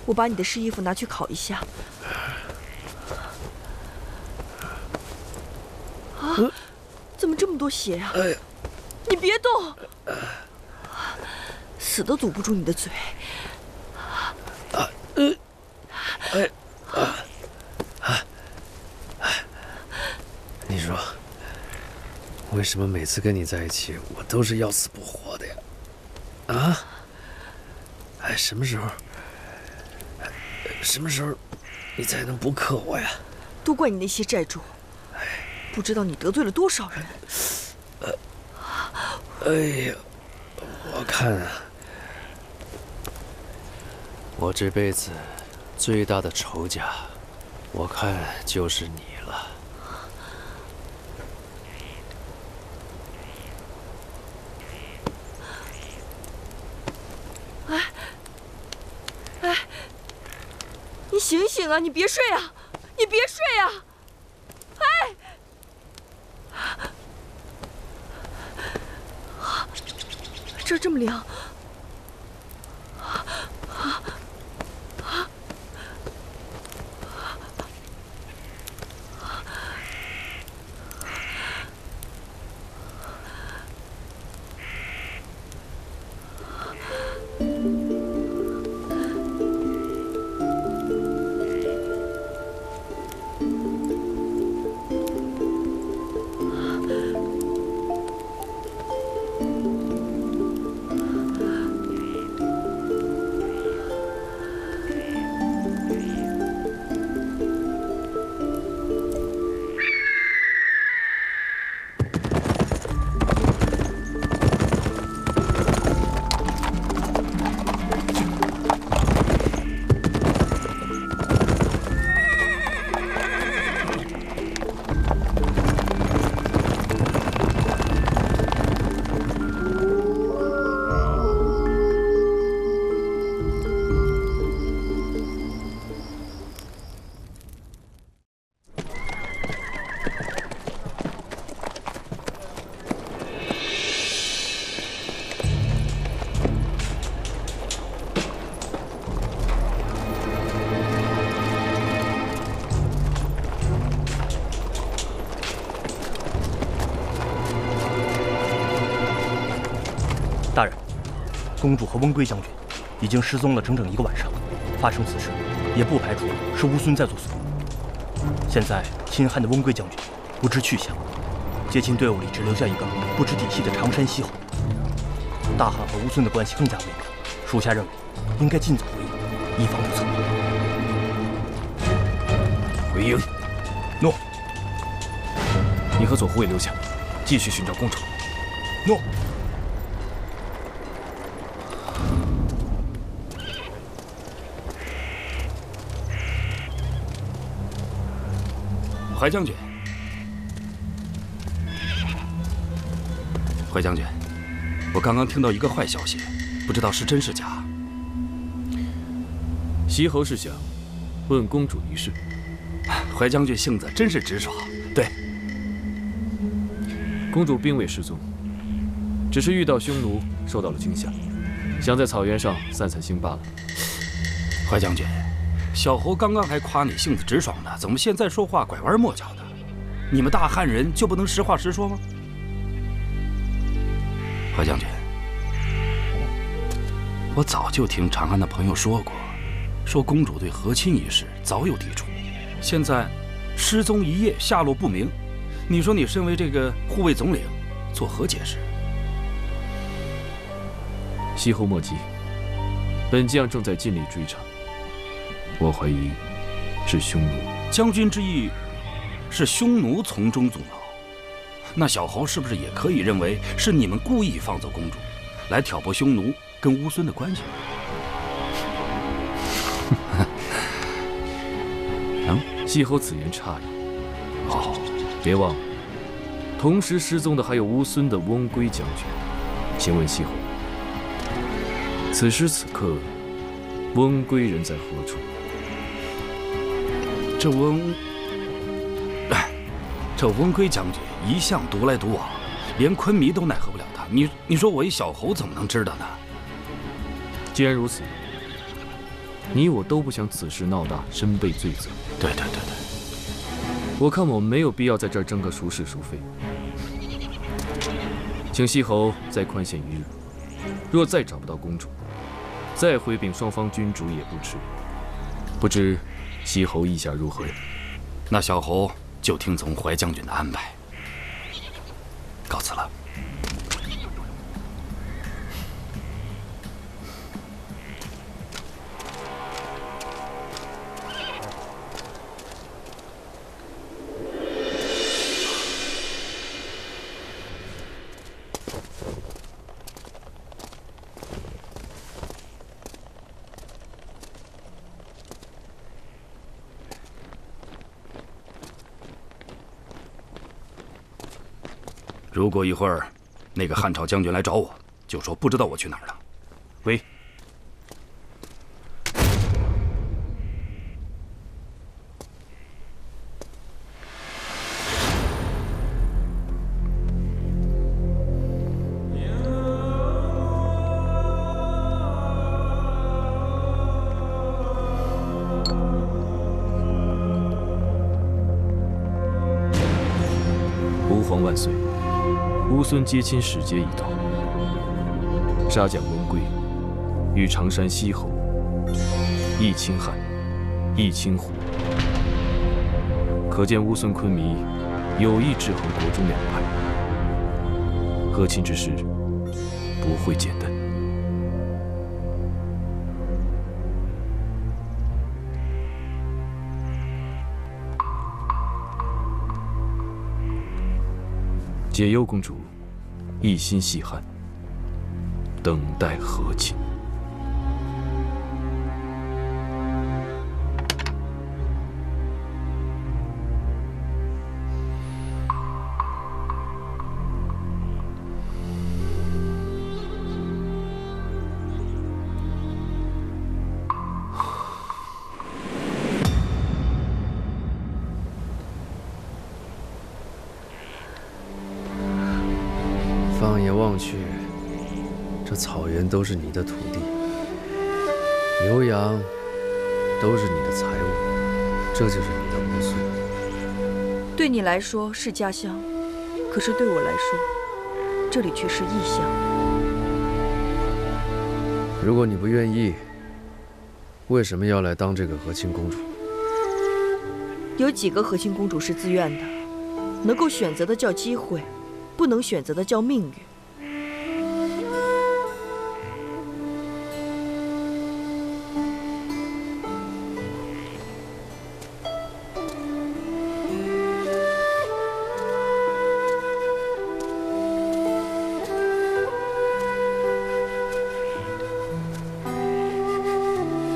我把你的湿衣服拿去烤一下。啊！怎么这么多血呀？哎呀！你别动！死都堵不住你的嘴。你说，为什么每次跟你在一起，我都是要死不活的呀？啊？哎，什么时候你才能不克我呀？都怪你那些债主，不知道你得罪了多少人。哎呀，我看啊，我这辈子最大的仇家，我看就是你了。哎，你醒醒啊！你别睡啊！你别睡啊！哎！这儿这么凉。大人，公主和翁归将军已经失踪了整整1个晚上，发生此事，也不排除是乌孙在作祟。现在亲汉的翁归将军不知去向，接亲队伍里只留下一个不知底细的常山西侯。大汉和乌孙的关系更加微妙，属下认为应该尽早回营，以防不测。回营。诺。你和左护卫留下，继续寻找公主。诺。怀将军，怀将军，我刚刚听到一个坏消息，不知道是真是假。西侯是想问公主一事。怀将军性子真是直爽。对，公主并未失踪，只是遇到匈奴，受到了惊吓，想在草原上散散心罢了。怀将军，小侯刚刚还夸你性子直爽呢，怎么现在说话拐弯抹角的？你们大汉人就不能实话实说吗？怀将军，我早就听长安的朋友说过，说公主对和亲一事早有抵触，现在失踪1夜，下落不明。你说你身为这个护卫总领，作何解释？西侯莫急，本将正在尽力追查。我怀疑是匈奴。将军之意是匈奴从中阻挠，那小侯是不是也可以认为是你们故意放走公主，来挑拨匈奴跟乌孙的关系？西侯此言差矣。别忘了，同时失踪的还有乌孙的翁归将军。请问西侯，此时此刻，翁归人在何处？这翁归将军一向独来独往，连昆弥都奈何不了他。你说我一小侯怎么能知道呢？既然如此，你我都不想此事闹大，身背罪责。对，我看我们没有必要在这儿争个孰是孰非。请西侯再宽限1日，若再找不到公主，再回禀双方君主也不迟。不知西侯意下如何呀？那小侯就听从怀将军的安排。告辞了。如果一会儿那个汉朝将军来找我，就说不知道我去哪儿了。喂。吾皇万岁！乌孙接亲使节已到，杀将翁归，与常山西侯，亦亲汉，亦亲胡。可见乌孙昆弥有意制衡国中两派，和亲之事不会简单。解忧公主一心系汉，等待和亲。放眼望去，这草原都是你的土地，牛羊都是你的财物，这就是你的乌孙。对你来说是家乡，可是对我来说，这里却是异乡。如果你不愿意，为什么要来当这个和亲公主？有几个和亲公主是自愿的？能够选择的叫机会，不能选择的叫命运。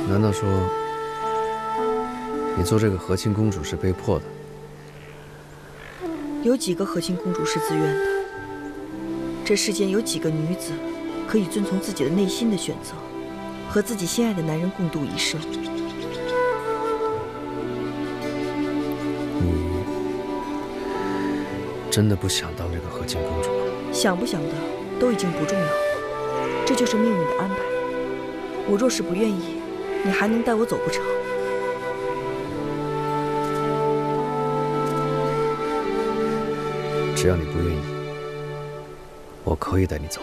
难道说，你做这个和亲公主是被迫的？有几个和亲公主是自愿的？这世间有几个女子可以遵从自己的内心的选择，和自己心爱的男人共度一生？你真的不想当这个和亲公主吗？想不想的都已经不重要，这就是命运的安排。我若是不愿意，你还能带我走不成？只要你不愿意，我可以带你走。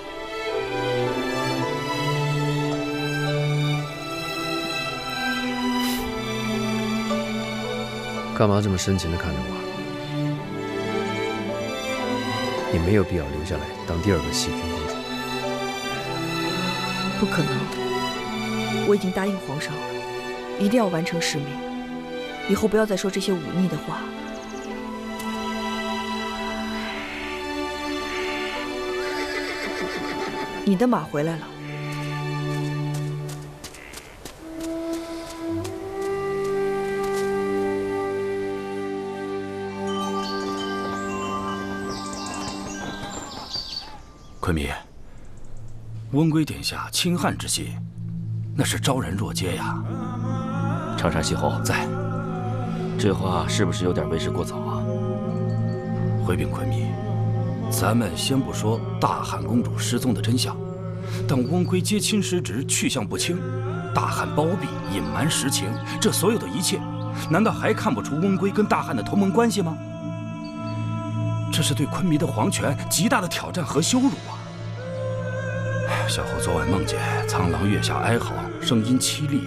干嘛这么深情地看着我？你没有必要留下来当第二个细菌公主。不可能，我已经答应皇上了，一定要完成使命。以后不要再说这些忤逆的话。你的马回来了。昆明，温归殿下亲汉之心，那是昭然若揭呀。长沙西侯在，这话是不是有点为时过早啊？回禀昆明，咱们先不说大汉公主失踪的真相，但温归接亲失职，去向不清，大汉包庇隐瞒实情，这所有的一切，难道还看不出温归跟大汉的同盟关系吗？这是对昆明的皇权极大的挑战和羞辱啊！小侯昨晚梦见苍狼月下哀嚎，声音凄厉，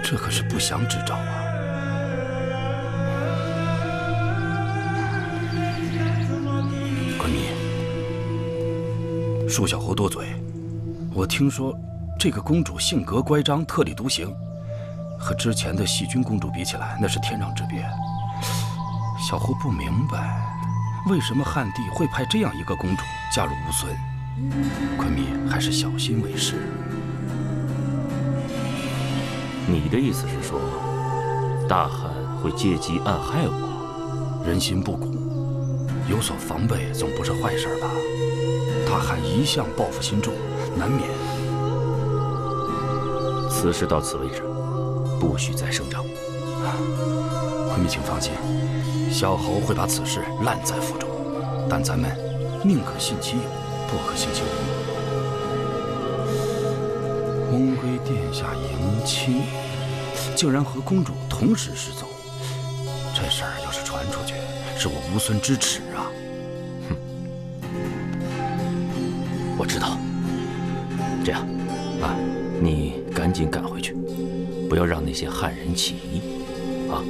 这可是不祥之兆啊！昆明，恕小侯多嘴，我听说这个公主性格乖张，特立独行，和之前的细菌公主比起来，那是天壤之别。小侯不明白，为什么汉帝会派这样一个公主嫁入乌孙？昆明还是小心为是。你的意思是说，大汉会借机暗害我？人心不古，有所防备总不是坏事吧？大汉一向报复心重，难免。此事到此为止，不许再声张。昆明，请放心，小侯会把此事烂在腹中。但咱们宁可信其有，不可信其无。温归殿下迎亲，竟然和公主同时失踪，这事儿要是传出去，是我乌孙之耻啊！哼，我知道。这样，啊，你赶紧赶回去，不要让那些汉人起疑，啊。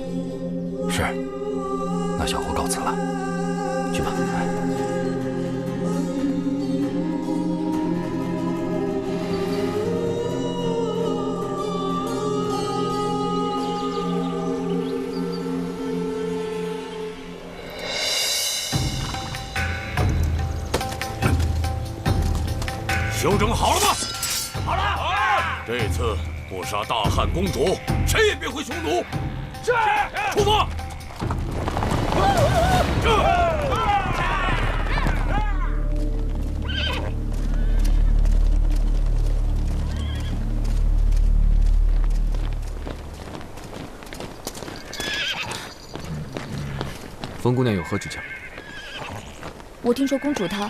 是。那小侯告辞了，去吧。休整好了吗？好了，好了。这次不杀大汉公主，谁也别回匈奴。是，出发。风姑娘有何指教？我听说公主她……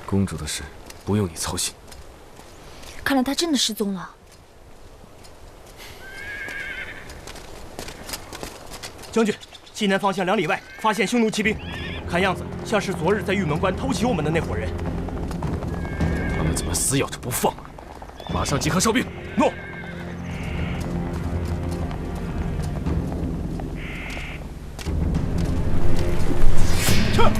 公主的事不用你操心。看来她真的失踪了。将军，西南方向2里外发现匈奴骑兵，看样子像是昨日在玉门关偷袭我们的那伙人。们死咬着不放，马上集合哨兵。诺。撤！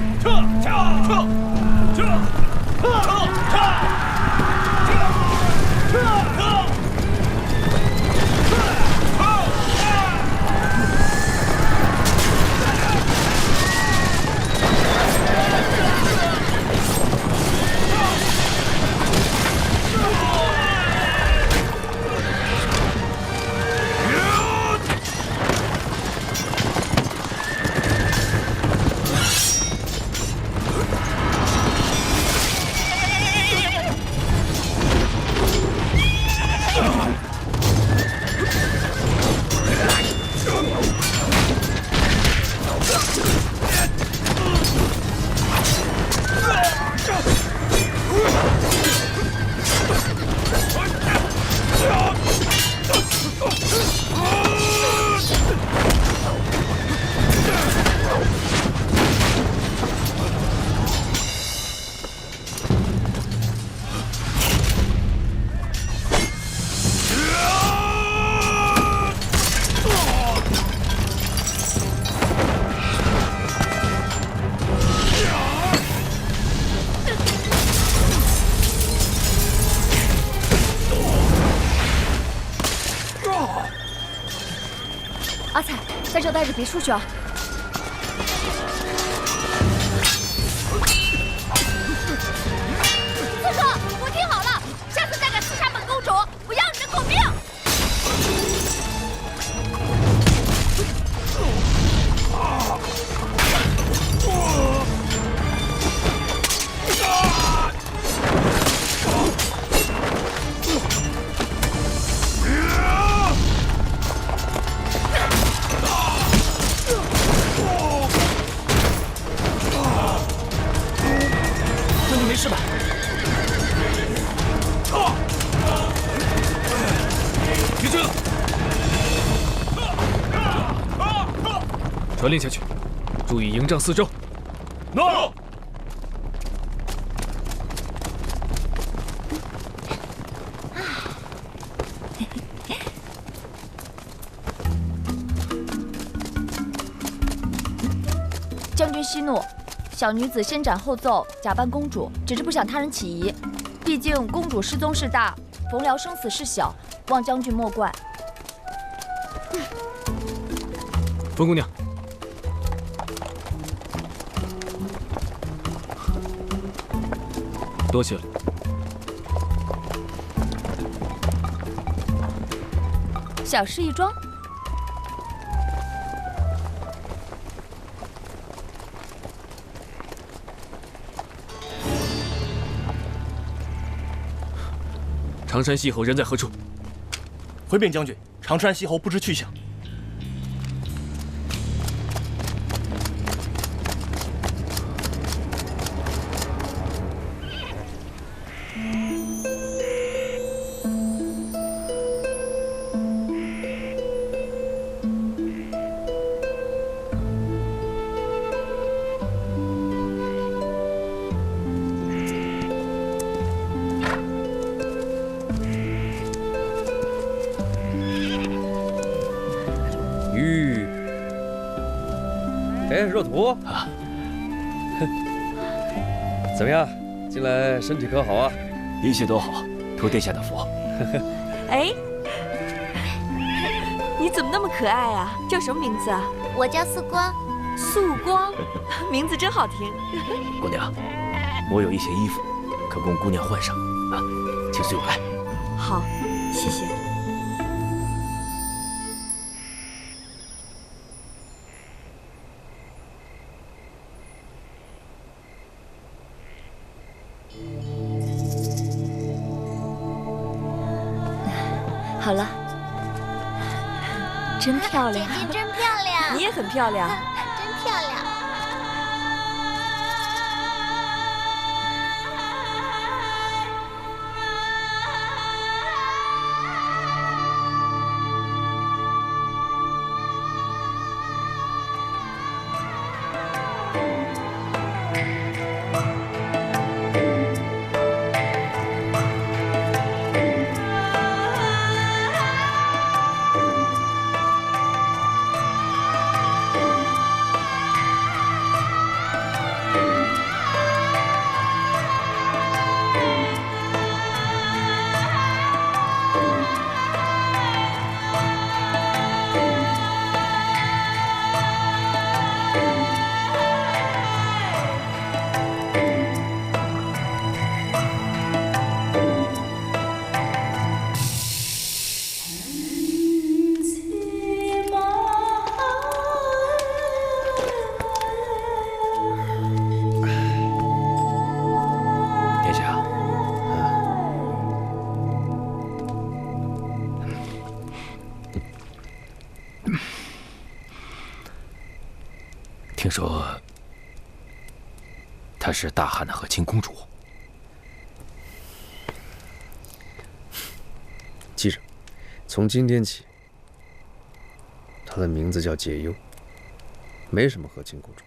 阿彩，在这待着，别出去啊！刺客，我听好了，下次再敢刺杀本公主，我要你的狗命！没事吧？敌军了！传令下去，注意营帐四周。诺。将军息怒。小女子先斩后奏，假扮公主，只是不想他人起疑。毕竟公主失踪事大，冯辽生死事小，望将军莫怪。风姑娘，多谢了。小事一桩。常山西侯人在何处？回禀将军，常山西侯不知去向。若图啊，怎么样？近来身体可好啊？一切都好，托殿下的福。哎，你怎么那么可爱啊？叫什么名字啊？我叫素光。素光，名字真好听。姑娘，我有一些衣服，可供姑娘换上啊，请随我来。好，谢谢。好了，真漂亮，姐姐真漂亮，你也很漂亮，真漂亮。听说她是大汉的和亲公主。记着，从今天起，她的名字叫解忧，没什么和亲公主。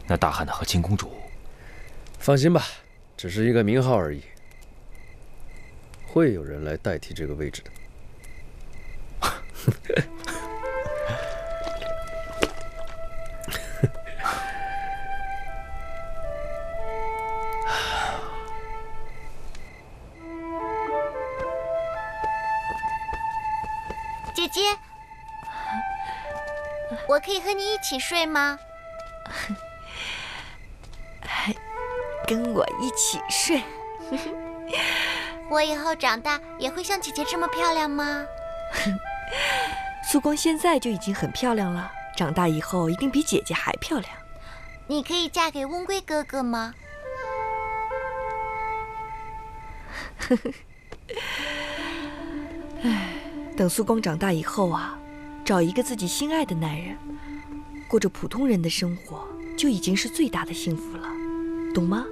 那大汉的和亲公主，放心吧，只是一个名号而已，会有人来代替这个位置的。姐姐，我可以和你一起睡吗？跟我一起睡。我以后长大也会像姐姐这么漂亮吗？苏光现在就已经很漂亮了，长大以后一定比姐姐还漂亮。你可以嫁给翁归哥哥吗？等苏光长大以后啊，找一个自己心爱的男人，过着普通人的生活，就已经是最大的幸福了，懂吗？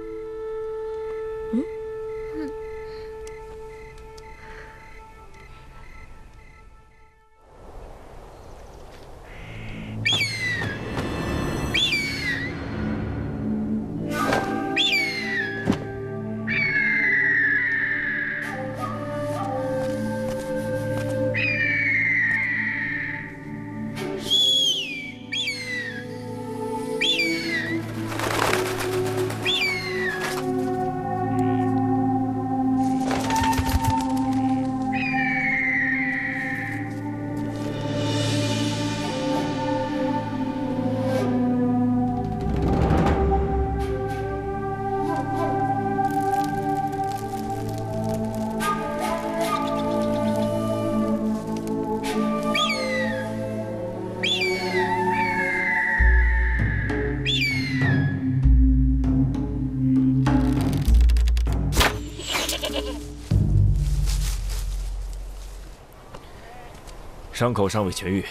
伤口尚未痊愈，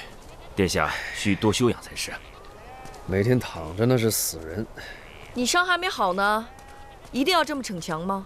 殿下需多休养才是。每天躺着那是死人。你伤还没好呢，一定要这么逞强吗？